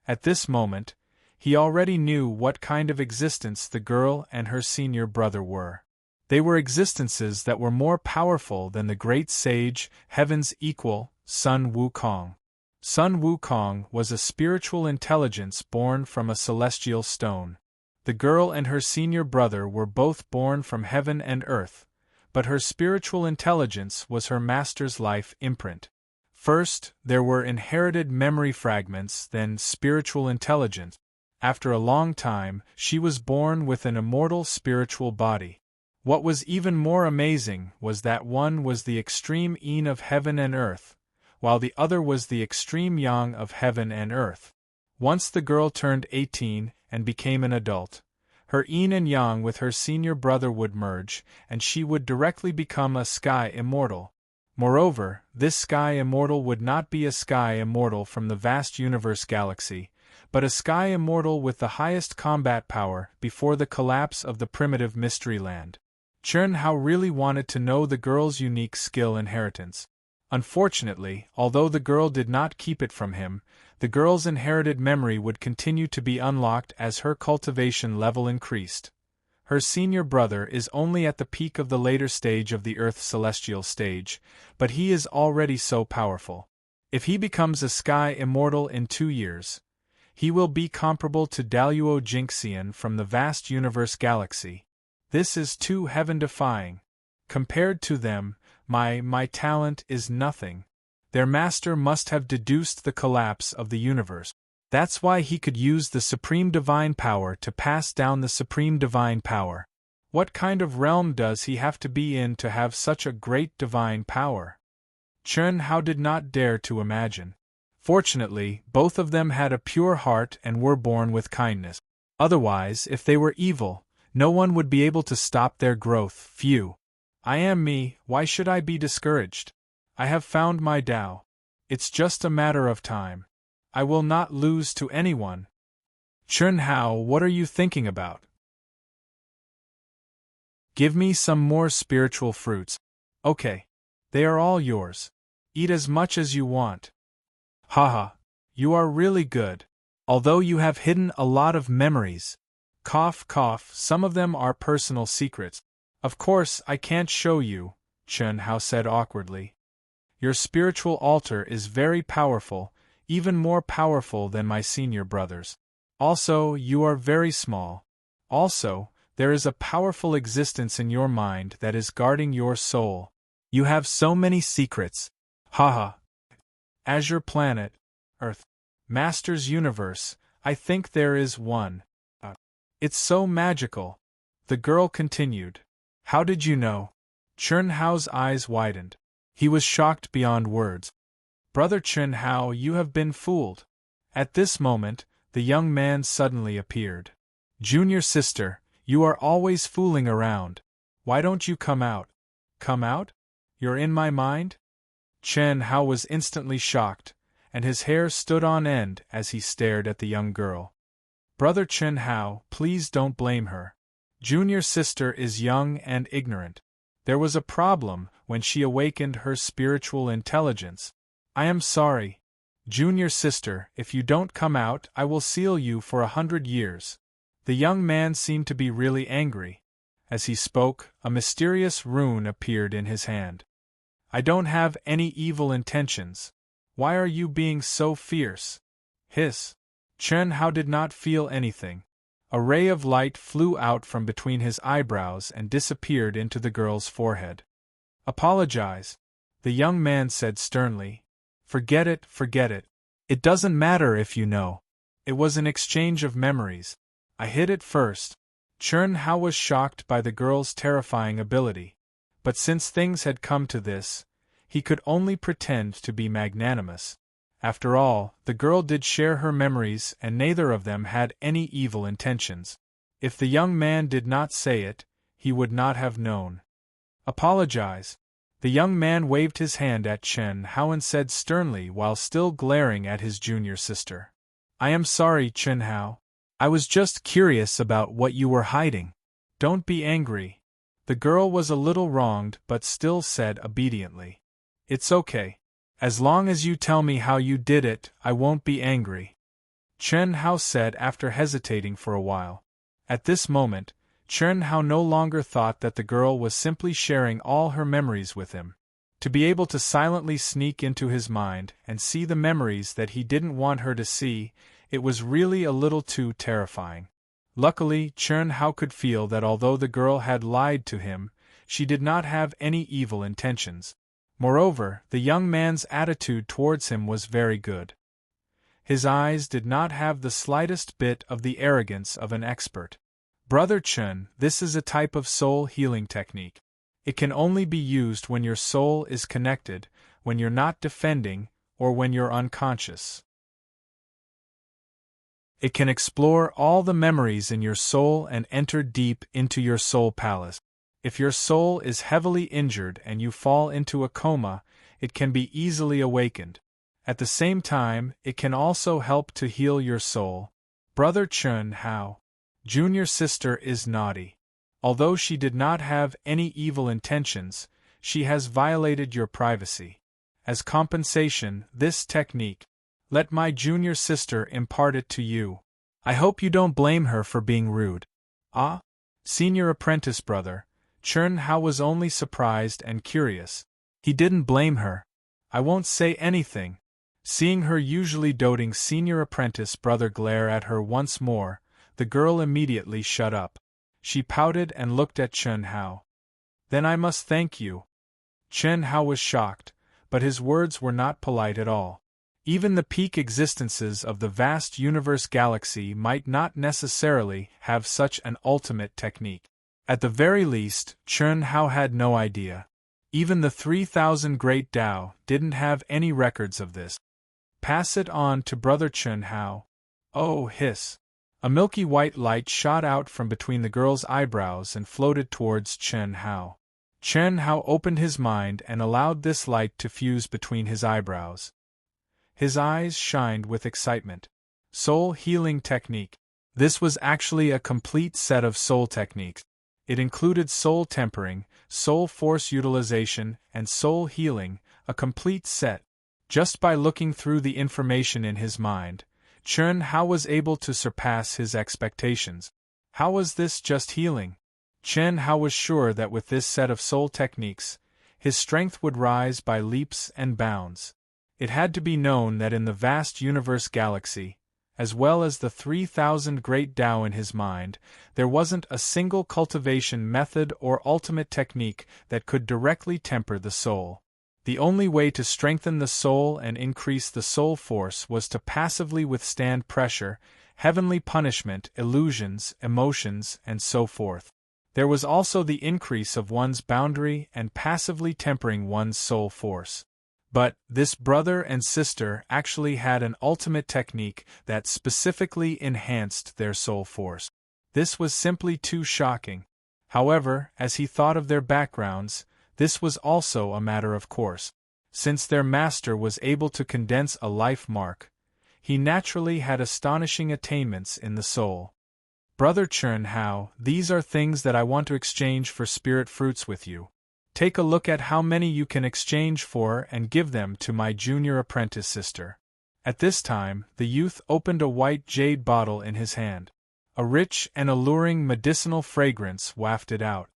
At this moment, he already knew what kind of existence the girl and her senior brother were. They were existences that were more powerful than the great sage, heaven's equal, Sun Wukong. Sun Wukong was a spiritual intelligence born from a celestial stone. The girl and her senior brother were both born from heaven and earth, but her spiritual intelligence was her master's life imprint. First, there were inherited memory fragments, then spiritual intelligence. After a long time, she was born with an immortal spiritual body. What was even more amazing was that one was the extreme yin of heaven and earth, while the other was the extreme yang of heaven and earth. Once the girl turned 18 and became an adult, her yin and yang with her senior brother would merge, and she would directly become a sky immortal. Moreover, this sky immortal would not be a sky immortal from the vast universe galaxy, but a sky immortal with the highest combat power before the collapse of the primitive mystery land. Chern Hao really wanted to know the girl's unique skill inheritance. Unfortunately, although the girl did not keep it from him, the girl's inherited memory would continue to be unlocked as her cultivation level increased. Her senior brother is only at the peak of the later stage of the Earth's celestial stage, but he is already so powerful. If he becomes a sky immortal in 2 years, he will be comparable to Daluo Jinxian from the vast universe galaxy. This is too heaven-defying. Compared to them, my talent is nothing. Their master must have deduced the collapse of the universe. That's why he could use the supreme divine power to pass down the supreme divine power. What kind of realm does he have to be in to have such a great divine power? Chern Hao did not dare to imagine. Fortunately, both of them had a pure heart and were born with kindness. Otherwise, if they were evil, no one would be able to stop their growth. Phew. I am me, why should I be discouraged? I have found my Tao. It's just a matter of time. I will not lose to anyone. Chern Hao, what are you thinking about? Give me some more spiritual fruits. Okay. They are all yours. Eat as much as you want. Haha. You are really good. Although you have hidden a lot of memories. Cough, cough, some of them are personal secrets. Of course, I can't show you, Chern Hao said awkwardly. Your spiritual altar is very powerful, even more powerful than my senior brother's. Also, you are very small. Also, there is a powerful existence in your mind that is guarding your soul. You have so many secrets. Haha. Azure Planet, Earth, Master's Universe, I think there is one. It's so magical. The girl continued. How did you know? Chern Hao's eyes widened. He was shocked beyond words. Brother Chern Hao, you have been fooled. At this moment, the young man suddenly appeared. Junior sister, you are always fooling around. Why don't you come out? Come out? You're in my mind? Chern Hao was instantly shocked, and his hair stood on end as he stared at the young girl. Brother Chern Hao, please don't blame her. Junior sister is young and ignorant. There was a problem when she awakened her spiritual intelligence. I am sorry. Junior sister, if you don't come out, I will seal you for 100 years. The young man seemed to be really angry. As he spoke, a mysterious rune appeared in his hand. I don't have any evil intentions. Why are you being so fierce? Hiss. Chern Hao did not feel anything. A ray of light flew out from between his eyebrows and disappeared into the girl's forehead. Apologize, the young man said sternly. Forget it, forget it. It doesn't matter if you know. It was an exchange of memories. I hid it first. Chern Hao was shocked by the girl's terrifying ability. But since things had come to this, he could only pretend to be magnanimous. After all, the girl did share her memories and neither of them had any evil intentions. If the young man did not say it, he would not have known. Apologize. The young man waved his hand at Chern Hao and said sternly while still glaring at his junior sister. I am sorry, Chern Hao. I was just curious about what you were hiding. Don't be angry. The girl was a little wronged but still said obediently. It's okay. As long as you tell me how you did it, I won't be angry. Chern Hao said after hesitating for a while. At this moment, Chern Hao no longer thought that the girl was simply sharing all her memories with him. To be able to silently sneak into his mind and see the memories that he didn't want her to see, it was really a little too terrifying. Luckily, Chern Hao could feel that although the girl had lied to him, she did not have any evil intentions. Moreover, the young man's attitude towards him was very good. His eyes did not have the slightest bit of the arrogance of an expert. Brother Chern, this is a type of soul healing technique. It can only be used when your soul is connected, when you're not defending, or when you're unconscious. It can explore all the memories in your soul and enter deep into your soul palace. If your soul is heavily injured and you fall into a coma, it can be easily awakened. At the same time, it can also help to heal your soul. Brother Chun Hao. Junior sister is naughty. Although she did not have any evil intentions, she has violated your privacy. As compensation, this technique, let my junior sister impart it to you. I hope you don't blame her for being rude. Ah? Senior apprentice brother, Chun Hao was only surprised and curious. He didn't blame her. I won't say anything. Seeing her usually doting senior apprentice brother glare at her once more, the girl immediately shut up. She pouted and looked at Chun Hao. Then I must thank you. Chun Hao was shocked, but his words were not polite at all. Even the peak existences of the vast universe galaxy might not necessarily have such an ultimate technique. At the very least, Chun Hao had no idea. Even the 3,000 Great Tao didn't have any records of this. Pass it on to Brother Chun Hao. Oh, hiss. A milky white light shot out from between the girl's eyebrows and floated towards Chun Hao. Chun Hao opened his mind and allowed this light to fuse between his eyebrows. His eyes shined with excitement. Soul healing technique. This was actually a complete set of soul techniques. It included soul tempering, soul force utilization, and soul healing, a complete set. Just by looking through the information in his mind, Chun Hao was able to surpass his expectations. How was this just healing? Chun Hao was sure that with this set of soul techniques, his strength would rise by leaps and bounds. It had to be known that in the vast universe galaxy, as well as the 3,000 Great Tao in his mind, there wasn't a single cultivation method or ultimate technique that could directly temper the soul. The only way to strengthen the soul and increase the soul force was to passively withstand pressure, heavenly punishment, illusions, emotions, and so forth. There was also the increase of one's boundary and passively tempering one's soul force. But this brother and sister actually had an ultimate technique that specifically enhanced their soul force. This was simply too shocking. However, as he thought of their backgrounds, this was also a matter of course. Since their master was able to condense a life mark, he naturally had astonishing attainments in the soul. Brother Chun Hao, these are things that I want to exchange for spirit fruits with you. Take a look at how many you can exchange for and give them to my junior apprentice sister. At this time, the youth opened a white jade bottle in his hand. A rich and alluring medicinal fragrance wafted out.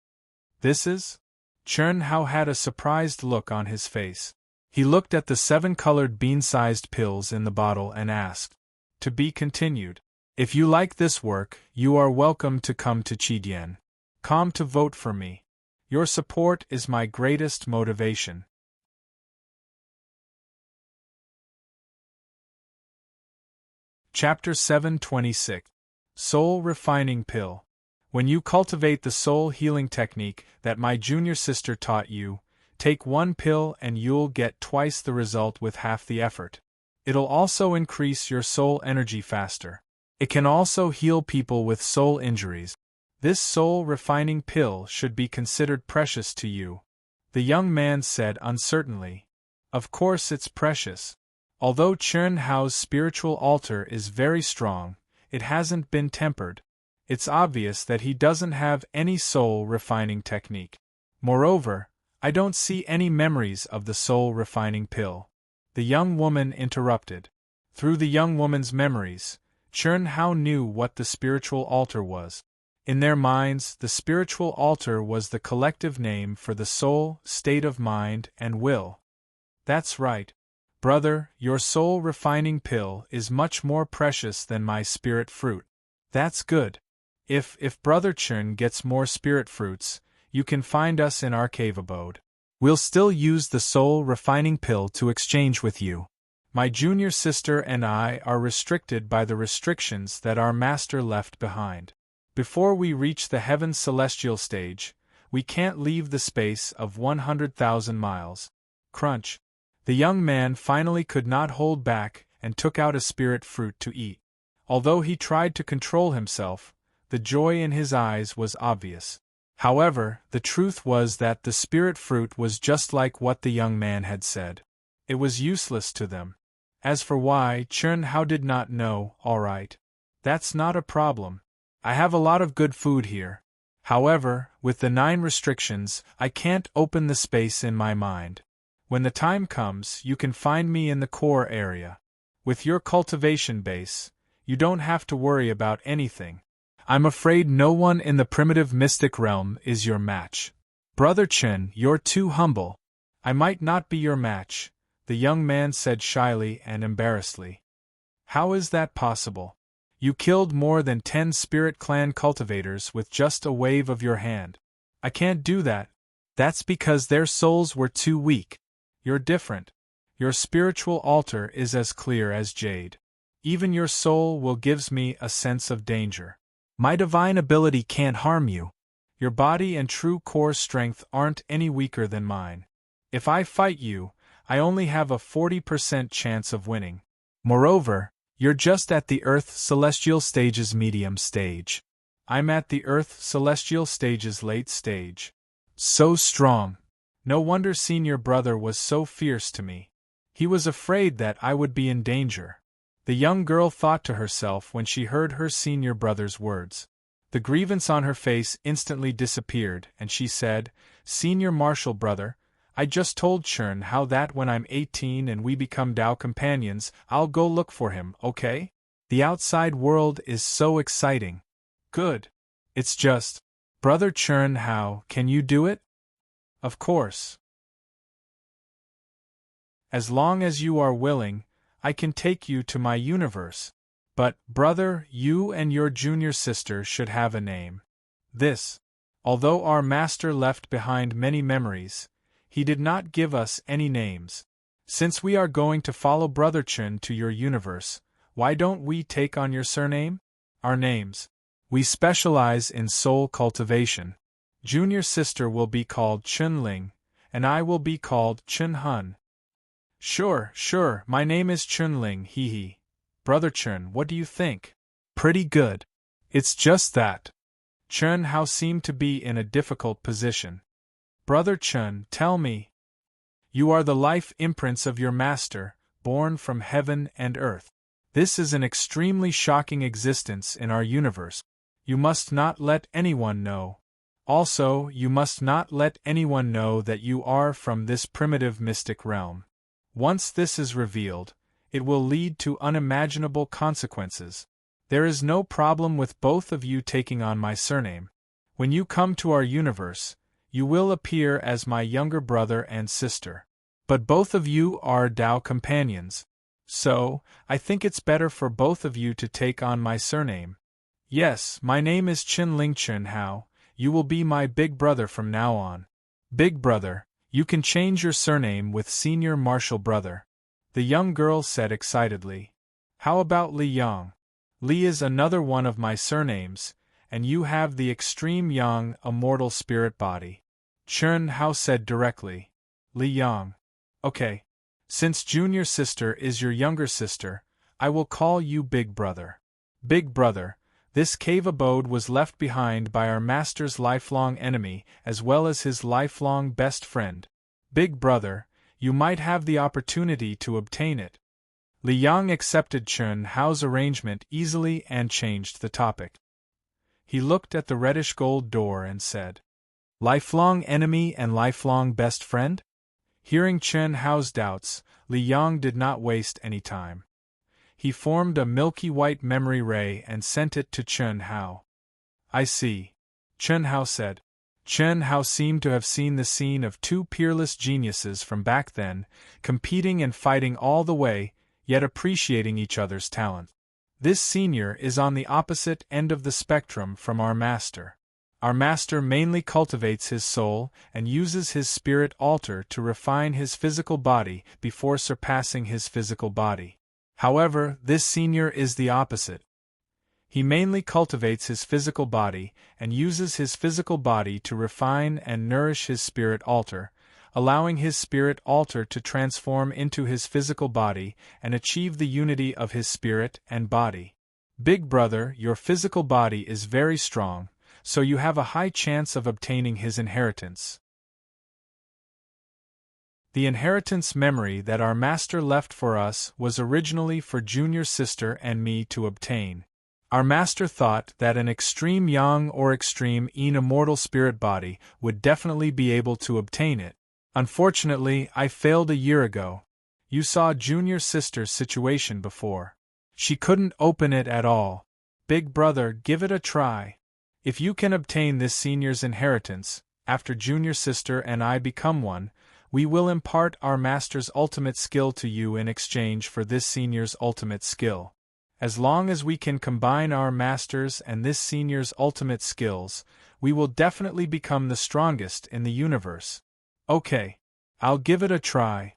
This is? Chun Hao had a surprised look on his face. He looked at the 7-colored bean-sized pills in the bottle and asked, "To be continued. If you like this work, you are welcome to come to Chidian. Come to vote for me. Your support is my greatest motivation." Chapter 726. Soul Refining Pill. When you cultivate the soul healing technique that my junior sister taught you, take one pill and you'll get twice the result with half the effort. It'll also increase your soul energy faster. It can also heal people with soul injuries. This soul refining pill should be considered precious to you. The young man said uncertainly. Of course it's precious. Although Chun Hao's spiritual altar is very strong, it hasn't been tempered. It's obvious that he doesn't have any soul refining technique. Moreover, I don't see any memories of the soul refining pill. The young woman interrupted. Through the young woman's memories, Chun Hao knew what the spiritual altar was. In their minds, the spiritual altar was the collective name for the soul, state of mind, and will. That's right. Brother, your soul refining pill is much more precious than my spirit fruit. That's good. If Brother Chun gets more spirit fruits, you can find us in our cave abode. We'll still use the soul refining pill to exchange with you. My junior sister and I are restricted by the restrictions that our master left behind. Before we reach the heaven celestial stage, we can't leave the space of 100,000 miles. Crunch. The young man finally could not hold back and took out a spirit fruit to eat. Although he tried to control himself, the joy in his eyes was obvious. However, the truth was that the spirit fruit was just like what the young man had said. It was useless to them. As for why, Chun Hao did not know. All right. That's not a problem. I have a lot of good food here. However, with the 9 restrictions, I can't open the space in my mind. When the time comes, you can find me in the core area. With your cultivation base, you don't have to worry about anything. I'm afraid no one in the primitive mystic realm is your match. Brother Chen, you're too humble. I might not be your match, the young man said shyly and embarrassedly. How is that possible? You killed more than 10 Spirit Clan cultivators with just a wave of your hand. I can't do that. That's because their souls were too weak. You're different. Your spiritual altar is as clear as jade. Even your soul will gives me a sense of danger. My divine ability can't harm you. Your body and true core strength aren't any weaker than mine. If I fight you, I only have a 40% chance of winning. Moreover, you're just at the Earth Celestial Stage's medium stage. I'm at the Earth Celestial Stage's late stage. So strong. No wonder senior brother was so fierce to me. He was afraid that I would be in danger. The young girl thought to herself when she heard her senior brother's words. The grievance on her face instantly disappeared, and she said, Senior Marshal brother, I just told Chern how that when I'm 18 and we become Tao companions, I'll go look for him, okay? The outside world is so exciting. Good. It's just, Brother Chern, how can you do it? Of course. As long as you are willing, I can take you to my universe. But, brother, you and your junior sister should have a name. Although our master left behind many memories, he did not give us any names. Since we are going to follow Brother Chun to your universe, why don't we take on your surname? Our names. We specialize in soul cultivation. Junior sister will be called Chun Ling, and I will be called Chun Hun. Sure, my name is Chun Ling, hee hee. Brother Chun, what do you think? Pretty good. It's just that Chun Hao seemed to be in a difficult position. Brother Chun, tell me. You are the life imprints of your master, born from heaven and earth. This is an extremely shocking existence in our universe. You must not let anyone know. Also, you must not let anyone know that you are from this primitive mystic realm. Once this is revealed, it will lead to unimaginable consequences. There is no problem with both of you taking on my surname. When you come to our universe, you will appear as my younger brother and sister. But both of you are Tao companions. So, I think it's better for both of you to take on my surname. Yes, my name is Chin Ling Chun Hao. You will be my big brother from now on. Big brother, you can change your surname with senior marshal brother. The young girl said excitedly. How about Li Yang? Li is another one of my surnames, and you have the extreme young, immortal spirit body. Chun Hao said directly. Li Yang. Okay. Since junior sister is your younger sister, I will call you Big Brother. Big Brother, this cave abode was left behind by our master's lifelong enemy as well as his lifelong best friend. Big Brother, you might have the opportunity to obtain it. Li Yang accepted Chun Hao's arrangement easily and changed the topic. He looked at the reddish-gold door and said, Lifelong enemy and lifelong best friend? Hearing Chun Hao's doubts, Li Yang did not waste any time. He formed a milky white memory ray and sent it to Chun Hao. I see. Chun Hao said. Chun Hao seemed to have seen the scene of two peerless geniuses from back then, competing and fighting all the way, yet appreciating each other's talent. This senior is on the opposite end of the spectrum from our master. Our master mainly cultivates his soul and uses his spirit altar to refine his physical body before surpassing his physical body. However, this senior is the opposite. He mainly cultivates his physical body and uses his physical body to refine and nourish his spirit altar, allowing his spirit altar to transform into his physical body and achieve the unity of his spirit and body. Big Brother, your physical body is very strong, so you have a high chance of obtaining his inheritance. The inheritance memory that our master left for us was originally for junior sister and me to obtain. Our master thought that an extreme yang or extreme yin immortal spirit body would definitely be able to obtain it. Unfortunately, I failed a year ago. You saw junior sister's situation before. She couldn't open it at all. Big brother, give it a try. If you can obtain this senior's inheritance, after junior sister and I become one, we will impart our master's ultimate skill to you in exchange for this senior's ultimate skill. As long as we can combine our master's and this senior's ultimate skills, we will definitely become the strongest in the universe. Okay, I'll give it a try.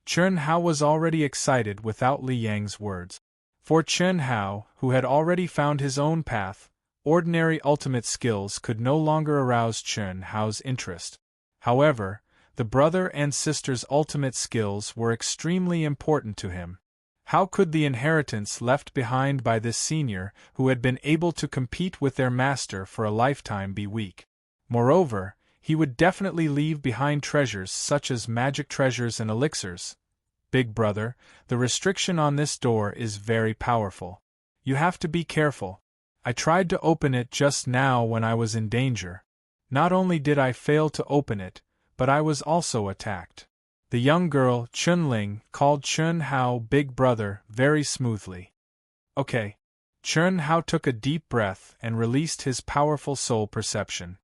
Chen Hao was already excited without Li Yang's words. For Chen Hao, who had already found his own path, ordinary ultimate skills could no longer arouse Chen Hao's interest. However, the brother and sister's ultimate skills were extremely important to him. How could the inheritance left behind by this senior, who had been able to compete with their master for a lifetime, be weak? Moreover, he would definitely leave behind treasures such as magic treasures and elixirs. Big brother, the restriction on this door is very powerful. You have to be careful. I tried to open it just now when I was in danger. Not only did I fail to open it, but I was also attacked. The young girl, Chunling, called Chen Hao Big Brother very smoothly. Okay. Chen Hao took a deep breath and released his powerful soul perception.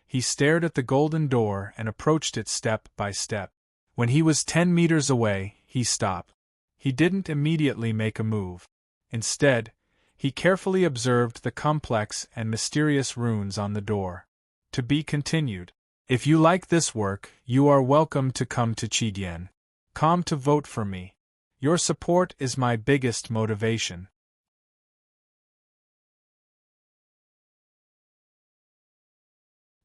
He stared at the golden door and approached it step by step. When he was 10 meters away, he stopped. He didn't immediately make a move. Instead, he carefully observed the complex and mysterious runes on the door. To be continued. If you like this work, you are welcome to come to Chidian.com to vote for me. Your support is my biggest motivation.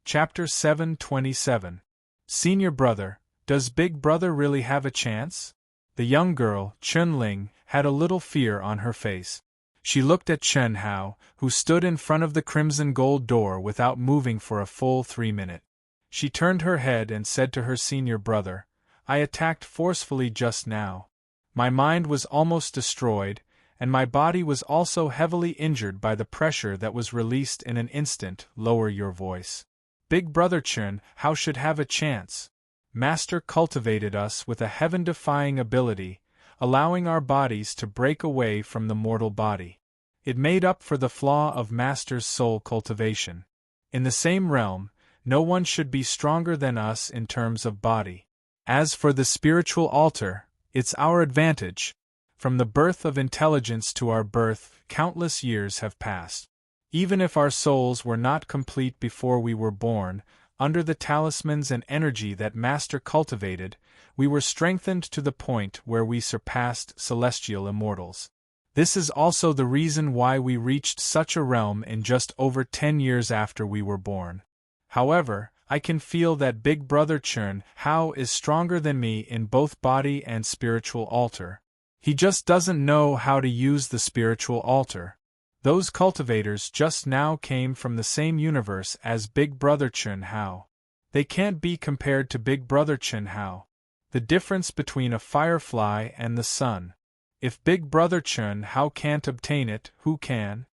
Chapter 727. Senior Brother, does Big Brother really have a chance? The young girl, Chunling, had a little fear on her face. She looked at Chen Hao, who stood in front of the crimson gold door without moving for a full 3 minutes. She turned her head and said to her senior brother, I attacked forcefully just now. My mind was almost destroyed, and my body was also heavily injured by the pressure that was released in an instant. Lower your voice. Big brother Chen Hao should have a chance. Master cultivated us with a heaven-defying ability, allowing our bodies to break away from the mortal body. It made up for the flaw of Master's soul cultivation. In the same realm, no one should be stronger than us in terms of body. As for the spiritual altar, it's our advantage. From the birth of intelligence to our birth, countless years have passed. Even if our souls were not complete before we were born, under the talismans and energy that Master cultivated, we were strengthened to the point where we surpassed celestial immortals. This is also the reason why we reached such a realm in just over 10 years after we were born. However, I can feel that Big Brother Chen Hao is stronger than me in both body and spiritual altar. He just doesn't know how to use the spiritual altar. Those cultivators just now came from the same universe as Big Brother Chen Hao. They can't be compared to Big Brother Chen Hao. The difference between a firefly and the sun. If Big Brother Chen Hao can't obtain it, who can?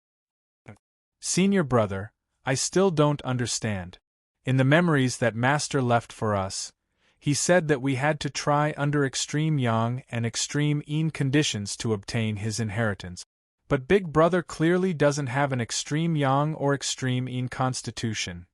Senior brother, I still don't understand. In the memories that Master left for us, he said that we had to try under extreme yang and extreme yin conditions to obtain his inheritance. But Big Brother clearly doesn't have an extreme yang or extreme yin constitution.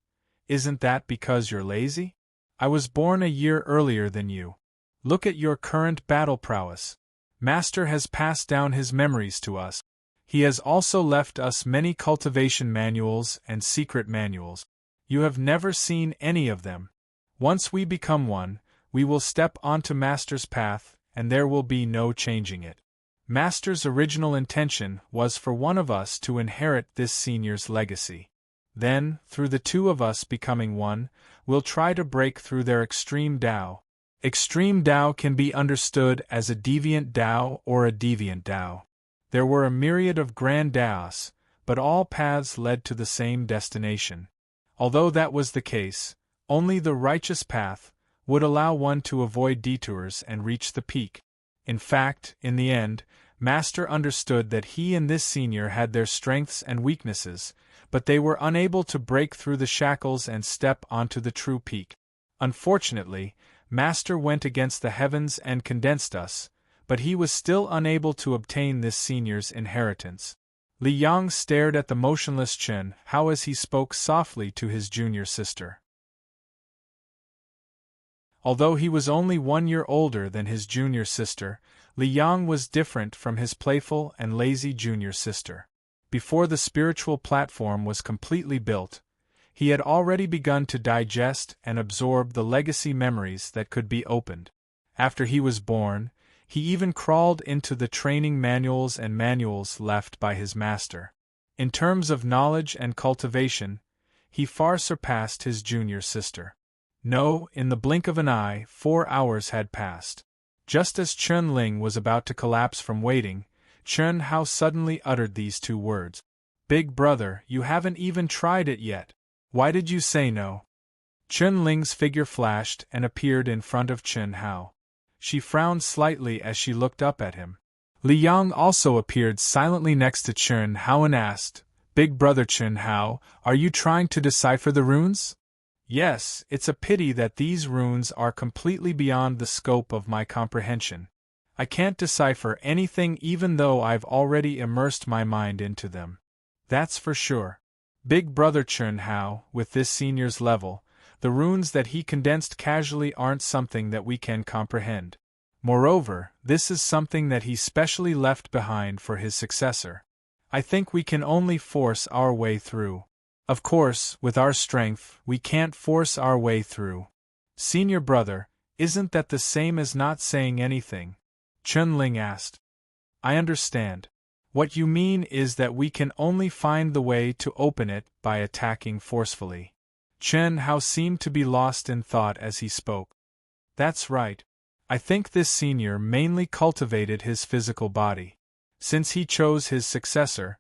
Isn't that because you're lazy? I was born a year earlier than you. Look at your current battle prowess. Master has passed down his memories to us. He has also left us many cultivation manuals and secret manuals. You have never seen any of them. Once we become one, we will step onto Master's path, and there will be no changing it. Master's original intention was for one of us to inherit this senior's legacy. Then, through the two of us becoming one, we'll try to break through their extreme Tao. Extreme Tao can be understood as a deviant Tao or a deviant Tao. There were a myriad of grand Taos, but all paths led to the same destination. Although that was the case, only the righteous path would allow one to avoid detours and reach the peak. In fact, in the end, Master understood that he and this senior had their strengths and weaknesses, but they were unable to break through the shackles and step onto the true peak. Unfortunately, Master went against the heavens and condensed us, but he was still unable to obtain this senior's inheritance. Li Yang stared at the motionless Chen Hao as he spoke softly to his junior sister. Although he was only 1 year older than his junior sister, Li Yang was different from his playful and lazy junior sister. Before the spiritual platform was completely built, he had already begun to digest and absorb the legacy memories that could be opened. After he was born, he even crawled into the training manuals and manuals left by his master. In terms of knowledge and cultivation, he far surpassed his junior sister. No, in the blink of an eye, 4 hours had passed. Just as Chen Ling was about to collapse from waiting, Chen Hao suddenly uttered these 2 words. "Big brother, you haven't even tried it yet. Why did you say no?" Chen Ling's figure flashed and appeared in front of Chen Hao. She frowned slightly as she looked up at him. Li Yang also appeared silently next to Chen Hao and asked, "Big brother Chen Hao, are you trying to decipher the runes?" "Yes, it's a pity that these runes are completely beyond the scope of my comprehension. I can't decipher anything even though I've already immersed my mind into them. That's for sure. Big brother Chen Hao, with this senior's level, the runes that he condensed casually aren't something that we can comprehend. Moreover, this is something that he specially left behind for his successor. I think we can only force our way through. Of course, with our strength, we can't force our way through." "Senior brother, isn't that the same as not saying anything?" Chen Ling asked. "I understand. What you mean is that we can only find the way to open it by attacking forcefully." Chen Hao seemed to be lost in thought as he spoke. "That's right. I think this senior mainly cultivated his physical body. Since he chose his successor,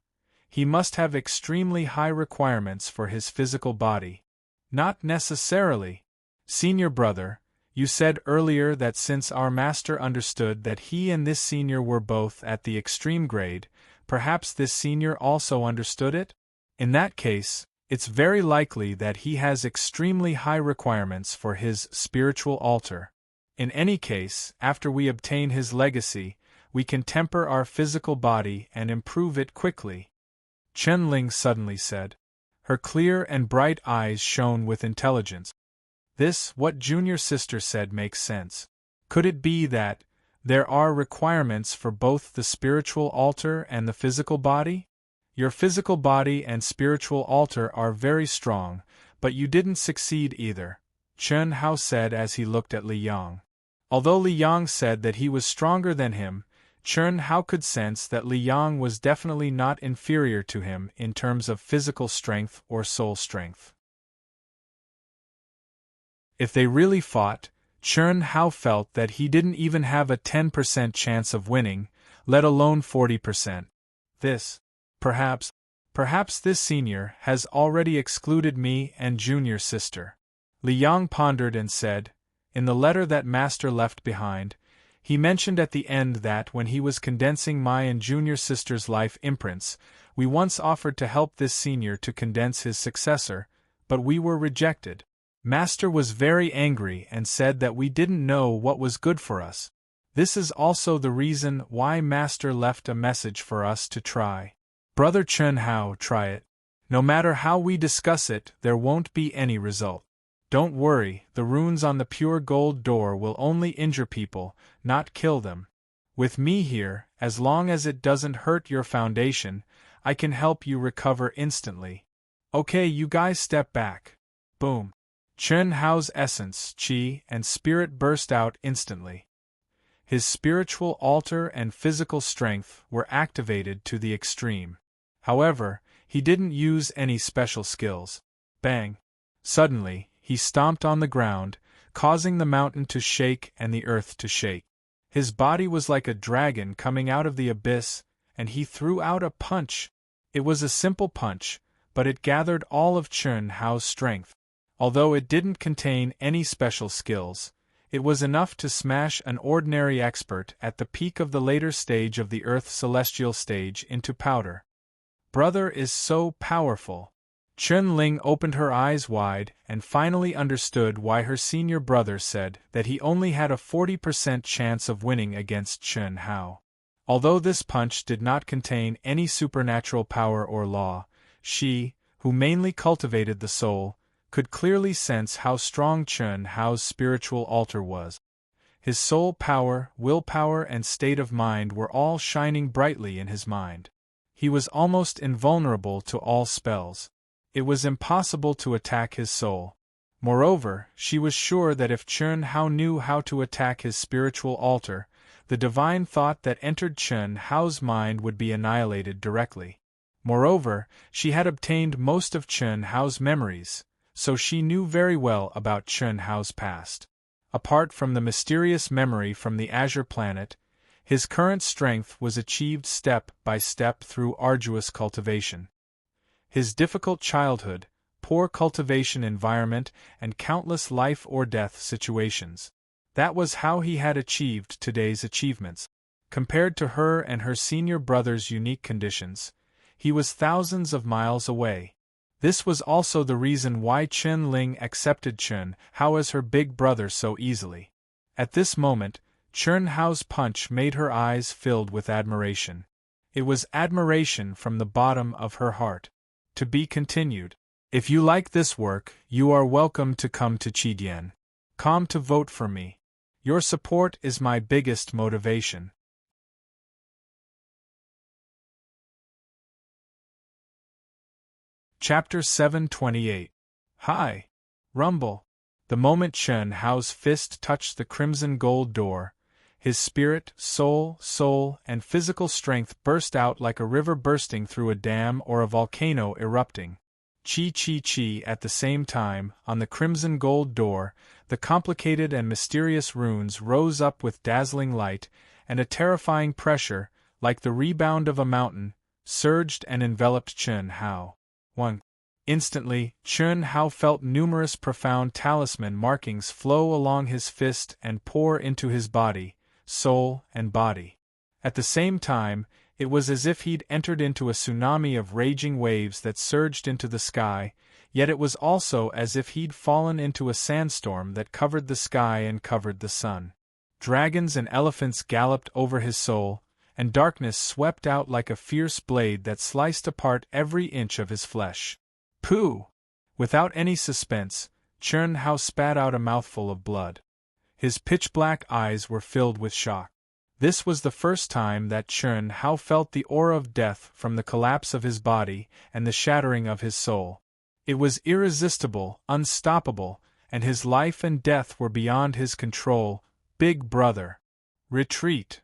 he must have extremely high requirements for his physical body." "Not necessarily. Senior brother, you said earlier that since our master understood that he and this senior were both at the extreme grade, perhaps this senior also understood it? In that case, it's very likely that he has extremely high requirements for his spiritual altar. In any case, after we obtain his legacy, we can temper our physical body and improve it quickly," Chen Ling suddenly said. Her clear and bright eyes shone with intelligence. What junior sister said makes sense. Could it be that there are requirements for both the spiritual altar and the physical body? Your physical body and spiritual altar are very strong, but you didn't succeed either, Chen Hao said as he looked at Li Yang. Although Li Yang said that he was stronger than him, Chen Hao could sense that Li Yang was definitely not inferior to him in terms of physical strength or soul strength. If they really fought, Chen Hao felt that he didn't even have a 10% chance of winning, let alone 40%. Perhaps this senior has already excluded me and junior sister. Li Yang pondered and said, in the letter that master left behind, he mentioned at the end that when he was condensing my and junior sister's life imprints, we once offered to help this senior to condense his successor, but we were rejected. Master was very angry and said that we didn't know what was good for us. This is also the reason why Master left a message for us to try. Brother Chen Hao, try it. No matter how we discuss it, there won't be any result. Don't worry, the runes on the pure gold door will only injure people, not kill them. With me here, as long as it doesn't hurt your foundation, I can help you recover instantly. Okay, you guys step back. Boom. Chen Hao's essence, qi, and spirit burst out instantly. His spiritual altar and physical strength were activated to the extreme. However, he didn't use any special skills. Bang! Suddenly, he stomped on the ground, causing the mountain to shake and the earth to shake. His body was like a dragon coming out of the abyss, and he threw out a punch. It was a simple punch, but it gathered all of Chun Hao's strength. Although it didn't contain any special skills, it was enough to smash an ordinary expert at the peak of the later stage of the Earth's celestial stage into powder. Brother is so powerful. Chun Ling opened her eyes wide and finally understood why her senior brother said that he only had a 40% chance of winning against Chun Hao. Although this punch did not contain any supernatural power or law, she, who mainly cultivated the soul, could clearly sense how strong Chun Hao's spiritual altar was. His soul power, willpower, and state of mind were all shining brightly in his mind. He was almost invulnerable to all spells. It was impossible to attack his soul. Moreover, she was sure that if Chun Hao knew how to attack his spiritual altar, the divine thought that entered Chun Hao's mind would be annihilated directly. Moreover, she had obtained most of Chun Hao's memories, so she knew very well about Chun Hao's past. Apart from the mysterious memory from the Azure Planet, his current strength was achieved step by step through arduous cultivation. His difficult childhood, poor cultivation environment, and countless life or death situations. That was how he had achieved today's achievements. Compared to her and her senior brother's unique conditions, he was thousands of miles away. This was also the reason why Chun Ling accepted Chun Hao as her big brother so easily. At this moment, Chun Hao's punch made her eyes filled with admiration. It was admiration from the bottom of her heart. To be continued. If you like this work, you are welcome to come to Chidian.com to vote for me. Your support is my biggest motivation. Chapter 728. Hi! Rumble. The moment Chun Hao's fist touched the crimson gold door, his spirit, soul, and physical strength burst out like a river bursting through a dam or a volcano erupting. Chi. At the same time, on the crimson gold door, the complicated and mysterious runes rose up with dazzling light, and a terrifying pressure, like the rebound of a mountain, surged and enveloped Chun Hao. 1. Instantly, Chun Hao felt numerous profound talisman markings flow along his fist and pour into his body, soul, and body. At the same time, it was as if he'd entered into a tsunami of raging waves that surged into the sky, yet it was also as if he'd fallen into a sandstorm that covered the sky and covered the sun. Dragons and elephants galloped over his soul, and darkness swept out like a fierce blade that sliced apart every inch of his flesh. Pooh! Without any suspense, Chun Hao spat out a mouthful of blood. His pitch-black eyes were filled with shock. This was the first time that Chun Hao felt the aura of death from the collapse of his body and the shattering of his soul. It was irresistible, unstoppable, and his life and death were beyond his control. Big brother! Retreat!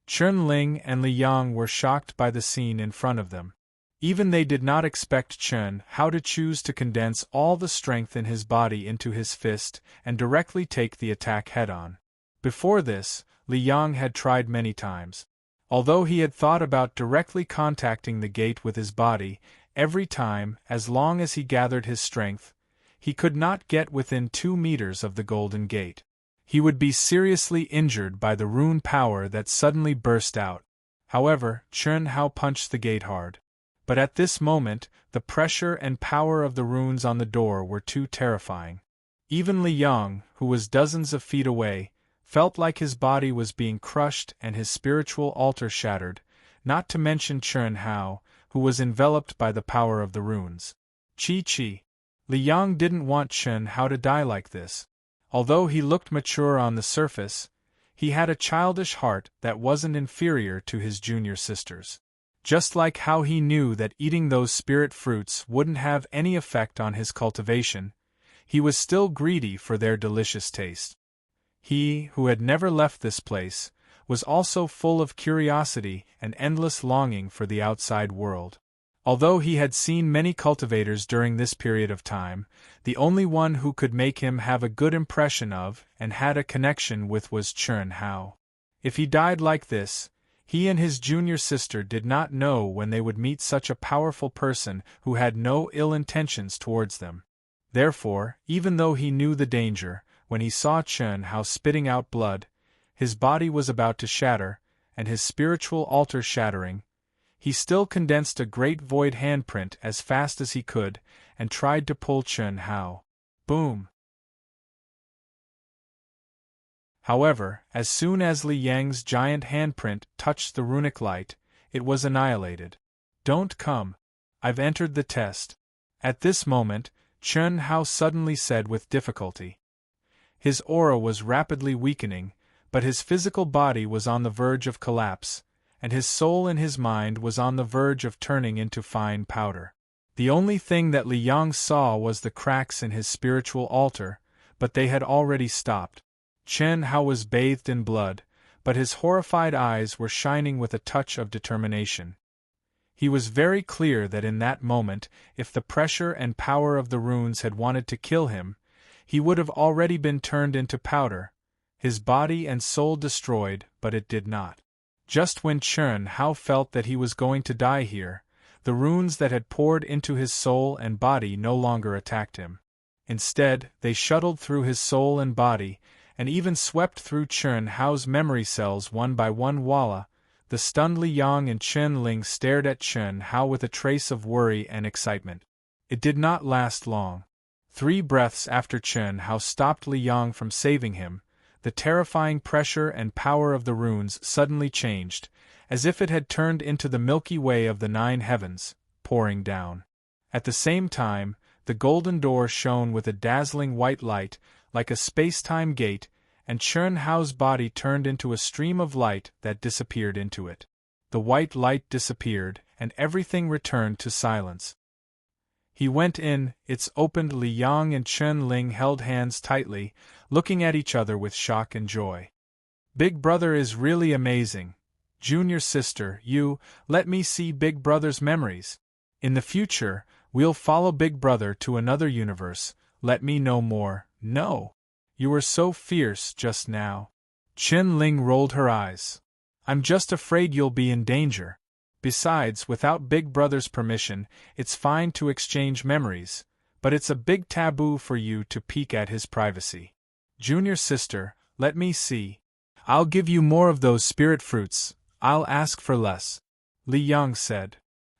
Chun Ling and Li Yang were shocked by the scene in front of them. Even they did not expect Chun Hao to choose to condense all the strength in his body into his fist and directly take the attack head-on. Before this, Li Yang had tried many times. Although he had thought about directly contacting the gate with his body, every time, as long as he gathered his strength, he could not get within 2 meters of the Golden Gate. He would be seriously injured by the rune power that suddenly burst out. However, Chun Hao punched the gate hard. But at this moment, the pressure and power of the runes on the door were too terrifying. Even Li Yang, who was dozens of feet away, felt like his body was being crushed and his spiritual altar shattered, not to mention Chun Hao, who was enveloped by the power of the runes. Chi. Li Yang didn't want Chun Hao to die like this. Although he looked mature on the surface, he had a childish heart that wasn't inferior to his junior sisters. Just like how he knew that eating those spirit fruits wouldn't have any effect on his cultivation, he was still greedy for their delicious taste. He, who had never left this place, was also full of curiosity and endless longing for the outside world. Although he had seen many cultivators during this period of time, the only one who could make him have a good impression of and had a connection with was Chun Hao. If he died like this, He and his junior sister did not know when they would meet such a powerful person who had no ill intentions towards them. Therefore, even though he knew the danger, when he saw Chun Hao spitting out blood, his body was about to shatter, and his spiritual altar shattering, he still condensed a great void handprint as fast as he could, and tried to pull Chun Hao. Boom! However, as soon as Li Yang's giant handprint touched the runic light, it was annihilated. Don't come. I've entered the test. At this moment, Chun Hao suddenly said with difficulty. His aura was rapidly weakening, but his physical body was on the verge of collapse, and his soul and his mind was on the verge of turning into fine powder. The only thing that Li Yang saw was the cracks in his spiritual altar, but they had already stopped. Chun Hao was bathed in blood, but his horrified eyes were shining with a touch of determination. He was very clear that in that moment, if the pressure and power of the runes had wanted to kill him, he would have already been turned into powder, his body and soul destroyed, but it did not. Just when Chun Hao felt that he was going to die here, the runes that had poured into his soul and body no longer attacked him. Instead, they shuttled through his soul and body, and even swept through Chun Hao's memory cells one by one. Voila! The stunned Li Yang and Chen Ling stared at Chun Hao with a trace of worry and excitement. It did not last long. 3 breaths after Chun Hao stopped Li Yang from saving him, the terrifying pressure and power of the runes suddenly changed, as if it had turned into the Milky Way of the 9 heavens, pouring down. At the same time, the golden door shone with a dazzling white light, like a space-time gate, and Chun Hao's body turned into a stream of light that disappeared into it. The white light disappeared, and everything returned to silence. He went in, it's opened. Li Yang and Chen Ling held hands tightly, looking at each other with shock and joy. Big Brother is really amazing. Junior sister, let me see Big Brother's memories. In the future, we'll follow Big Brother to another universe. Let me know more. No. You were so fierce just now. Chen Ling rolled her eyes. I'm just afraid you'll be in danger. Besides, without Big Brother's permission, it's fine to exchange memories, but it's a big taboo for you to peek at his privacy. Junior sister, let me see. I'll give you more of those spirit fruits, I'll ask for less. Li Yang said.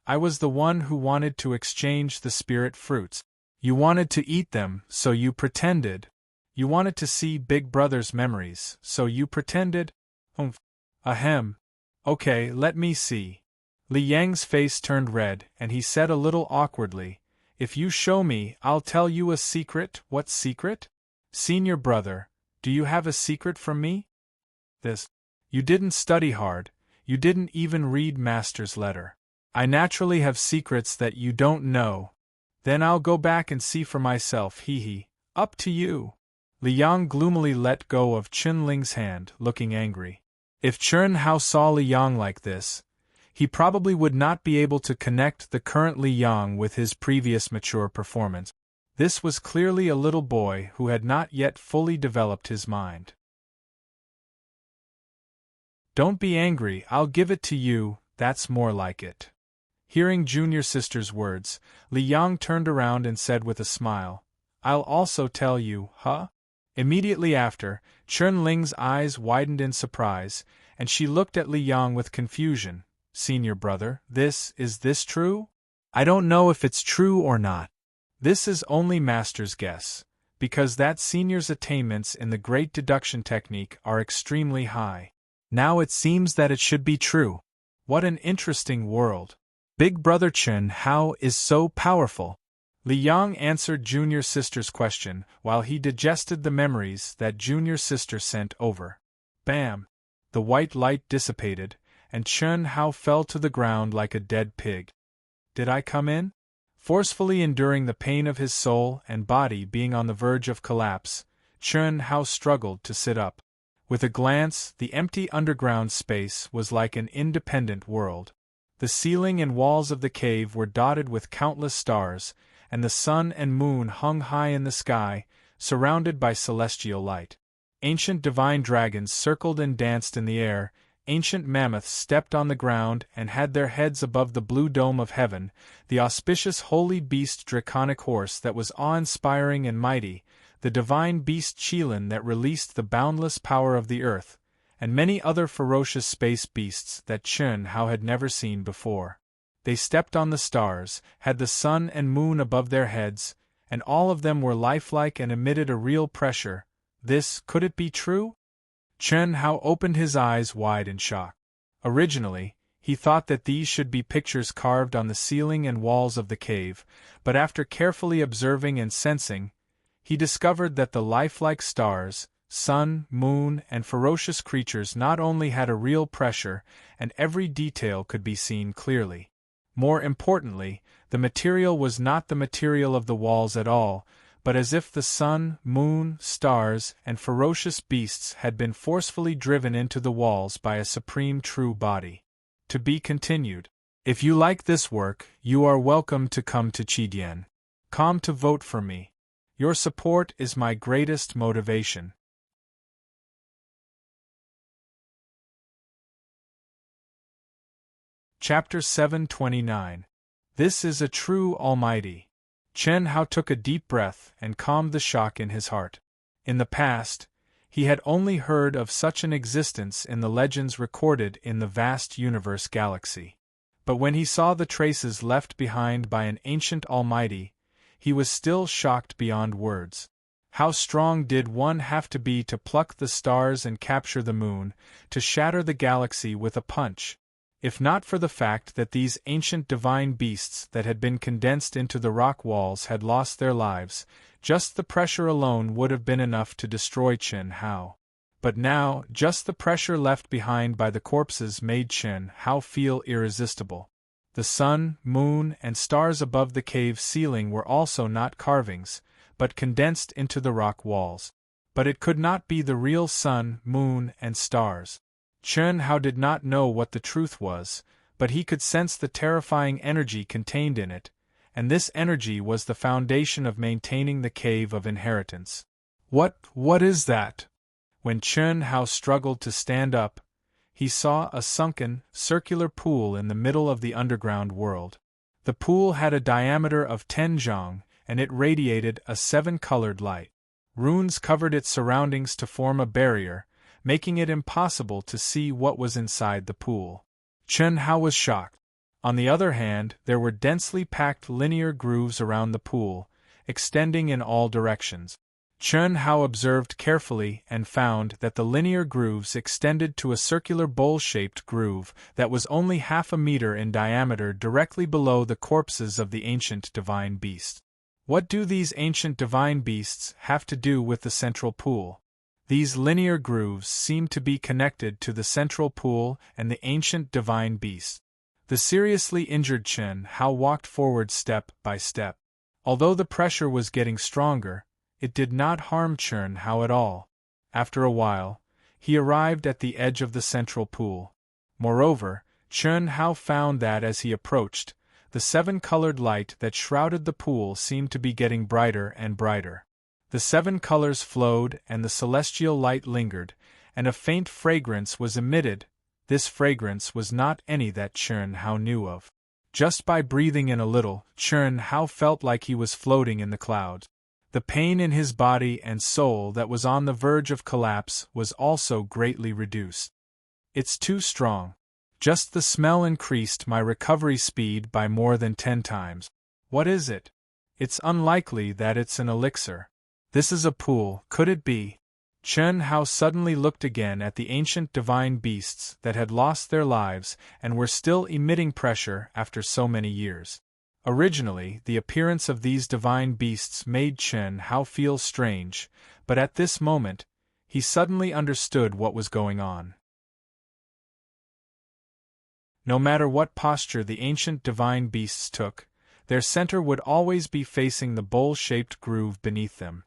I was the one who wanted to exchange the spirit fruits. You wanted to eat them, so you pretended. You wanted to see Big Brother's memories, so you pretended? Ahem. Okay, let me see. Li Yang's face turned red, and he said a little awkwardly, If you show me, I'll tell you a secret. What secret? Senior brother, do you have a secret from me? This. You didn't study hard, you didn't even read Master's letter. I naturally have secrets that you don't know. Then I'll go back and see for myself, hee. Up to you. Li Yang gloomily let go of Chen Ling's hand, looking angry. If Chun Hao saw Li Yang like this, he probably would not be able to connect the current Li Yang with his previous mature performance. This was clearly a little boy who had not yet fully developed his mind. Don't be angry, I'll give it to you, that's more like it. Hearing junior sister's words, Li Yang turned around and said with a smile, I'll also tell you, huh? Immediately after, Chen Ling's eyes widened in surprise, and she looked at Li Yang with confusion. Senior brother, is this true? I don't know if it's true or not. This is only Master's guess, because that senior's attainments in the great deduction technique are extremely high. Now it seems that it should be true. What an interesting world. Big Brother Chun Hao is so powerful. Li Yang answered junior sister's question while he digested the memories that junior sister sent over. Bam! The white light dissipated, and Chun Hao fell to the ground like a dead pig. Did I come in? Forcefully enduring the pain of his soul and body being on the verge of collapse, Chun Hao struggled to sit up. With a glance, the empty underground space was like an independent world. The ceiling and walls of the cave were dotted with countless stars, and the sun and moon hung high in the sky, surrounded by celestial light. Ancient divine dragons circled and danced in the air, ancient mammoths stepped on the ground and had their heads above the blue dome of heaven, the auspicious holy beast draconic horse that was awe-inspiring and mighty, the divine beast Qilin that released the boundless power of the earth, and many other ferocious space beasts that Chun Hao had never seen before. They stepped on the stars, had the sun and moon above their heads, and all of them were lifelike and emitted a real pressure. Could it be true? Chun Hao opened his eyes wide in shock. Originally, he thought that these should be pictures carved on the ceiling and walls of the cave, but after carefully observing and sensing, he discovered that the lifelike stars, sun, moon, and ferocious creatures not only had a real pressure, and every detail could be seen clearly. More importantly, the material was not the material of the walls at all, but as if the sun, moon, stars, and ferocious beasts had been forcefully driven into the walls by a supreme true body. To be continued. If you like this work, you are welcome to come to Chidian.com to vote for me. Your support is my greatest motivation. Chapter 729. This is a true Almighty. Chun Hao took a deep breath and calmed the shock in his heart. In the past, he had only heard of such an existence in the legends recorded in the vast universe galaxy. But when he saw the traces left behind by an ancient Almighty, he was still shocked beyond words. How strong did one have to be to pluck the stars and capture the moon, to shatter the galaxy with a punch? If not for the fact that these ancient divine beasts that had been condensed into the rock walls had lost their lives, just the pressure alone would have been enough to destroy Chun Hao. But now, just the pressure left behind by the corpses made Chun Hao feel irresistible. The sun, moon, and stars above the cave ceiling were also not carvings, but condensed into the rock walls. But it could not be the real sun, moon, and stars. Chun Hao did not know what the truth was, but he could sense the terrifying energy contained in it, and this energy was the foundation of maintaining the cave of inheritance. What is that? When Chun Hao struggled to stand up, he saw a sunken, circular pool in the middle of the underground world. The pool had a diameter of 10 zhang, and it radiated a 7-colored light. Runes covered its surroundings to form a barrier, making it impossible to see what was inside the pool. Chun Hao was shocked. On the other hand, there were densely packed linear grooves around the pool, extending in all directions. Chun Hao observed carefully and found that the linear grooves extended to a circular bowl-shaped groove that was only half a meter in diameter directly below the corpses of the ancient divine beasts. What do these ancient divine beasts have to do with the central pool? These linear grooves seemed to be connected to the central pool and the ancient divine beast. The seriously injured Chun Hao walked forward step by step. Although the pressure was getting stronger, it did not harm Chun Hao at all. After a while, he arrived at the edge of the central pool. Moreover, Chun Hao found that as he approached, the 7-colored light that shrouded the pool seemed to be getting brighter and brighter. The 7 colors flowed and the celestial light lingered, and a faint fragrance was emitted. This fragrance was not any that Chun Hao knew of. Just by breathing in a little, Chun Hao felt like he was floating in the clouds. The pain in his body and soul that was on the verge of collapse was also greatly reduced. It's too strong. Just the smell increased my recovery speed by more than 10 times. What is it? It's unlikely that it's an elixir. This is a pool, could it be? Chun Hao suddenly looked again at the ancient divine beasts that had lost their lives and were still emitting pressure after so many years. Originally, the appearance of these divine beasts made Chun Hao feel strange, but at this moment, he suddenly understood what was going on. No matter what posture the ancient divine beasts took, their center would always be facing the bowl-shaped groove beneath them.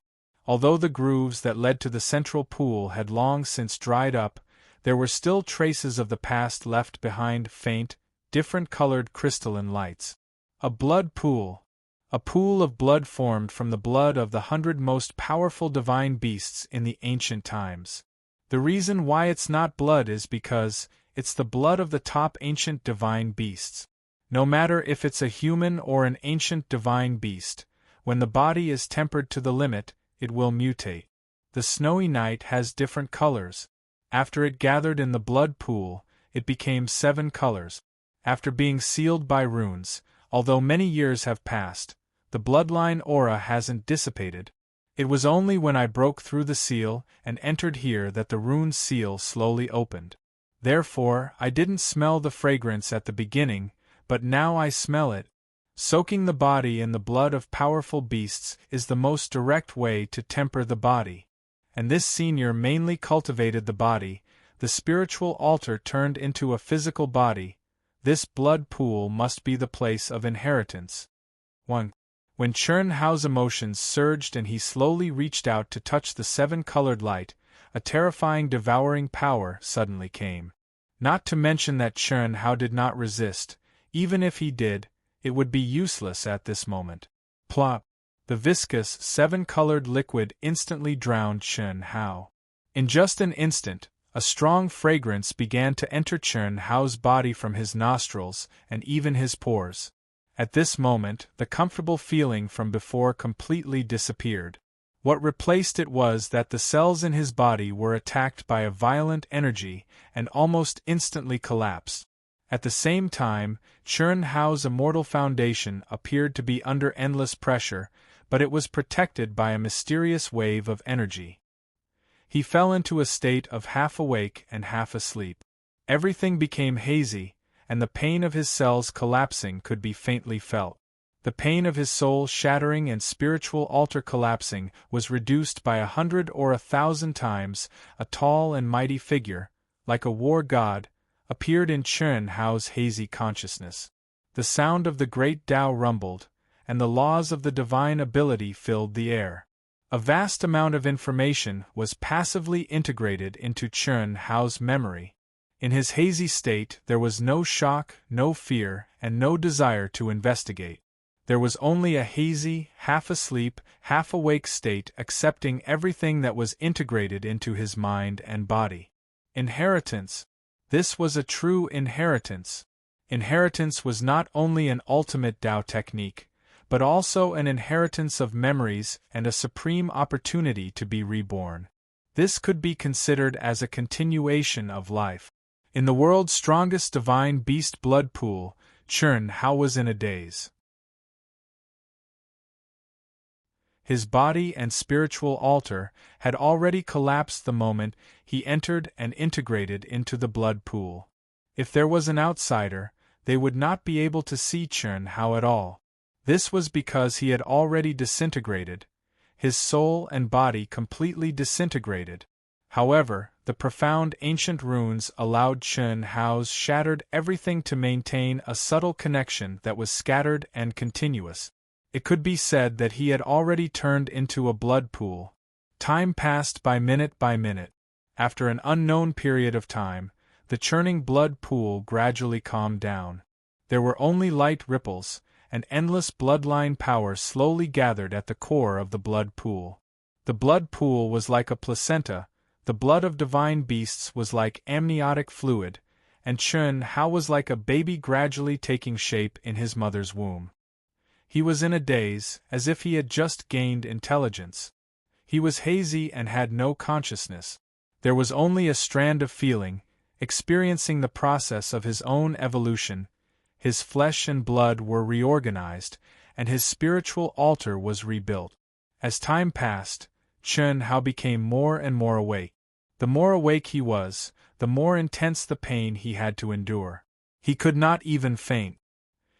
Although the grooves that led to the central pool had long since dried up, there were still traces of the past left behind, faint, different-colored crystalline lights. A blood pool. A pool of blood formed from the blood of the 100 most powerful divine beasts in the ancient times. The reason why it's not blood is because, It's the blood of the top ancient divine beasts. No matter if it's a human or an ancient divine beast, when the body is tempered to the limit, it will mutate. The snowy night has different colors. After it gathered in the blood pool, it became 7 colors. After being sealed by runes, although many years have passed, the bloodline aura hasn't dissipated. It was only when I broke through the seal and entered here that the rune seal slowly opened. Therefore, I didn't smell the fragrance at the beginning, but now I smell it. Soaking the body in the blood of powerful beasts is the most direct way to temper the body. And this senior mainly cultivated the body. The spiritual altar turned into a physical body. This blood pool must be the place of inheritance. 1. When Chern Hao's emotions surged and he slowly reached out to touch the 7-colored light, a terrifying devouring power suddenly came. Not to mention that Chern Hao did not resist. Even if he did, it would be useless at this moment. Plop! The viscous, 7-colored liquid instantly drowned Chern Hao. In just an instant, a strong fragrance began to enter Chern Hao's body from his nostrils and even his pores. At this moment, the comfortable feeling from before completely disappeared. What replaced it was that the cells in his body were attacked by a violent energy and almost instantly collapsed. At the same time, Chern Hao's immortal foundation appeared to be under endless pressure, but it was protected by a mysterious wave of energy. He fell into a state of half awake and half asleep. Everything became hazy, and the pain of his cells collapsing could be faintly felt. The pain of his soul shattering and spiritual altar collapsing was reduced by 100 or 1,000 times. A tall and mighty figure, like a war god, appeared in Chern Hao's hazy consciousness. The sound of the great Tao rumbled, and the laws of the divine ability filled the air. A vast amount of information was passively integrated into Chern Hao's memory. In his hazy state there was no shock, no fear, and no desire to investigate. There was only a hazy, half-asleep, half-awake state accepting everything that was integrated into his mind and body. Inheritance. This was a true inheritance. Inheritance was not only an ultimate Tao technique, but also an inheritance of memories and a supreme opportunity to be reborn. This could be considered as a continuation of life. In the world's strongest divine beast blood pool, Chern Hao was in a daze. His body and spiritual altar had already collapsed the moment he entered and integrated into the blood pool. If there was an outsider, they would not be able to see Chern Hao at all. This was because he had already disintegrated, his soul and body completely disintegrated. However, the profound ancient runes allowed Chern Hao's shattered everything to maintain a subtle connection that was scattered and continuous. It could be said that he had already turned into a blood pool. Time passed by minute. After an unknown period of time, the churning blood pool gradually calmed down. There were only light ripples, and endless bloodline power slowly gathered at the core of the blood pool. The blood pool was like a placenta, the blood of divine beasts was like amniotic fluid, and Chern Hao was like a baby gradually taking shape in his mother's womb. He was in a daze, as if he had just gained intelligence. He was hazy and had no consciousness. There was only a strand of feeling, experiencing the process of his own evolution. His flesh and blood were reorganized, and his spiritual altar was rebuilt. As time passed, Chern Hao became more and more awake. The more awake he was, the more intense the pain he had to endure. He could not even faint.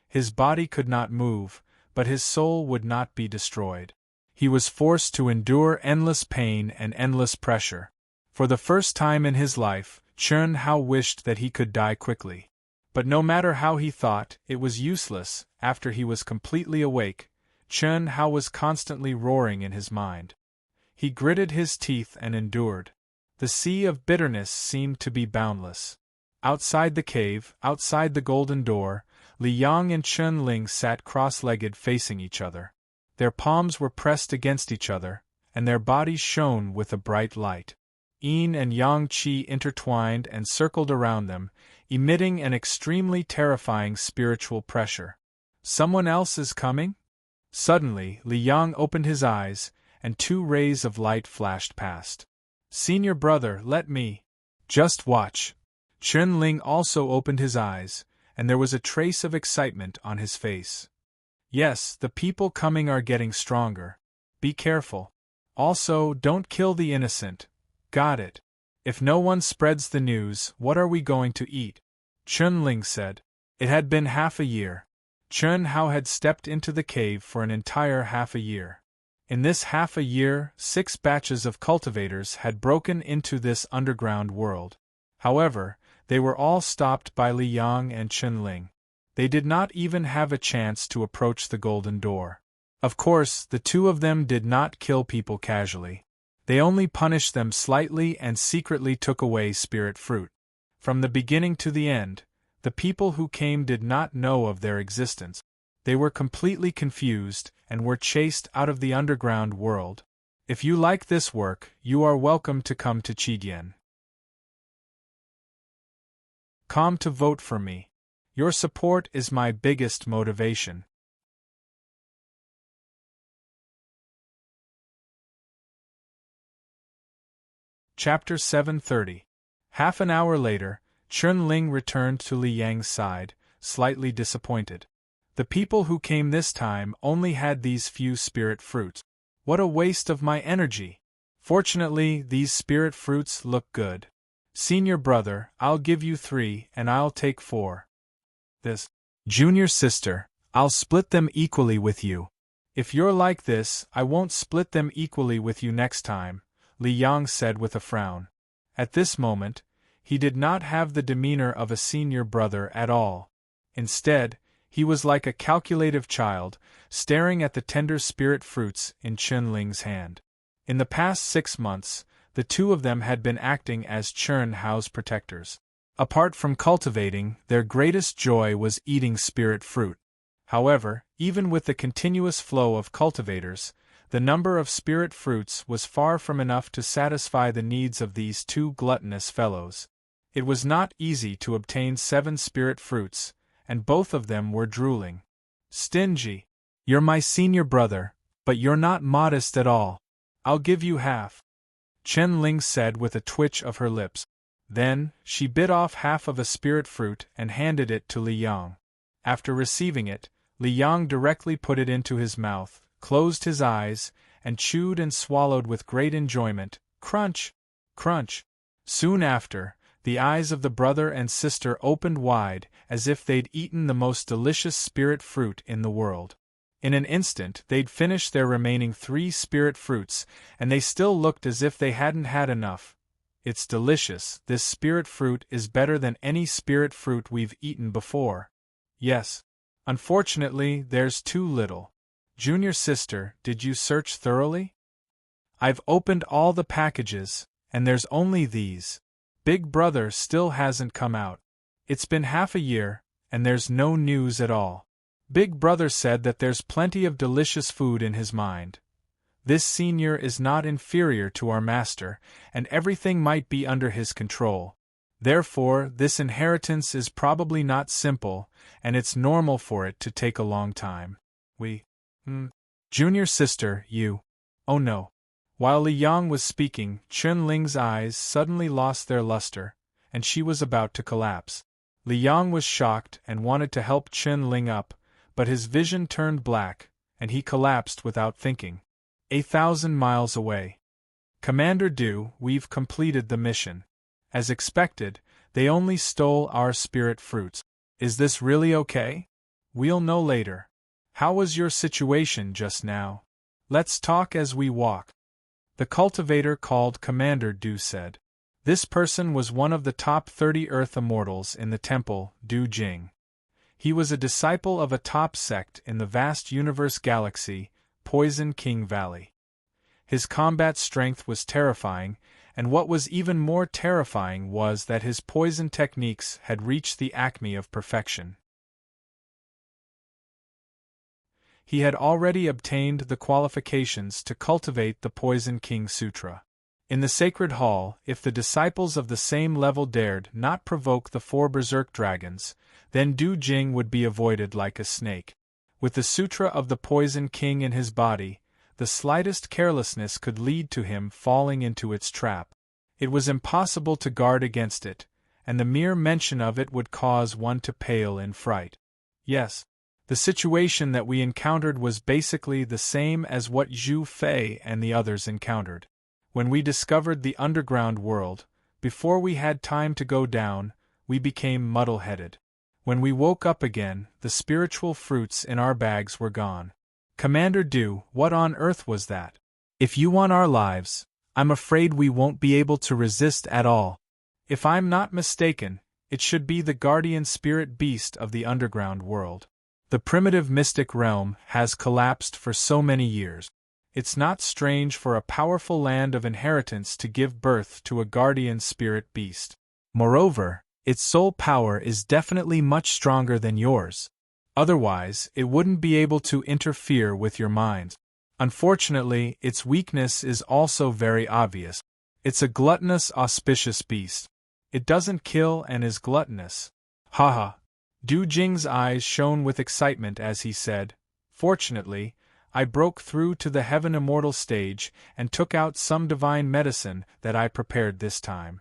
His body could not move, but his soul would not be destroyed. He was forced to endure endless pain and endless pressure. For the first time in his life, Chern Hao wished that he could die quickly. But no matter how he thought, it was useless. After he was completely awake, Chern Hao was constantly roaring in his mind. He gritted his teeth and endured. The sea of bitterness seemed to be boundless. Outside the cave, outside the golden door, Li Yang and Chun Ling sat cross-legged facing each other. Their palms were pressed against each other, and their bodies shone with a bright light. Yin and yang qi intertwined and circled around them, emitting an extremely terrifying spiritual pressure. Someone else is coming? Suddenly, Li Yang opened his eyes, and two rays of light flashed past. Senior brother, let me. Just watch. Chen Ling also opened his eyes, and there was a trace of excitement on his face. Yes, the people coming are getting stronger. Be careful. Also, don't kill the innocent. Got it. If no one spreads the news, what are we going to eat? Chen Ling said. It had been half a year. Chen Hao had stepped into the cave for an entire half a year. In this half a year, 6 batches of cultivators had broken into this underground world. However, they were all stopped by Li Yang and Chen Ling. They did not even have a chance to approach the golden door. Of course, the two of them did not kill people casually. They only punished them slightly and secretly took away spirit fruit. From the beginning to the end, the people who came did not know of their existence. They were completely confused and were chased out of the underground world. If you like this work, you are welcome to come to Qidyan. Come to vote for me. Your support is my biggest motivation. Chapter 730. Half an hour later, Chen Ling returned to Li Yang's side, slightly disappointed. The people who came this time only had these few spirit fruits. What a waste of my energy! Fortunately, these spirit fruits look good. Senior brother, I'll give you 3 and I'll take 4. This. Junior sister, I'll split them equally with you. If you're like this, I won't split them equally with you next time, Li Yang said with a frown. At this moment, he did not have the demeanor of a senior brother at all. Instead, he was like a calculative child, staring at the tender spirit fruits in Chen Ling's hand. In the past 6 months, the two of them had been acting as Chen Hao's protectors. Apart from cultivating, their greatest joy was eating spirit fruit. However, even with the continuous flow of cultivators, the number of spirit fruits was far from enough to satisfy the needs of these two gluttonous fellows. It was not easy to obtain 7 spirit fruits, and both of them were drooling. Stingy. You're my senior brother, but you're not modest at all. I'll give you half. Chen Ling said with a twitch of her lips. Then, she bit off half of a spirit fruit and handed it to Li Yang. After receiving it, Li Yang directly put it into his mouth, closed his eyes, and chewed and swallowed with great enjoyment. Crunch! Crunch! Soon after, the eyes of the brother and sister opened wide, as if they'd eaten the most delicious spirit fruit in the world. In an instant they'd finished their remaining 3 spirit fruits, and they still looked as if they hadn't had enough. It's delicious, this spirit fruit is better than any spirit fruit we've eaten before. Yes. Unfortunately, there's too little. Junior sister, did you search thoroughly? I've opened all the packages, and there's only these. Big brother still hasn't come out. It's been half a year, and there's no news at all. Big brother said that there's plenty of delicious food in his mind. This senior is not inferior to our master, and everything might be under his control. Therefore, this inheritance is probably not simple, and it's normal for it to take a long time. Junior sister, you. Oh no. While Li Yang was speaking, Chen Ling's eyes suddenly lost their luster, and she was about to collapse. Li Yang was shocked and wanted to help Chen Ling up, but his vision turned black, and he collapsed without thinking. 1,000 miles away. Commander Du, we've completed the mission. As expected, they only stole our spirit fruits. Is this really okay? We'll know later. How was your situation just now? Let's talk as we walk. The cultivator called Commander Du said. This person was one of the top 30 Earth immortals in the temple, Du Jing. He was a disciple of a top sect in the vast universe galaxy, Poison King Valley. His combat strength was terrifying, and what was even more terrifying was that his poison techniques had reached the acme of perfection. He had already obtained the qualifications to cultivate the Poison King Sutra. In the sacred hall, if the disciples of the same level dared not provoke the 4 berserk dragons, then Du Jing would be avoided like a snake. With the Sutra of the Poison King in his body, the slightest carelessness could lead to him falling into its trap. It was impossible to guard against it, and the mere mention of it would cause one to pale in fright. Yes, the situation that we encountered was basically the same as what Zhu Fei and the others encountered. When we discovered the underground world, before we had time to go down, we became muddle-headed. When we woke up again, the spiritual fruits in our bags were gone. Commander Du, what on earth was that? If you want our lives, I'm afraid we won't be able to resist at all. If I'm not mistaken, it should be the guardian spirit beast of the underground world. The primitive mystic realm has collapsed for so many years. It's not strange for a powerful land of inheritance to give birth to a guardian spirit beast. Moreover, its soul power is definitely much stronger than yours. Otherwise, it wouldn't be able to interfere with your mind. Unfortunately, its weakness is also very obvious. It's a gluttonous, auspicious beast. It doesn't kill and is gluttonous. Haha. Du Jing's eyes shone with excitement as he said, "Fortunately, I broke through to the heaven immortal stage and took out some divine medicine that I prepared this time."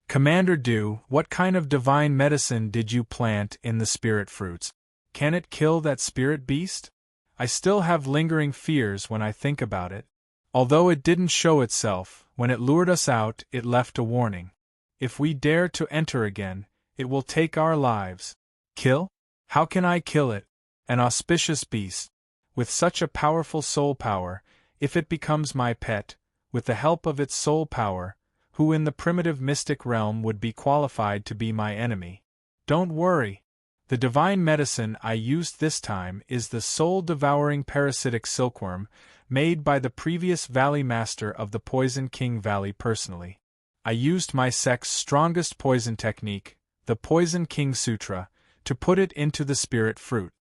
Commander Du, what kind of divine medicine did you plant in the spirit fruits? Can it kill that spirit beast? I still have lingering fears when I think about it. Although it didn't show itself, when it lured us out, it left a warning. If we dare to enter again, it will take our lives. Kill? How can I kill it? An auspicious beast. With such a powerful soul power, if it becomes my pet, with the help of its soul power, who in the primitive mystic realm would be qualified to be my enemy? Don't worry. The divine medicine I used this time is the soul-devouring parasitic silkworm, made by the previous Valley Master of the Poison King Valley personally. I used my sect's strongest poison technique, the Poison King Sutra, to put it into the spirit fruit.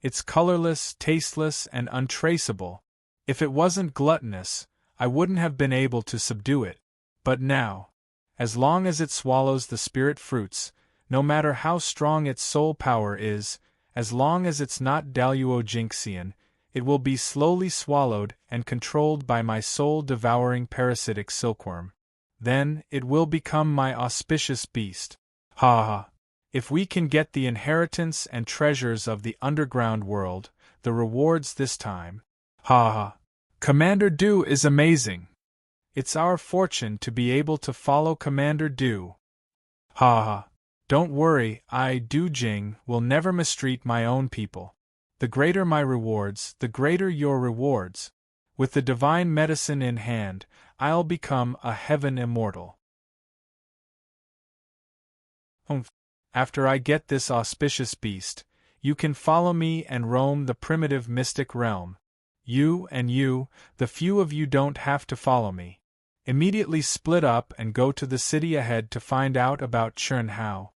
It's colorless, tasteless, and untraceable. If it wasn't gluttonous, I wouldn't have been able to subdue it. But now, as long as it swallows the spirit fruits, no matter how strong its soul power is, as long as it's not Daluo Jinxian, it will be slowly swallowed and controlled by my soul-devouring parasitic silkworm. Then, it will become my auspicious beast. Ha ha! If we can get the inheritance and treasures of the underground world, the rewards this time. Ha ha! Commander Du is amazing. It's our fortune to be able to follow Commander Du. Ha ha! Don't worry, I, Du Jing, will never mistreat my own people. The greater my rewards, the greater your rewards. With the divine medicine in hand, I'll become a heaven immortal. After I get this auspicious beast, you can follow me and roam the primitive mystic realm. You and you, the few of you don't have to follow me. Immediately split up and go to the city ahead to find out about Chen Hao.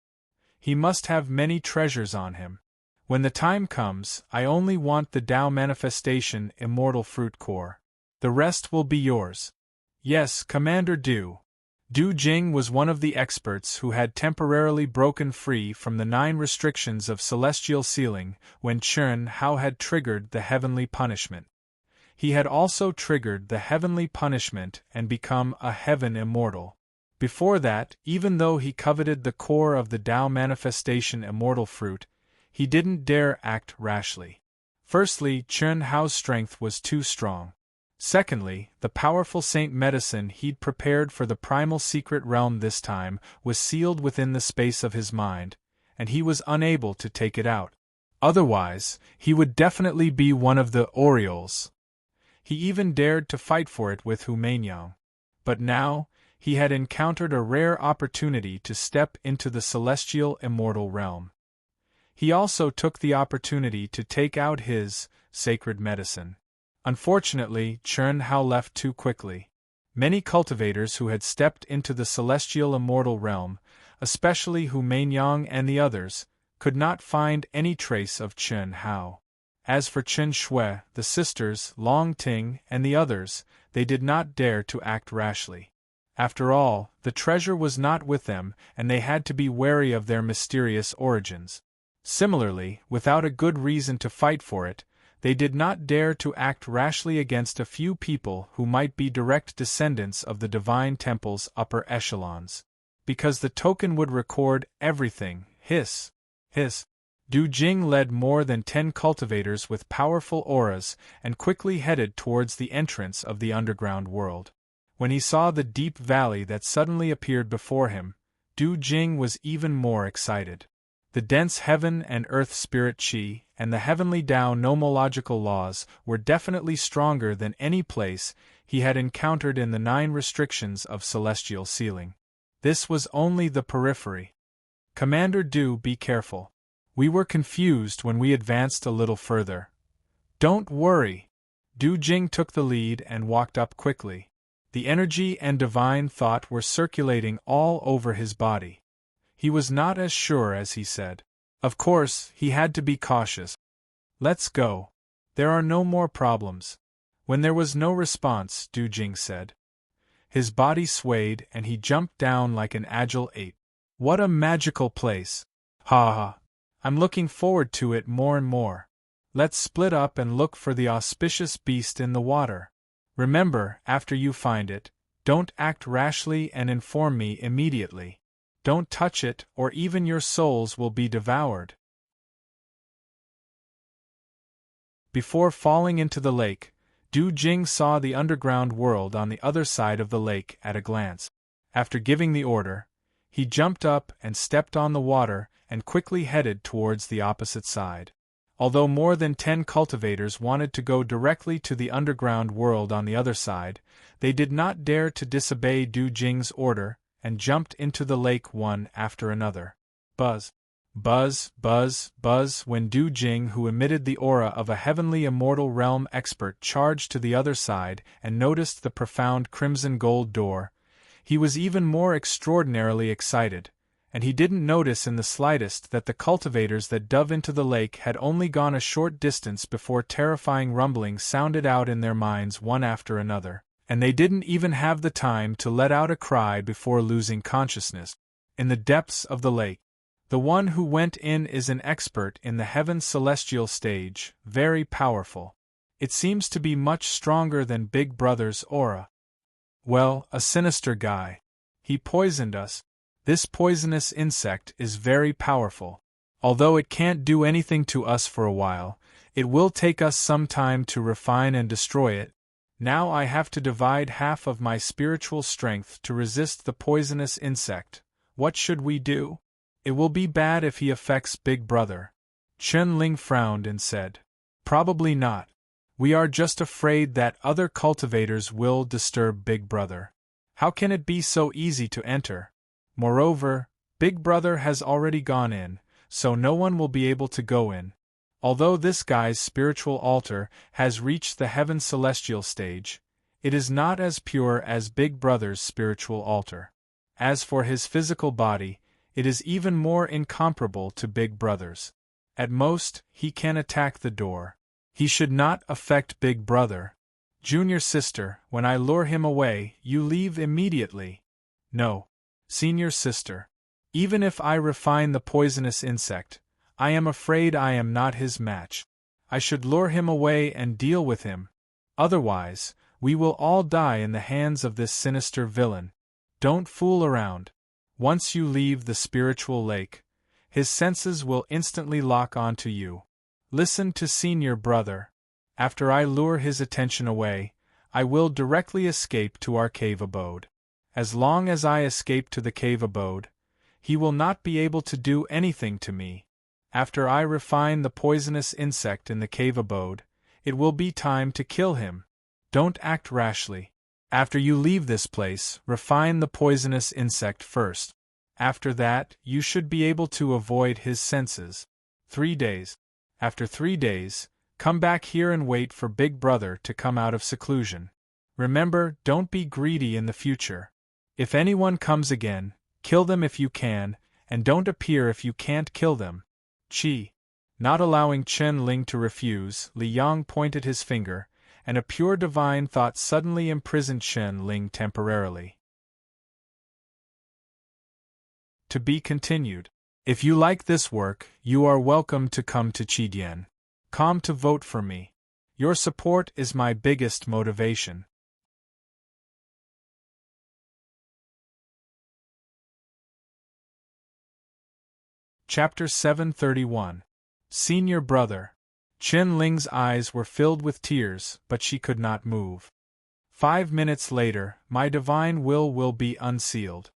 He must have many treasures on him. When the time comes, I only want the Tao Manifestation Immortal Fruit Core. The rest will be yours. Yes, Commander Du. Du Jing was one of the experts who had temporarily broken free from the 9 restrictions of celestial sealing when Chen Hao had triggered the heavenly punishment. He had also triggered the heavenly punishment and become a heaven immortal. Before that, even though he coveted the core of the Tao Manifestation Immortal Fruit, he didn't dare act rashly. Firstly, Chen Hao's strength was too strong. Secondly, the powerful saint medicine he'd prepared for the primal secret realm this time was sealed within the space of his mind, and he was unable to take it out. Otherwise, he would definitely be one of the Orioles. He even dared to fight for it with Hu Mainyang. But now, he had encountered a rare opportunity to step into the celestial immortal realm. He also took the opportunity to take out his sacred medicine. Unfortunately, Chen Hao left too quickly. Many cultivators who had stepped into the celestial immortal realm, especially Hu Mainyang and the others, could not find any trace of Chen Hao. As for Chen Shui, the sisters, Long Ting, and the others, they did not dare to act rashly. After all, the treasure was not with them, and they had to be wary of their mysterious origins. Similarly, without a good reason to fight for it, they did not dare to act rashly against a few people who might be direct descendants of the divine temple's upper echelons. Because the token would record everything. Hiss. Du Jing led more than 10 cultivators with powerful auras and quickly headed towards the entrance of the underground world. When he saw the deep valley that suddenly appeared before him, Du Jing was even more excited. The dense heaven and earth spirit qi and the heavenly Tao nomological laws were definitely stronger than any place he had encountered in the 9 restrictions of celestial sealing. This was only the periphery. Commander Du, be careful. We were confused when we advanced a little further. Don't worry. Du Jing took the lead and walked up quickly. The energy and divine thought were circulating all over his body. He was not as sure as he said. Of course, he had to be cautious. Let's go. There are no more problems. When there was no response, Du Jing said. His body swayed and he jumped down like an agile ape. What a magical place. Ha ha. I'm looking forward to it more and more. Let's split up and look for the auspicious beast in the water. Remember, after you find it, don't act rashly and inform me immediately. Don't touch it, or even your souls will be devoured. Before falling into the lake, Du Jing saw the underground world on the other side of the lake at a glance. After giving the order, he jumped up and stepped on the water and quickly headed towards the opposite side. Although more than 10 cultivators wanted to go directly to the underground world on the other side, they did not dare to disobey Du Jing's order and jumped into the lake one after another. Buzz. Buzz, buzz, buzz when Du Jing, who emitted the aura of a heavenly immortal realm expert, charged to the other side and noticed the profound crimson gold door, he was even more extraordinarily excited, and he didn't notice in the slightest that the cultivators that dove into the lake had only gone a short distance before terrifying rumblings sounded out in their minds one after another, and they didn't even have the time to let out a cry before losing consciousness. In the depths of the lake, the one who went in is an expert in the heaven celestial stage, very powerful. It seems to be much stronger than Big Brother's aura. Well, a sinister guy. He poisoned us. This poisonous insect is very powerful. Although it can't do anything to us for a while, it will take us some time to refine and destroy it. Now I have to divide half of my spiritual strength to resist the poisonous insect. What should we do? It will be bad if he affects Big Brother. Chen Ling frowned and said, Probably not. We are just afraid that other cultivators will disturb Big Brother. How can it be so easy to enter? Moreover, Big Brother has already gone in, so no one will be able to go in. Although this guy's spiritual altar has reached the heaven celestial stage, it is not as pure as Big Brother's spiritual altar. As for his physical body, it is even more incomparable to Big Brother's. At most, he can attack the door. He should not affect Big Brother. Junior sister, when I lure him away, you leave immediately. No. Senior sister. Even if I refine the poisonous insect, I am afraid I am not his match. I should lure him away and deal with him. Otherwise, we will all die in the hands of this sinister villain. Don't fool around. Once you leave the spiritual lake, his senses will instantly lock onto you. Listen to Senior Brother. After I lure his attention away, I will directly escape to our cave abode. As long as I escape to the cave abode, he will not be able to do anything to me. After I refine the poisonous insect in the cave abode, it will be time to kill him. Don't act rashly. After you leave this place, refine the poisonous insect first. After that, you should be able to avoid his senses. 3 days. After 3 days, come back here and wait for Big Brother to come out of seclusion. Remember, don't be greedy in the future. If anyone comes again, kill them if you can, and don't appear if you can't kill them. Chi. Not allowing Chen Ling to refuse, Li Yang pointed his finger, and a pure divine thought suddenly imprisoned Chen Ling temporarily. To be continued. If you like this work, you are welcome to come to Chidien.com to vote for me. Your support is my biggest motivation. Chapter 731. Senior Brother. Chen Ling's eyes were filled with tears, but she could not move. 5 minutes later, my divine will be unsealed.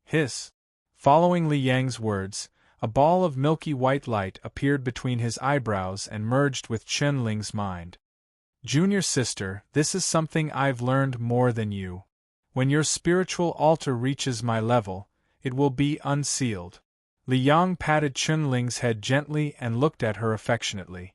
Hiss. Following Li Yang's words, a ball of milky white light appeared between his eyebrows and merged with Chen Ling's mind. Junior sister, this is something I've learned more than you. When your spiritual altar reaches my level, it will be unsealed. Li Yang patted Chen Ling's head gently and looked at her affectionately.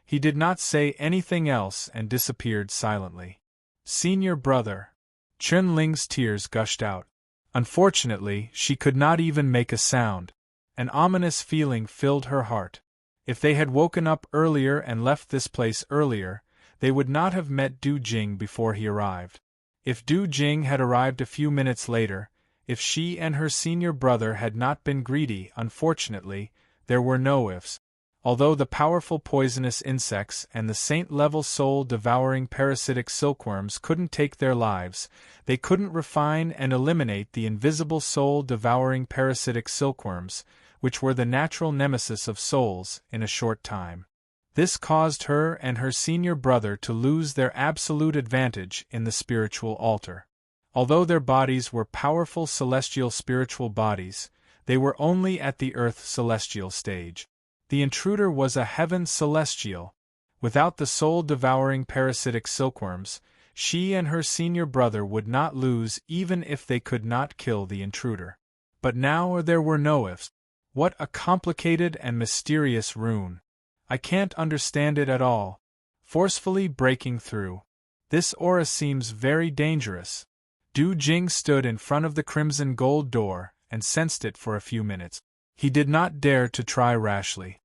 He did not say anything else and disappeared silently. Senior brother. Chen Ling's tears gushed out. Unfortunately, she could not even make a sound. An ominous feeling filled her heart. If they had woken up earlier and left this place earlier, they would not have met Du Jing before he arrived. If Du Jing had arrived a few minutes later, if she and her senior brother had not been greedy, unfortunately, there were no ifs. Although the powerful poisonous insects and the saint-level soul-devouring parasitic silkworms couldn't take their lives, they couldn't refine and eliminate the invisible soul-devouring parasitic silkworms, which were the natural nemesis of souls, in a short time. This caused her and her senior brother to lose their absolute advantage in the spiritual altar. Although their bodies were powerful celestial spiritual bodies, they were only at the earth celestial stage. The intruder was a heaven celestial. Without the soul-devouring parasitic silkworms, she and her senior brother would not lose even if they could not kill the intruder. But now there were no ifs. What a complicated and mysterious rune. I can't understand it at all. Forcefully breaking through. This aura seems very dangerous. Du Jing stood in front of the crimson gold door and sensed it for a few minutes. He did not dare to try rashly.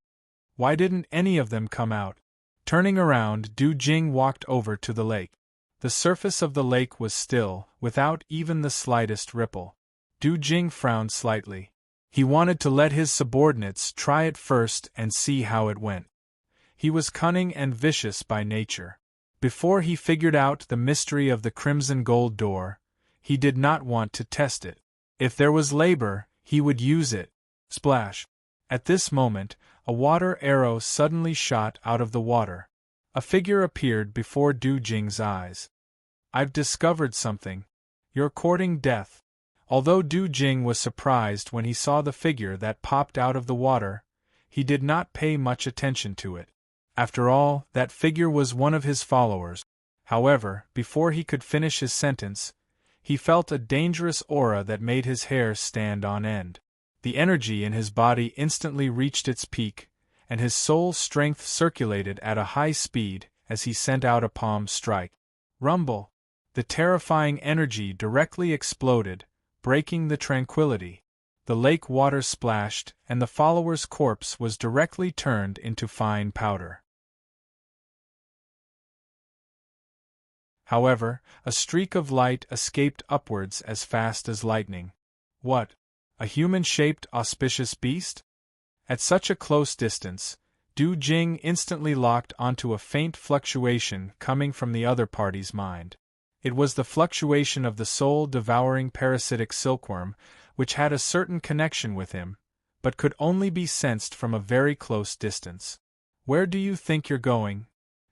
Why didn't any of them come out? Turning around, Du Jing walked over to the lake. The surface of the lake was still, without even the slightest ripple. Du Jing frowned slightly. He wanted to let his subordinates try it first and see how it went. He was cunning and vicious by nature. Before he figured out the mystery of the crimson gold door, he did not want to test it. If there was labor, he would use it. Splash. At this moment, a water arrow suddenly shot out of the water. A figure appeared before Du Jing's eyes. I've discovered something. You're courting death. Although Du Jing was surprised when he saw the figure that popped out of the water, he did not pay much attention to it. After all, that figure was one of his followers. However, before he could finish his sentence, he felt a dangerous aura that made his hair stand on end. The energy in his body instantly reached its peak, and his soul strength circulated at a high speed as he sent out a palm strike. Rumble! The terrifying energy directly exploded, breaking the tranquility. The lake water splashed, and the follower's corpse was directly turned into fine powder. However, a streak of light escaped upwards as fast as lightning. What? A human-shaped auspicious beast? At such a close distance, Du Jing instantly locked onto a faint fluctuation coming from the other party's mind. It was the fluctuation of the soul-devouring parasitic silkworm, which had a certain connection with him, but could only be sensed from a very close distance. Where do you think you're going?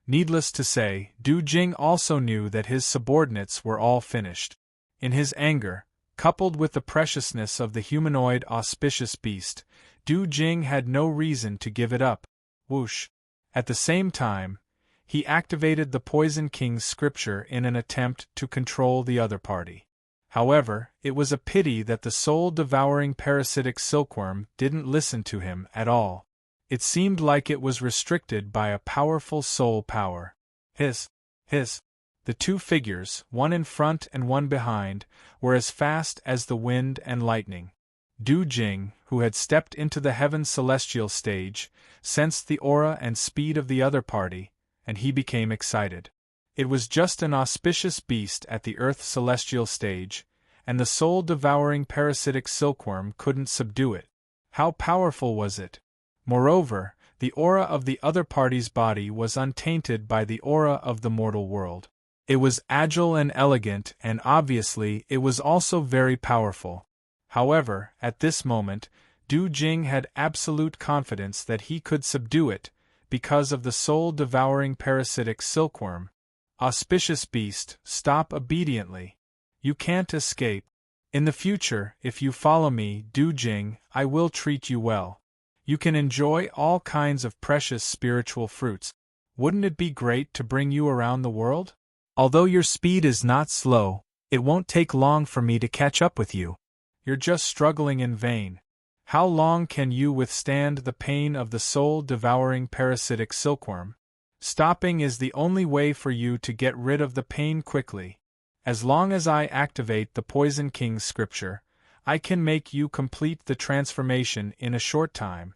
Needless to say, Du Jing also knew that his subordinates were all finished. In his anger, coupled with the preciousness of the humanoid auspicious beast, Du Jing had no reason to give it up. Whoosh! At the same time, he activated the Poison King's scripture in an attempt to control the other party. However, it was a pity that the soul-devouring parasitic silkworm didn't listen to him at all. It seemed like it was restricted by a powerful soul power. Hiss! Hiss! The two figures, one in front and one behind, were as fast as the wind and lightning. Du Jing, who had stepped into the heaven celestial stage, sensed the aura and speed of the other party, and he became excited. It was just an auspicious beast at the earth celestial stage, and the soul-devouring parasitic silkworm couldn't subdue it. How powerful was it? Moreover, the aura of the other party's body was untainted by the aura of the mortal world. It was agile and elegant, and obviously it was also very powerful. However, at this moment, Du Jing had absolute confidence that he could subdue it, because of the soul-devouring parasitic silkworm. Auspicious beast, stop obediently. You can't escape. In the future, if you follow me, Du Jing, I will treat you well. You can enjoy all kinds of precious spiritual fruits. Wouldn't it be great to bring you around the world? Although your speed is not slow, it won't take long for me to catch up with you. You're just struggling in vain. How long can you withstand the pain of the soul-devouring parasitic silkworm? Stopping is the only way for you to get rid of the pain quickly. As long as I activate the Poison King's scripture, I can make you complete the transformation in a short time.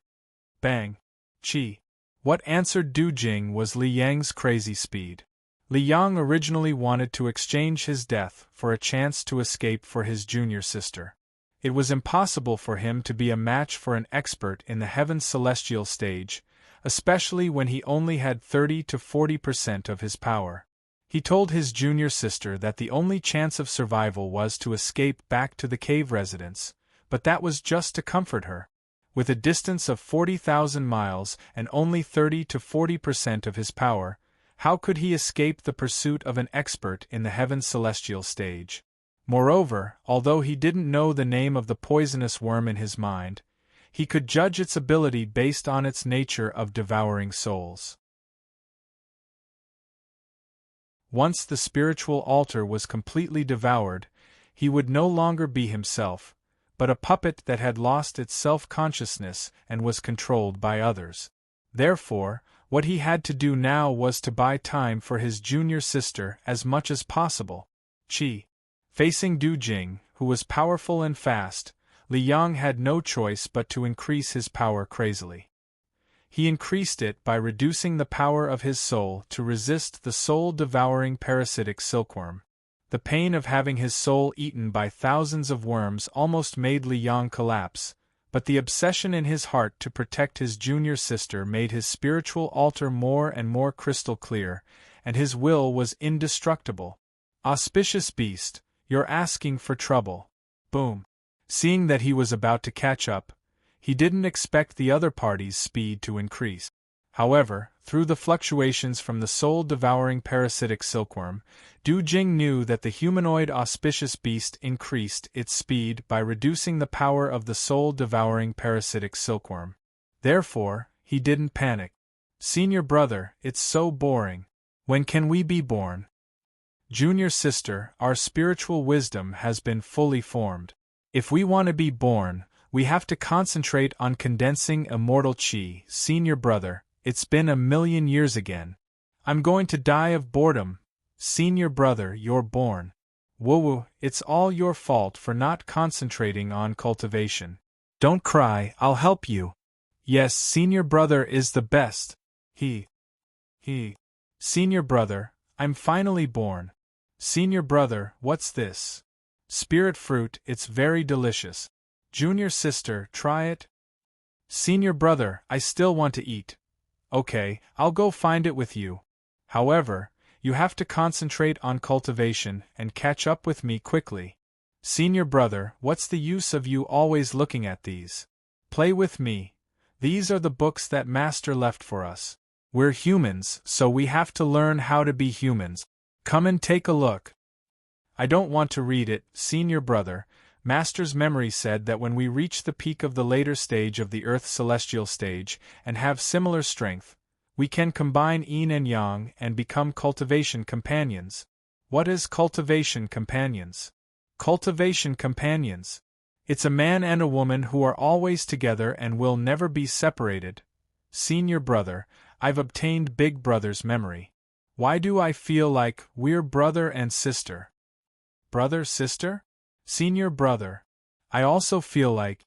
Bang! Chi! What answered Du Jing was Li Yang's crazy speed. Li Yang originally wanted to exchange his death for a chance to escape for his junior sister. It was impossible for him to be a match for an expert in the heaven's celestial stage, especially when he only had 30 to 40% of his power. He told his junior sister that the only chance of survival was to escape back to the cave residence, but that was just to comfort her. With a distance of 40,000 miles and only 30 to 40% of his power, how could he escape the pursuit of an expert in the heaven's celestial stage? Moreover, although he didn't know the name of the poisonous worm in his mind, he could judge its ability based on its nature of devouring souls. Once the spiritual altar was completely devoured, he would no longer be himself, but a puppet that had lost its self-consciousness and was controlled by others. Therefore, what he had to do now was to buy time for his junior sister as much as possible. Chi. Facing Du Jing, who was powerful and fast, Li Yang had no choice but to increase his power crazily. He increased it by reducing the power of his soul to resist the soul-devouring parasitic silkworm. The pain of having his soul eaten by thousands of worms almost made Li Yang collapse, but the obsession in his heart to protect his junior sister made his spiritual altar more and more crystal clear, and his will was indestructible. Auspicious beast, you're asking for trouble. Boom. Seeing that he was about to catch up, he didn't expect the other party's speed to increase. However, through the fluctuations from the soul-devouring parasitic silkworm, Du Jing knew that the humanoid auspicious beast increased its speed by reducing the power of the soul-devouring parasitic silkworm. Therefore, he didn't panic. Senior brother, it's so boring. When can we be born? Junior sister, our spiritual wisdom has been fully formed. If we want to be born, we have to concentrate on condensing immortal chi. Senior brother, it's been 1,000,000 years again. I'm going to die of boredom. Senior brother, you're born. Woo-woo, it's all your fault for not concentrating on cultivation. Don't cry, I'll help you. Yes, senior brother is the best. Senior brother, I'm finally born. Senior brother, what's this? Spirit fruit, it's very delicious. Junior sister, try it. Senior brother, I still want to eat. Okay, I'll go find it with you. However, you have to concentrate on cultivation and catch up with me quickly. Senior brother, what's the use of you always looking at these? Play with me. These are the books that Master left for us. We're humans, so we have to learn how to be humans. Come and take a look. I don't want to read it, Senior brother. Master's memory said that when we reach the peak of the later stage of the Earth's celestial stage and have similar strength, we can combine yin and yang and become cultivation companions. What is cultivation companions? Cultivation companions. It's a man and a woman who are always together and will never be separated. Senior brother, I've obtained Big Brother's memory. Why do I feel like we're brother and sister? Brother, sister? Senior brother. I also feel like,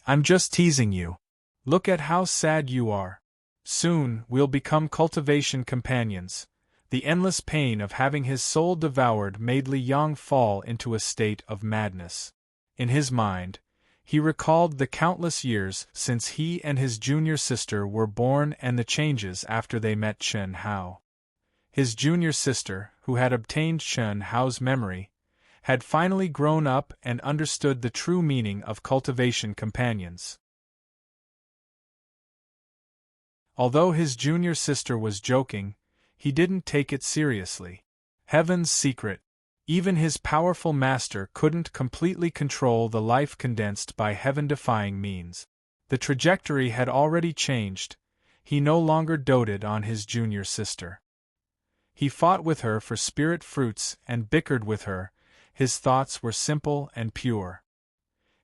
I'm just teasing you. Look at how sad you are. Soon, we'll become cultivation companions. The endless pain of having his soul devoured made Li Yang fall into a state of madness. In his mind, he recalled the countless years since he and his junior sister were born and the changes after they met Chen Hao. His junior sister, who had obtained Chen Hao's memory, had finally grown up and understood the true meaning of cultivation companions. Although his junior sister was joking, he didn't take it seriously. Heaven's secret. Even his powerful master couldn't completely control the life condensed by heaven-defying means. The trajectory had already changed. He no longer doted on his junior sister. He fought with her for spirit fruits and bickered with her. His thoughts were simple and pure.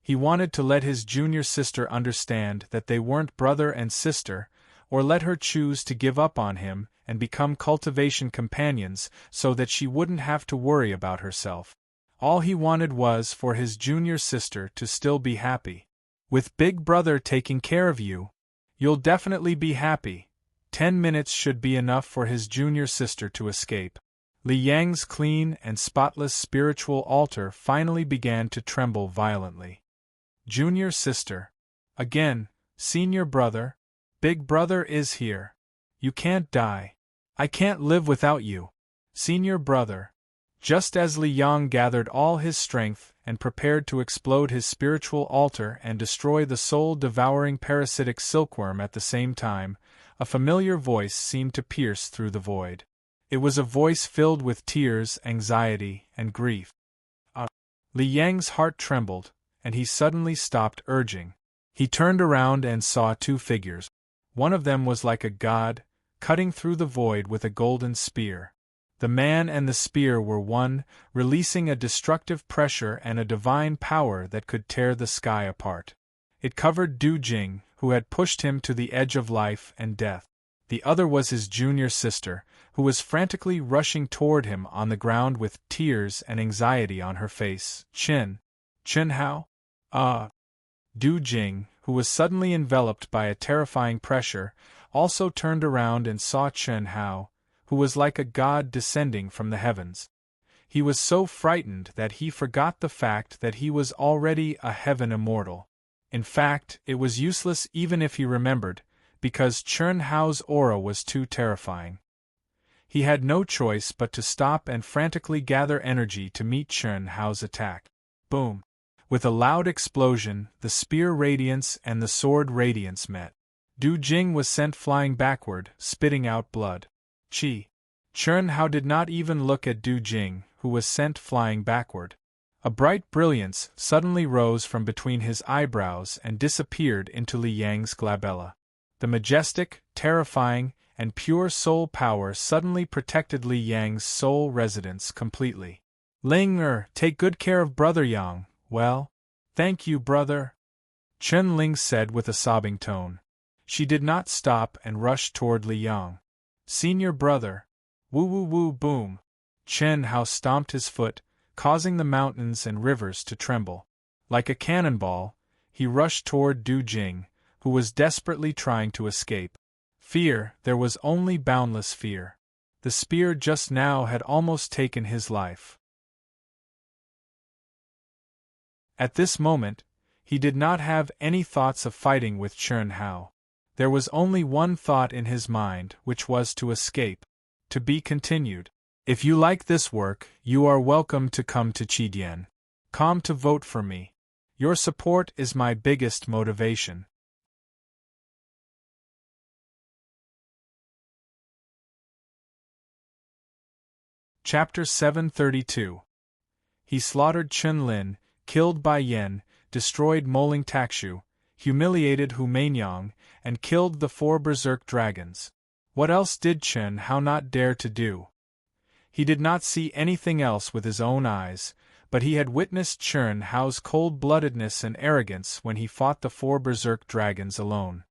He wanted to let his junior sister understand that they weren't brother and sister, or let her choose to give up on him and become cultivation companions so that she wouldn't have to worry about herself. All he wanted was for his junior sister to still be happy. With Big Brother taking care of you, you'll definitely be happy. 10 minutes should be enough for his junior sister to escape. Li Yang's clean and spotless spiritual altar finally began to tremble violently. Junior sister. Again, senior brother. Big Brother is here. You can't die. I can't live without you. Senior brother. Just as Li Yang gathered all his strength and prepared to explode his spiritual altar and destroy the soul-devouring parasitic silkworm at the same time, a familiar voice seemed to pierce through the void. It was a voice filled with tears, anxiety, and grief. Li Yang's heart trembled, and he suddenly stopped urging. He turned around and saw two figures. One of them was like a god, cutting through the void with a golden spear. The man and the spear were one, releasing a destructive pressure and a divine power that could tear the sky apart. It covered Du Jing, who had pushed him to the edge of life and death. The other was his junior sister, who was frantically rushing toward him on the ground with tears and anxiety on her face. Chen Hao? Du Jing, who was suddenly enveloped by a terrifying pressure, also turned around and saw Chen Hao, who was like a god descending from the heavens. He was so frightened that he forgot the fact that he was already a heaven immortal. In fact, it was useless even if he remembered, because Chen Hao's aura was too terrifying. He had no choice but to stop and frantically gather energy to meet Chen Hao's attack. Boom! With a loud explosion, the spear radiance and the sword radiance met. Du Jing was sent flying backward, spitting out blood. Chen Hao did not even look at Du Jing, who was sent flying backward. A bright brilliance suddenly rose from between his eyebrows and disappeared into Li Yang's glabella. The majestic, terrifying, and pure soul power suddenly protected Li Yang's soul residence completely. Ling take good care of Brother Yang. Well, thank you, brother, Chen Ling said with a sobbing tone. She did not stop and rushed toward Li Yang. Senior brother. Woo woo woo boom. Chen Hao stomped his foot, causing the mountains and rivers to tremble. Like a cannonball, he rushed toward Du Jing, who was desperately trying to escape. Fear, there was only boundless fear. The spear just now had almost taken his life. At this moment, he did not have any thoughts of fighting with Chen Hao. There was only one thought in his mind, which was to escape. To be continued. If you like this work, you are welcome to come to Qidien.com to vote for me. Your support is my biggest motivation. Chapter 732. He slaughtered Chen Lin, killed Bai Yen, destroyed Moling Takshu, humiliated Hu Mainyang, and killed the 4 berserk dragons. What else did Chen Hao not dare to do? He did not see anything else with his own eyes, but he had witnessed Chen Hao's cold-bloodedness and arrogance when he fought the 4 berserk dragons alone.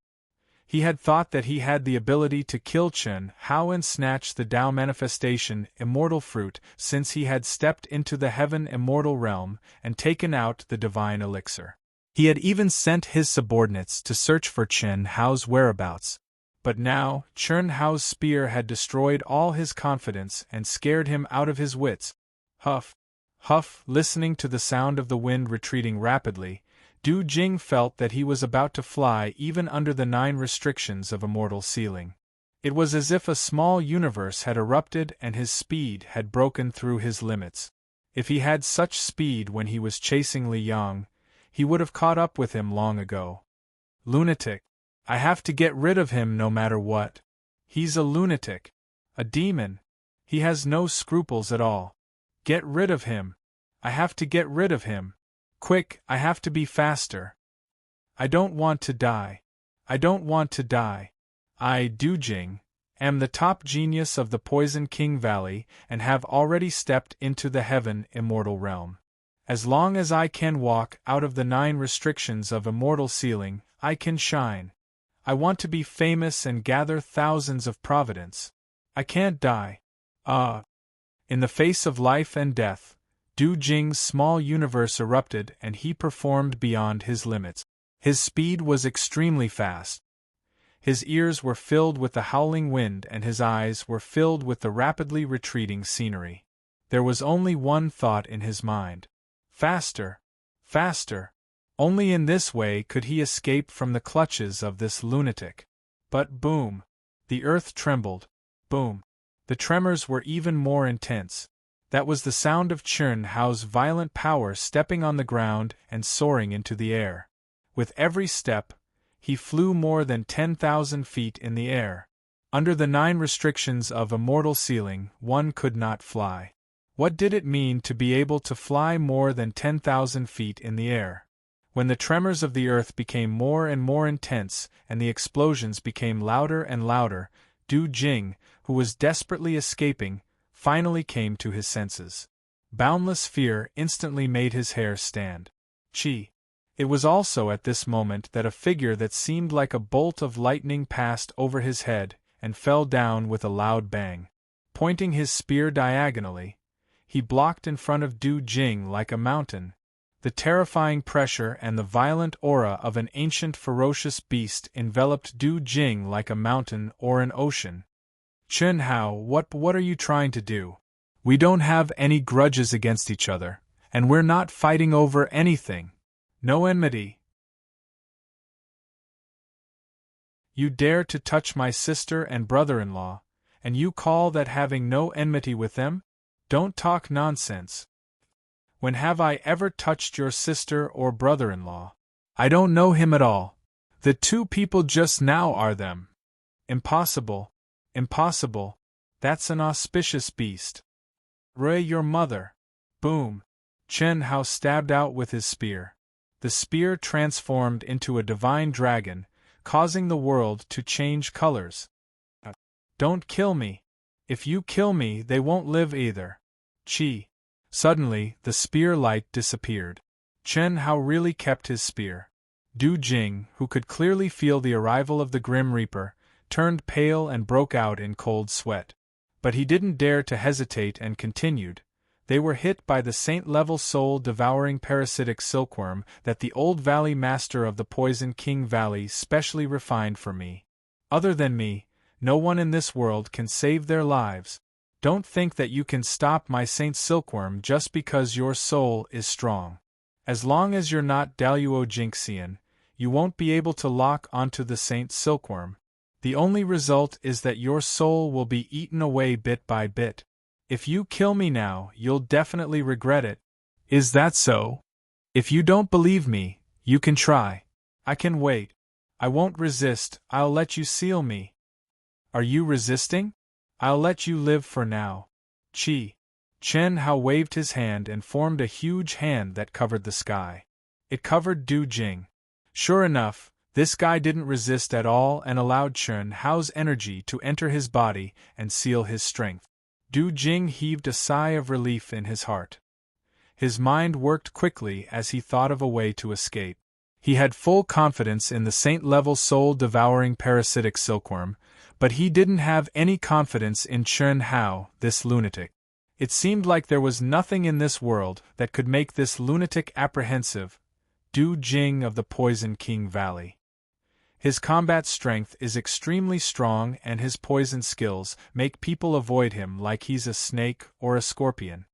He had thought that he had the ability to kill Chen Hao and snatch the Tao manifestation immortal fruit since he had stepped into the heaven immortal realm and taken out the divine elixir. He had even sent his subordinates to search for Chen Hao's whereabouts. But now, Chern Hao's spear had destroyed all his confidence and scared him out of his wits. Huff, huff, listening to the sound of the wind retreating rapidly, Du Jing felt that he was about to fly even under the 9 restrictions of immortal ceiling. It was as if a small universe had erupted and his speed had broken through his limits. If he had such speed when he was chasing Li Yang, he would have caught up with him long ago. Lunatic. I have to get rid of him no matter what. He's a lunatic. A demon. He has no scruples at all. Get rid of him. I have to get rid of him. Quick, I have to be faster. I don't want to die. I don't want to die. I, Du Jing, am the top genius of the Poison King Valley and have already stepped into the heaven immortal realm. As long as I can walk out of the 9 restrictions of immortal ceiling, I can shine. I want to be famous and gather thousands of providence. I can't die. In the face of life and death, Du Jing's small universe erupted and he performed beyond his limits. His speed was extremely fast. His ears were filled with the howling wind and his eyes were filled with the rapidly retreating scenery. There was only one thought in his mind. Faster! Faster! Only in this way could he escape from the clutches of this lunatic. But boom! The earth trembled. Boom! The tremors were even more intense. That was the sound of Chern Hao's violent power stepping on the ground and soaring into the air. With every step, he flew more than 10,000 feet in the air. Under the 9 restrictions of immortal ceiling, one could not fly. What did it mean to be able to fly more than 10,000 feet in the air? When the tremors of the earth became more and more intense and the explosions became louder and louder, Du Jing, who was desperately escaping, finally came to his senses. Boundless fear instantly made his hair stand. Chi. It was also at this moment that a figure that seemed like a bolt of lightning passed over his head and fell down with a loud bang. Pointing his spear diagonally, he blocked in front of Du Jing like a mountain. The terrifying pressure and the violent aura of an ancient ferocious beast enveloped Du Jing like a mountain or an ocean. Chern Hao, what are you trying to do? We don't have any grudges against each other, and we're not fighting over anything. No enmity. You dare to touch my sister and brother-in-law, and you call that having no enmity with them? Don't talk nonsense. When have I ever touched your sister or brother-in-law? I don't know him at all. The 2 people just now are them. Impossible. Impossible. That's an auspicious beast. Ray, your mother. Boom. Chern Hao stabbed out with his spear. The spear transformed into a divine dragon, causing the world to change colors. Don't kill me. If you kill me, they won't live either. Chi. Suddenly, the spear light disappeared. Chern Hao really kept his spear. Du Jing, who could clearly feel the arrival of the Grim Reaper, turned pale and broke out in cold sweat. But he didn't dare to hesitate and continued. They were hit by the saint-level soul-devouring parasitic silkworm that the old valley master of the Poison King Valley specially refined for me. Other than me, no one in this world can save their lives. Don't think that you can stop my Saint Silkworm just because your soul is strong. As long as you're not Daluo Jinxian, you won't be able to lock onto the Saint Silkworm. The only result is that your soul will be eaten away bit by bit. If you kill me now, you'll definitely regret it. Is that so? If you don't believe me, you can try. I can wait. I won't resist, I'll let you seal me. Are you resisting? I'll let you live for now. Chi. Chern Hao waved his hand and formed a huge hand that covered the sky. It covered Du Jing. Sure enough, this guy didn't resist at all and allowed Chern Hao's energy to enter his body and seal his strength. Du Jing heaved a sigh of relief in his heart. His mind worked quickly as he thought of a way to escape. He had full confidence in the saint-level soul-devouring parasitic silkworm, but he didn't have any confidence in Chern Hao, this lunatic. It seemed like there was nothing in this world that could make this lunatic apprehensive. Du Jing of the Poison King Valley. His combat strength is extremely strong and his poison skills make people avoid him like he's a snake or a scorpion.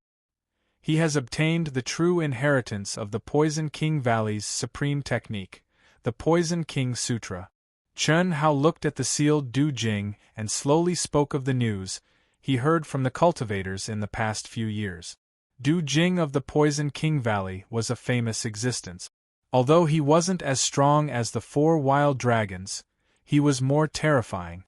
He has obtained the true inheritance of the Poison King Valley's supreme technique, the Poison King Sutra. Chen Hao looked at the sealed Du Jing and slowly spoke of the news he heard from the cultivators in the past few years. Du Jing of the Poison King Valley was a famous existence. Although he wasn't as strong as the 4 wild dragons, he was more terrifying.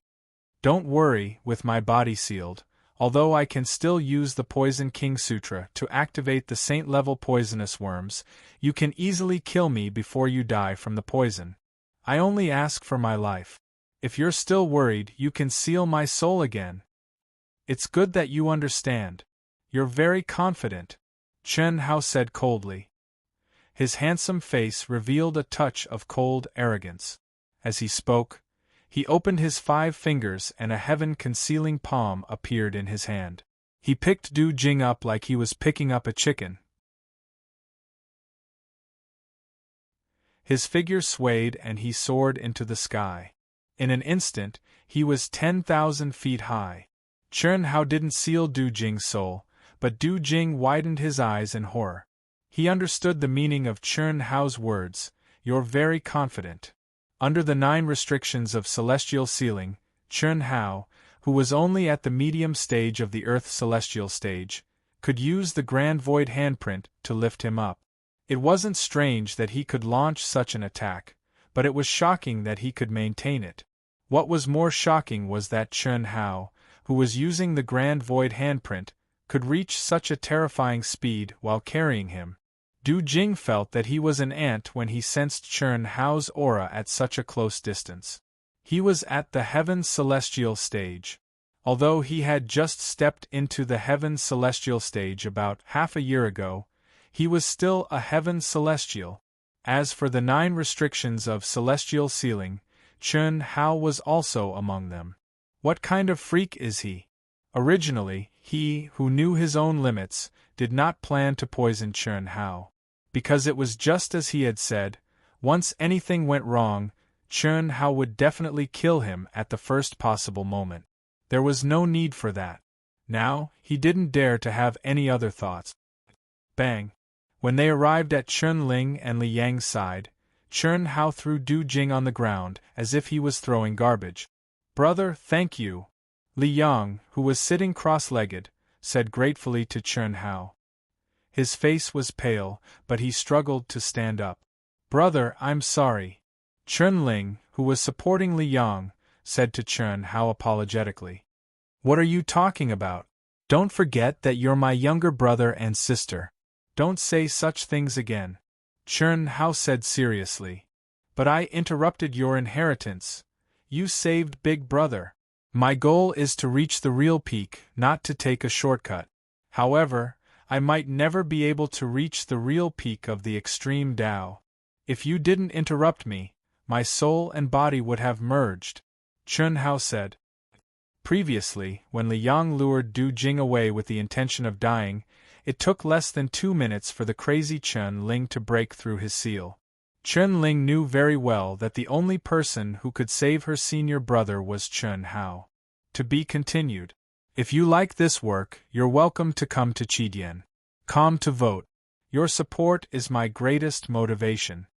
Don't worry, with my body sealed, although I can still use the Poison King Sutra to activate the saint-level poisonous worms, you can easily kill me before you die from the poison. I only ask for my life. If you're still worried, you can seal my soul again. It's good that you understand. You're very confident, Chen Hao said coldly. His handsome face revealed a touch of cold arrogance. As he spoke, he opened his 5 fingers and a heaven-concealing palm appeared in his hand. He picked Du Jing up like he was picking up a chicken. His figure swayed and he soared into the sky. In an instant, he was 10,000 feet high. Chen Hao didn't seal Du Jing's soul, but Du Jing widened his eyes in horror. He understood the meaning of Chen Hao's words, "You're very confident." Under the 9 restrictions of celestial sealing, Chen Hao, who was only at the medium stage of the Earth's celestial stage, could use the Grand Void handprint to lift him up. It wasn't strange that he could launch such an attack, but it was shocking that he could maintain it. What was more shocking was that Chen Hao, who was using the Grand Void handprint, could reach such a terrifying speed while carrying him. Du Jing felt that he was an ant when he sensed Chen Hao's aura at such a close distance. He was at the Heaven's Celestial stage. Although he had just stepped into the Heaven's Celestial stage about half a year ago, he was still a Heaven Celestial. As for the 9 restrictions of celestial sealing, Chen Hao was also among them. What kind of freak is he? Originally, he, who knew his own limits, did not plan to poison Chen Hao. Because it was just as he had said, once anything went wrong, Chen Hao would definitely kill him at the first possible moment. There was no need for that. Now, he didn't dare to have any other thoughts. Bang! When they arrived at Chen Ling and Li Yang's side, Chen Hao threw Du Jing on the ground as if he was throwing garbage. "Brother, thank you." Li Yang, who was sitting cross-legged, said gratefully to Chen Hao. His face was pale, but he struggled to stand up. "Brother, I'm sorry." Chen Ling, who was supporting Li Yang, said to Chen Hao apologetically. "What are you talking about? Don't forget that you're my younger brother and sister. Don't say such things again," Chen Hao said seriously. "But I interrupted your inheritance. You saved Big Brother. My goal is to reach the real peak, not to take a shortcut. However, I might never be able to reach the real peak of the extreme Tao. If you didn't interrupt me, my soul and body would have merged," Chen Hao said. Previously, when Li Yang lured Du Jing away with the intention of dying, it took less than 2 minutes for the crazy Chen Ling to break through his seal. Chen Ling knew very well that the only person who could save her senior brother was Chen Hao. To be continued. If you like this work, you're welcome to come to Chidian. Com to vote. Your support is my greatest motivation.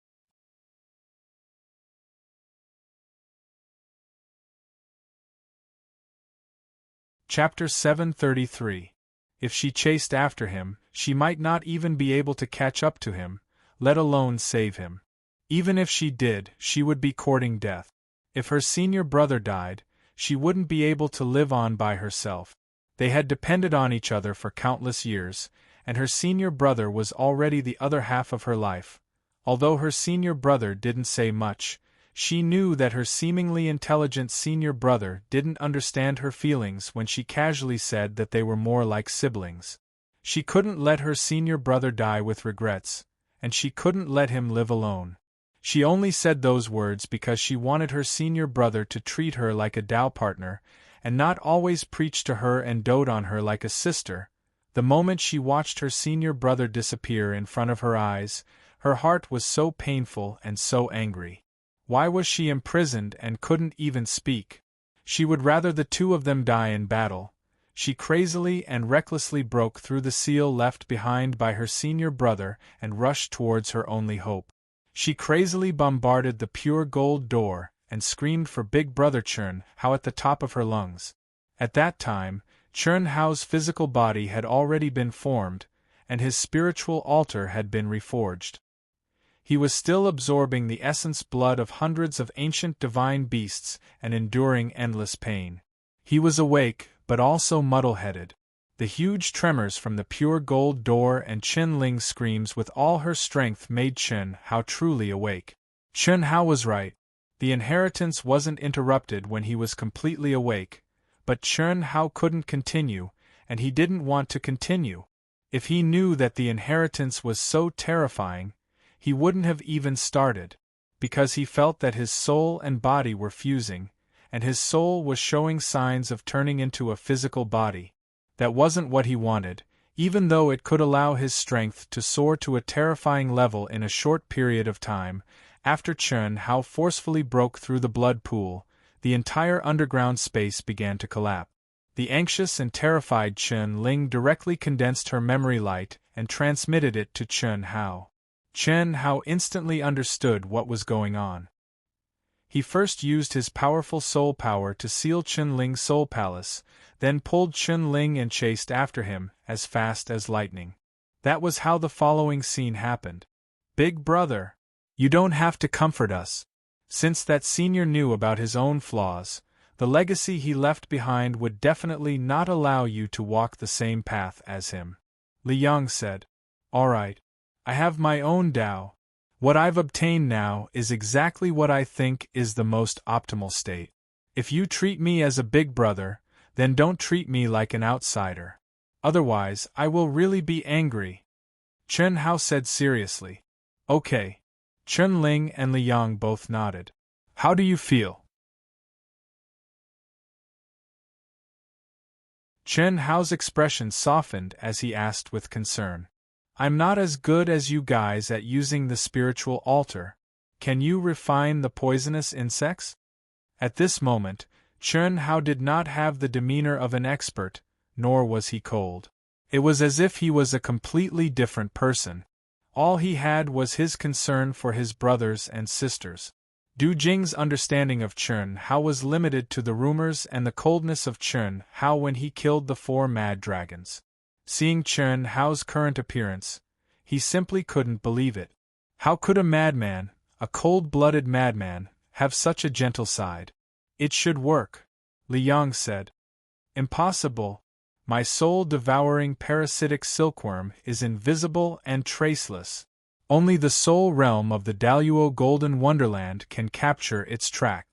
Chapter 733. If she chased after him, she might not even be able to catch up to him, let alone save him. Even if she did, she would be courting death. If her senior brother died, she wouldn't be able to live on by herself. They had depended on each other for countless years, and her senior brother was already the other half of her life. Although her senior brother didn't say much, she knew that her seemingly intelligent senior brother didn't understand her feelings when she casually said that they were more like siblings. She couldn't let her senior brother die with regrets, and she couldn't let him live alone. She only said those words because she wanted her senior brother to treat her like a Tao partner, and not always preach to her and dote on her like a sister. The moment she watched her senior brother disappear in front of her eyes, her heart was so painful and so angry. Why was she imprisoned and couldn't even speak? She would rather the two of them die in battle. She crazily and recklessly broke through the seal left behind by her senior brother and rushed towards her only hope. She crazily bombarded the pure gold door and screamed for Big Brother Chern Hao at the top of her lungs. At that time, Chern Hao's physical body had already been formed, and his spiritual altar had been reforged. He was still absorbing the essence blood of hundreds of ancient divine beasts and enduring endless pain. He was awake, but also muddle-headed. The huge tremors from the pure gold door and Chen Ling's screams with all her strength made Chen Hao truly awake. Chen Hao was right. The inheritance wasn't interrupted when he was completely awake, but Chen Hao couldn't continue, and he didn't want to continue. If he knew that the inheritance was so terrifying, he wouldn't have even started, because he felt that his soul and body were fusing, and his soul was showing signs of turning into a physical body. That wasn't what he wanted, even though it could allow his strength to soar to a terrifying level in a short period of time. After Chen Hao forcefully broke through the blood pool, the entire underground space began to collapse. The anxious and terrified Chen Ling directly condensed her memory light and transmitted it to Chen Hao. Chen Hao instantly understood what was going on. He first used his powerful soul power to seal Chen Ling's soul palace, then pulled Chen Ling and chased after him as fast as lightning. That was how the following scene happened. Big Brother, you don't have to comfort us. Since that senior knew about his own flaws, the legacy he left behind would definitely not allow you to walk the same path as him. Li Yang said, "All right. I have my own Tao. What I've obtained now is exactly what I think is the most optimal state. If you treat me as a big brother, then don't treat me like an outsider. Otherwise, I will really be angry." Chen Hao said seriously. "Okay." Chen Ling and Li Yang both nodded. "How do you feel?" Chen Hao's expression softened as he asked with concern. "I'm not as good as you guys at using the spiritual altar. Can you refine the poisonous insects?" At this moment, Chen Hao did not have the demeanor of an expert, nor was he cold. It was as if he was a completely different person. All he had was his concern for his brothers and sisters. Du Jing's understanding of Chen Hao was limited to the rumors and the coldness of Chen Hao when he killed the 4 mad dragons. Seeing Chen Hao's current appearance, he simply couldn't believe it. How could a madman, a cold-blooded madman, have such a gentle side? "It should work," Li Yang said. "Impossible. My soul-devouring parasitic silkworm is invisible and traceless. Only the soul realm of the Daluo Golden Wonderland can capture its track.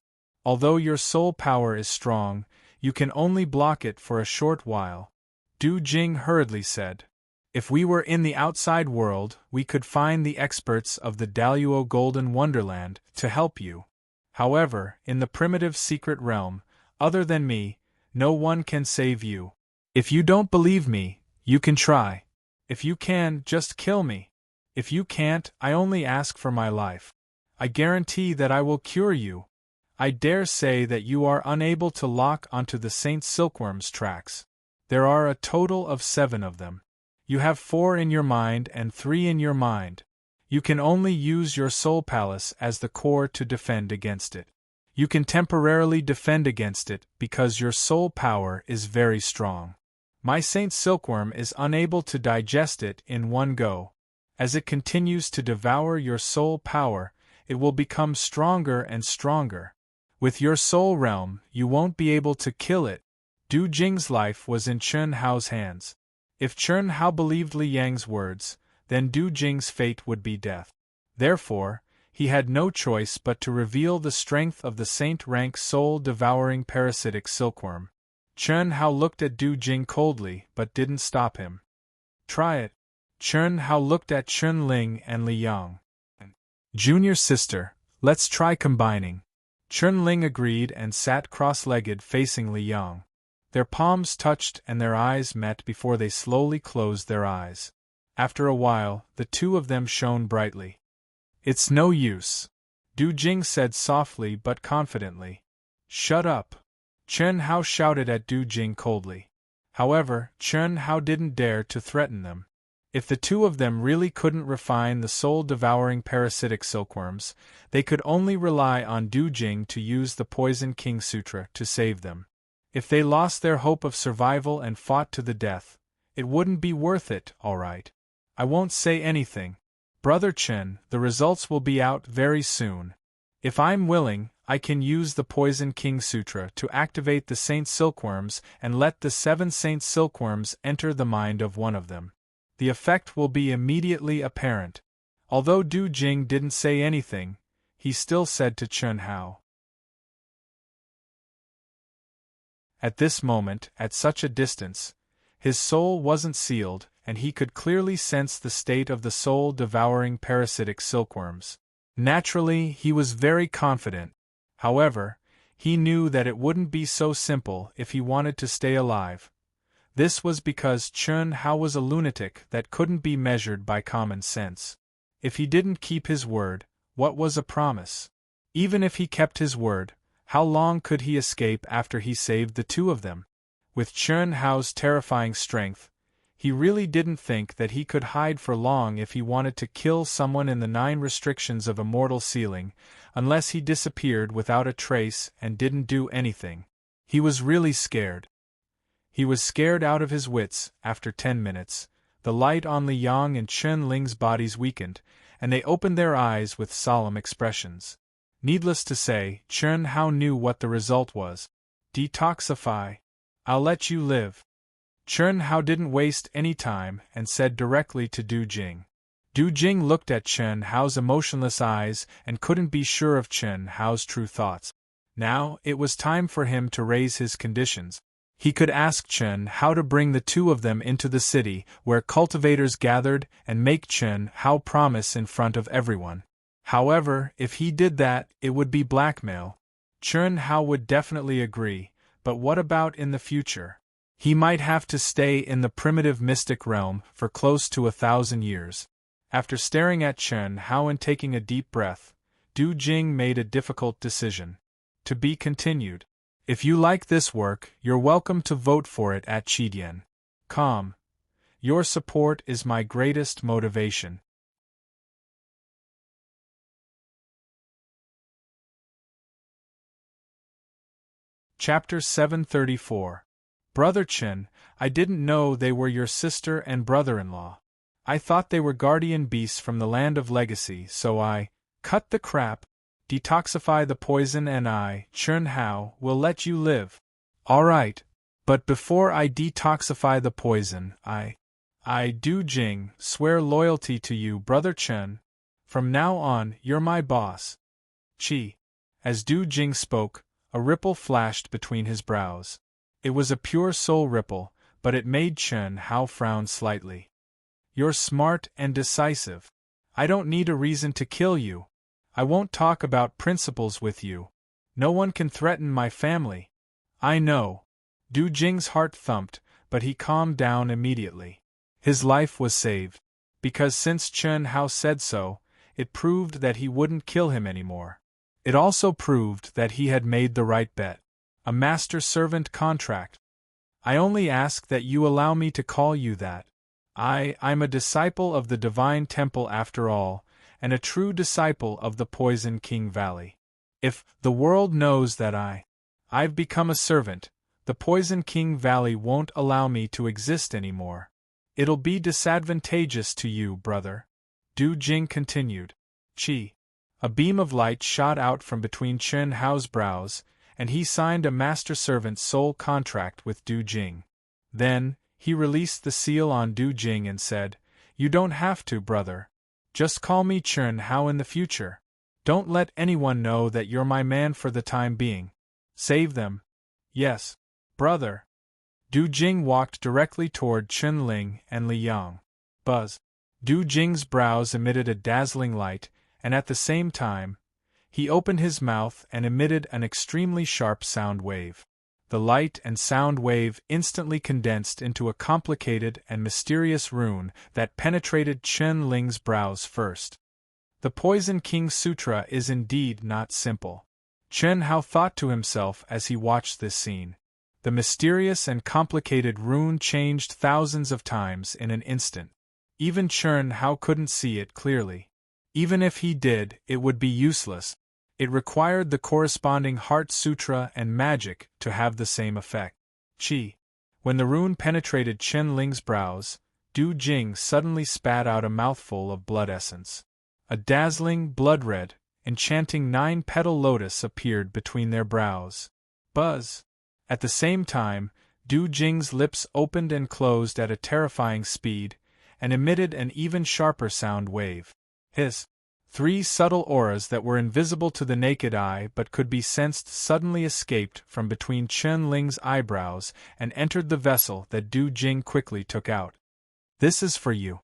Although your soul power is strong, you can only block it for a short while," Du Jing hurriedly said. "If we were in the outside world, we could find the experts of the Daluo Golden Wonderland to help you. However, in the primitive secret realm, other than me, no one can save you. If you don't believe me, you can try. If you can, just kill me. If you can't, I only ask for my life. I guarantee that I will cure you. I dare say that you are unable to lock onto the Saint Silkworm's tracks. There are a total of 7 of them. You have 4 in your mind and 3 in your mind. You can only use your soul palace as the core to defend against it. You can temporarily defend against it because your soul power is very strong. My Saint Silkworm is unable to digest it in one go. As it continues to devour your soul power, it will become stronger and stronger. With your soul realm, you won't be able to kill it." Du Jing's life was in Chen Hao's hands. If Chen Hao believed Li Yang's words, then Du Jing's fate would be death. Therefore, he had no choice but to reveal the strength of the saint-rank soul-devouring parasitic silkworm. Chen Hao looked at Du Jing coldly but didn't stop him. "Try it." Chen Hao looked at Chen Ling and Li Yang. "Junior sister, let's try combining." Chen Ling agreed and sat cross-legged facing Li Yang. Their palms touched and their eyes met before they slowly closed their eyes. After a while, the two of them shone brightly. "It's no use." Du Jing said softly but confidently. Shut up. Chen Hao shouted at Du Jing coldly. However, Chen Hao didn't dare to threaten them. If the two of them really couldn't refine the soul-devouring parasitic silkworms, they could only rely on Du Jing to use the Poison King Sutra to save them. If they lost their hope of survival and fought to the death, it wouldn't be worth it, all right. I won't say anything. Brother Chen, the results will be out very soon. If I'm willing, I can use the Poison King Sutra to activate the Saint Silkworms and let the 7 Saint Silkworms enter the mind of one of them. The effect will be immediately apparent. Although Du Jing didn't say anything, he still said to Chen Hao. At this moment, at such a distance, his soul wasn't sealed, and he could clearly sense the state of the soul-devouring parasitic silkworms. Naturally, he was very confident. However, he knew that it wouldn't be so simple if he wanted to stay alive. This was because Chen Hao was a lunatic that couldn't be measured by common sense. If he didn't keep his word, what was a promise? Even if he kept his word, how long could he escape after he saved the two of them? With Chen Hao's terrifying strength, he really didn't think that he could hide for long if he wanted to kill someone in the 9 restrictions of immortal sealing, unless he disappeared without a trace and didn't do anything. He was really scared. He was scared out of his wits. After 10 minutes, the light on Li Yang and Chen Ling's bodies weakened, and they opened their eyes with solemn expressions. Needless to say, Chen Hao knew what the result was. Detoxify. I'll let you live. Chen Hao didn't waste any time and said directly to Du Jing. Du Jing looked at Chen Hao's emotionless eyes and couldn't be sure of Chen Hao's true thoughts. Now, it was time for him to raise his conditions. He could ask Chen Hao to bring the two of them into the city where cultivators gathered and make Chen Hao promise in front of everyone. However, if he did that, it would be blackmail. Chen Hao would definitely agree, but what about in the future? He might have to stay in the primitive mystic realm for close to 1,000 years. After staring at Chen Hao and taking a deep breath, Du Jing made a difficult decision. To be continued. If you like this work, you're welcome to vote for it at Chidian.com. Your support is my greatest motivation. Chapter 734. Brother Chen, I didn't know they were your sister and brother-in-law. I thought they were guardian beasts from the land of legacy, so I cut the crap, detoxify the poison, and I, Chen Hao, will let you live. All right, but before I detoxify the poison, I, Du Jing, swear loyalty to you, Brother Chen. From now on, you're my boss. Chi. As Du Jing spoke, a ripple flashed between his brows. It was a pure soul ripple, but it made Chen Hao frown slightly. You're smart and decisive. I don't need a reason to kill you. I won't talk about principles with you. No one can threaten my family. I know. Du Jing's heart thumped, but he calmed down immediately. His life was saved. Because since Chen Hao said so, it proved that he wouldn't kill him anymore. It also proved that he had made the right bet. A master-servant contract. I only ask that you allow me to call you that. I'm a disciple of the Divine Temple after all, and a true disciple of the Poison King Valley. If the world knows that I've become a servant, the Poison King Valley won't allow me to exist anymore. It'll be disadvantageous to you, brother. Du Jing continued. Chi. A beam of light shot out from between Chen Hao's brows, and he signed a master-servant soul contract with Du Jing. Then, he released the seal on Du Jing and said, You don't have to, brother. Just call me Chen Hao in the future. Don't let anyone know that you're my man for the time being. Save them. Yes, brother. Du Jing walked directly toward Chen Ling and Li Yang. Buzz. Du Jing's brows emitted a dazzling light, and at the same time, he opened his mouth and emitted an extremely sharp sound wave. The light and sound wave instantly condensed into a complicated and mysterious rune that penetrated Chen Ling's brows first. The Poison King Sutra is indeed not simple. Chen Hao thought to himself as he watched this scene. The mysterious and complicated rune changed thousands of times in an instant. Even Chen Hao couldn't see it clearly. Even if he did, it would be useless. It required the corresponding Heart Sutra and magic to have the same effect. Qi. When the rune penetrated Chen Ling's brows, Du Jing suddenly spat out a mouthful of blood essence. A dazzling, blood-red, enchanting 9-petal lotus appeared between their brows. Buzz! At the same time, Du Jing's lips opened and closed at a terrifying speed, and emitted an even sharper sound wave. Hiss! 3 subtle auras that were invisible to the naked eye but could be sensed suddenly escaped from between Chen Ling's eyebrows and entered the vessel that Du Jing quickly took out. This is for you.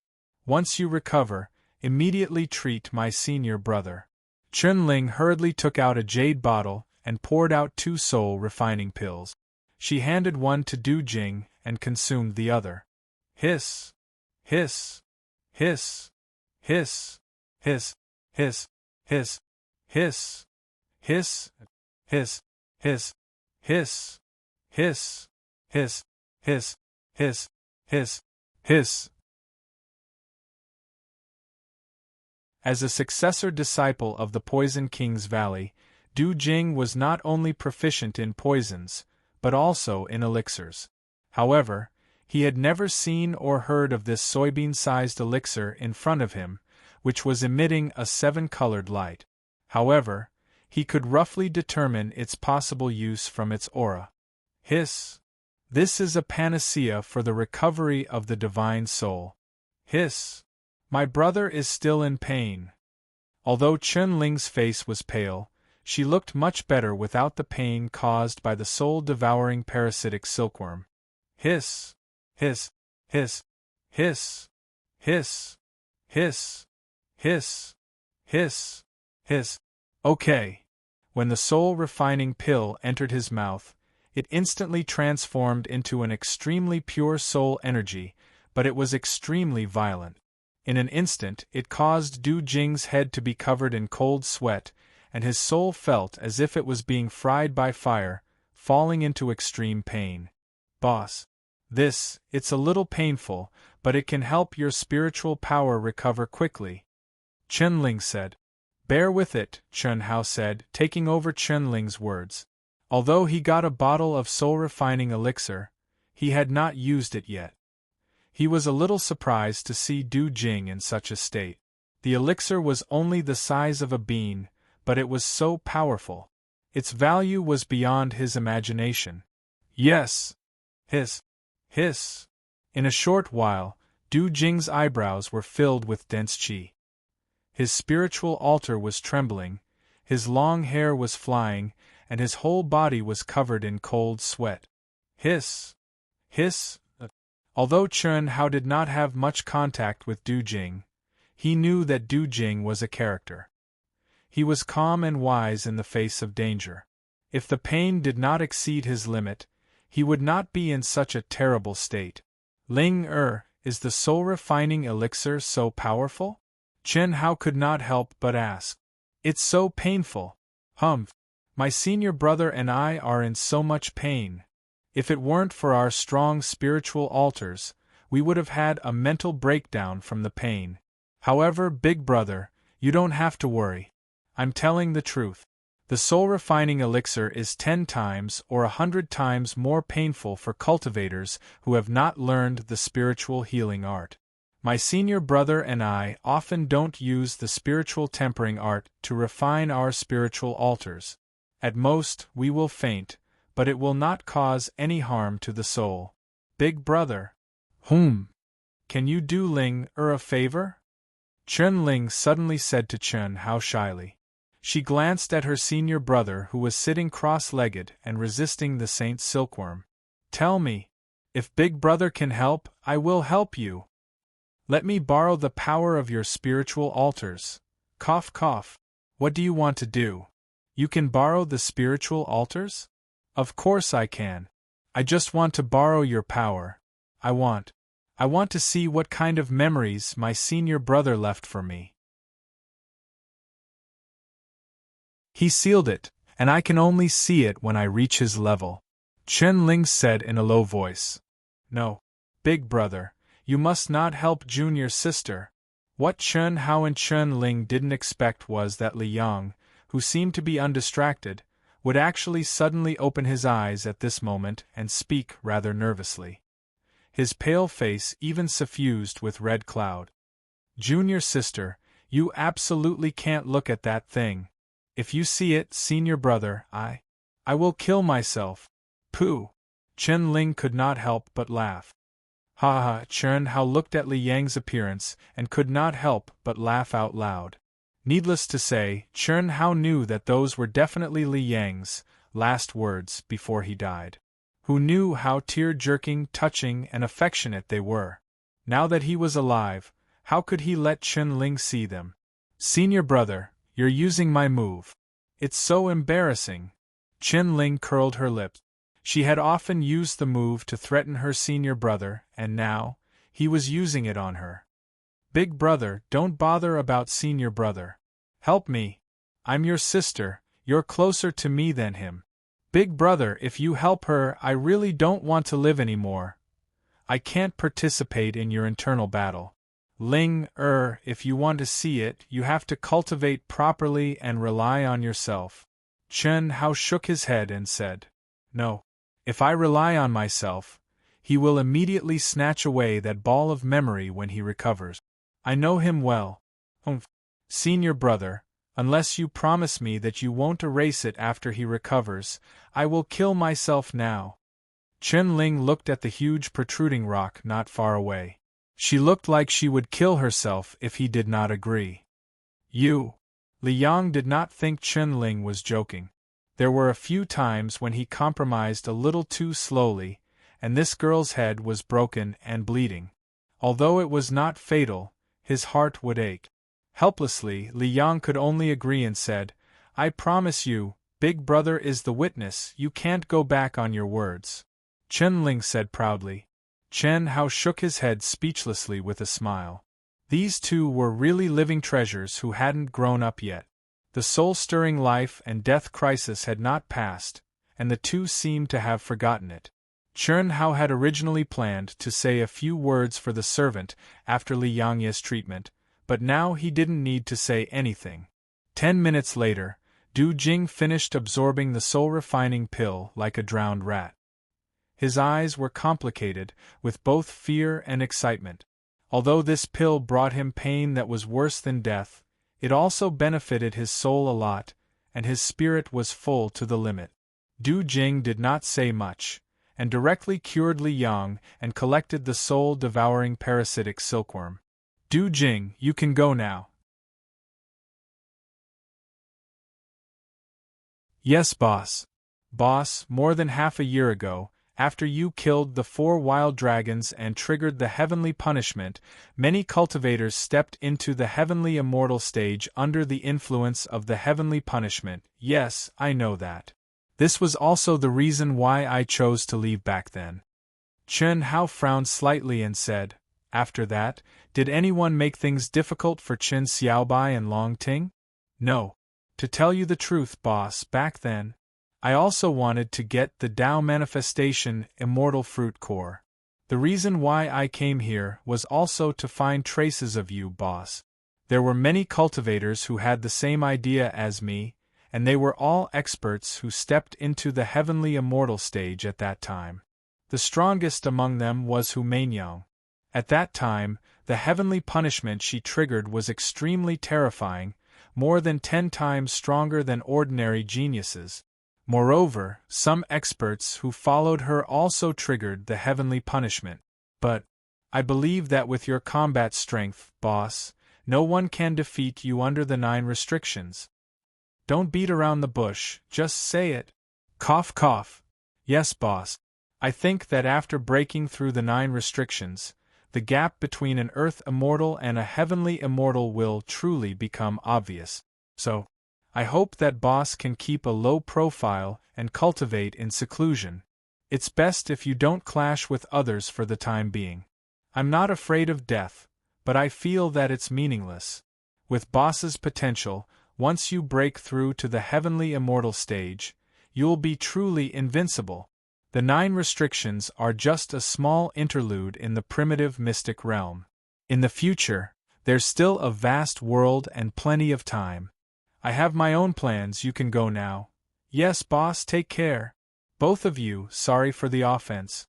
Once you recover, immediately treat my senior brother. Chen Ling hurriedly took out a jade bottle and poured out 2 soul-refining pills. She handed one to Du Jing and consumed the other. Hiss! Hiss! Hiss! Hiss! Hiss! Hiss! Hiss! Hiss! Hiss! Hiss! Hiss! Hiss! Hiss! Hiss! Hiss! Hiss! Hiss! Hiss! As a successor disciple of the Poison King's Valley, Du Jing was not only proficient in poisons, but also in elixirs. However, he had never seen or heard of this soybean-sized elixir in front of him, which was emitting a 7-colored light. However, he could roughly determine its possible use from its aura. Hiss! This is a panacea for the recovery of the divine soul. Hiss! My brother is still in pain. Although Chen Ling's face was pale, she looked much better without the pain caused by the soul-devouring parasitic silkworm. Hiss! Hiss! Hiss! Hiss! Hiss! Hiss! Hiss! Hiss! Hiss! Okay. When the soul-refining pill entered his mouth, it instantly transformed into an extremely pure soul energy, but it was extremely violent. In an instant it caused Du Jing's head to be covered in cold sweat, and his soul felt as if it was being fried by fire, falling into extreme pain. Boss. It's a little painful, but it can help your spiritual power recover quickly. Chen Ling said. Bear with it, Chen Hao said, taking over Chen Ling's words. Although he got a bottle of soul-refining elixir, he had not used it yet. He was a little surprised to see Du Jing in such a state. The elixir was only the size of a bean, but it was so powerful. Its value was beyond his imagination. Yes! Hiss! Hiss! In a short while, Du Jing's eyebrows were filled with dense qi. His spiritual altar was trembling, his long hair was flying, and his whole body was covered in cold sweat. Hiss! Hiss! Although Chen Hao did not have much contact with Du Jing, he knew that Du Jing was a character. He was calm and wise in the face of danger. If the pain did not exceed his limit, he would not be in such a terrible state. Ling is the soul-refining elixir so powerful? Chen Hao could not help but ask. It's so painful. Humph. My senior brother and I are in so much pain. If it weren't for our strong spiritual altars, we would have had a mental breakdown from the pain. However, big brother, you don't have to worry. I'm telling the truth. The soul-refining elixir is 10 times or 100 times more painful for cultivators who have not learned the spiritual healing art. My senior brother and I often don't use the spiritual tempering art to refine our spiritual altars. At most, we will faint, but it will not cause any harm to the soul. Big brother. Can you do Ling a favor? Chen Ling suddenly said to Chen Hao shyly. She glanced at her senior brother who was sitting cross-legged and resisting the saint's silkworm. Tell me. If big brother can help, I will help you. Let me borrow the power of your spiritual altars. Cough cough. What do you want to do? You can borrow the spiritual altars? Of course I can. I just want to borrow your power. I want to see what kind of memories my senior brother left for me. He sealed it, and I can only see it when I reach his level. Chen Ling said in a low voice. No, big brother, you must not help junior sister. What Chen Hao and Chen Ling didn't expect was that Li Yang, who seemed to be undistracted, would actually suddenly open his eyes at this moment and speak rather nervously. His pale face even suffused with red cloud. Junior sister, you absolutely can't look at that thing. If you see it, senior brother, I will kill myself. Pooh! Chen Ling could not help but laugh. Ha ha! Chen Hao looked at Li Yang's appearance and could not help but laugh out loud. Needless to say, Chen Hao knew that those were definitely Li Yang's last words before he died. Who knew how tear-jerking, touching, and affectionate they were? Now that he was alive, how could he let Chen Ling see them? Senior brother, you're using my move. It's so embarrassing. Chen Ling curled her lips. She had often used the move to threaten her senior brother, and now, he was using it on her. Big brother, don't bother about senior brother. Help me. I'm your sister, you're closer to me than him. Big brother, if you help her, I really don't want to live anymore. I can't participate in your internal battle. Ling, if you want to see it, you have to cultivate properly and rely on yourself. Chen Hao shook his head and said, No. If I rely on myself, he will immediately snatch away that ball of memory when he recovers. I know him well. Senior brother, unless you promise me that you won't erase it after he recovers, I will kill myself now. Chen Ling looked at the huge protruding rock not far away. She looked like she would kill herself if he did not agree. You. Li Yang did not think Chen Ling was joking. There were a few times when he compromised a little too slowly, and this girl's head was broken and bleeding. Although it was not fatal, his heart would ache. Helplessly, Li Yang could only agree and said, I promise you, big brother is the witness, you can't go back on your words. Chen Ling said proudly. Chen Hao shook his head speechlessly with a smile. These two were really living treasures who hadn't grown up yet. The soul-stirring life and death crisis had not passed, and the two seemed to have forgotten it. Chen Hao had originally planned to say a few words for the servant after Li Yang's treatment, but now he didn't need to say anything. 10 minutes later, Du Jing finished absorbing the soul-refining pill like a drowned rat. His eyes were complicated with both fear and excitement. Although this pill brought him pain that was worse than death, it also benefited his soul a lot, and his spirit was full to the limit. Du Jing did not say much, and directly cured Li Yang and collected the soul-devouring parasitic silkworm. Du Jing, you can go now. Yes, boss. Boss, more than half a year ago, after you killed the 4 wild dragons and triggered the heavenly punishment, many cultivators stepped into the heavenly immortal stage under the influence of the heavenly punishment. Yes, I know that. This was also the reason why I chose to leave back then. Chen Hao frowned slightly and said, After that, did anyone make things difficult for Qin Xiaobai and Long Ting? No. To tell you the truth, boss, back then, I also wanted to get the Tao Manifestation Immortal Fruit Core. The reason why I came here was also to find traces of you, boss. There were many cultivators who had the same idea as me, and they were all experts who stepped into the heavenly immortal stage at that time. The strongest among them was Hu Mainyang. At that time, the heavenly punishment she triggered was extremely terrifying, more than 10 times stronger than ordinary geniuses. Moreover, some experts who followed her also triggered the heavenly punishment. But I believe that with your combat strength, boss, no one can defeat you under the 9 restrictions. Don't beat around the bush, just say it. Cough cough. Yes, boss. I think that after breaking through the 9 restrictions, the gap between an earth immortal and a heavenly immortal will truly become obvious. So, I hope that boss can keep a low profile and cultivate in seclusion. It's best if you don't clash with others for the time being. I'm not afraid of death, but I feel that it's meaningless. With boss's potential, once you break through to the heavenly immortal stage, you'll be truly invincible. The 9 restrictions are just a small interlude in the primitive mystic realm. In the future, there's still a vast world and plenty of time. I have my own plans. You can go now. Yes, boss, take care. Both of you, sorry for the offense.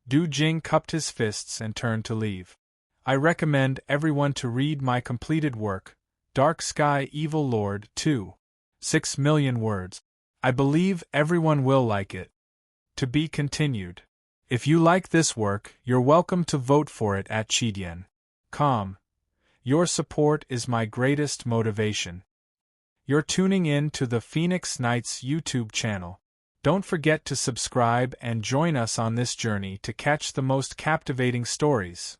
Du Jing cupped his fists and turned to leave. I recommend everyone to read my completed work, Dark Sky Evil Lord 2. 6 million words. I believe everyone will like it. To be continued. If you like this work, you're welcome to vote for it at Chidien.com. Your support is my greatest motivation. You're tuning in to the Phoenix Knights YouTube channel. Don't forget to subscribe and join us on this journey to catch the most captivating stories.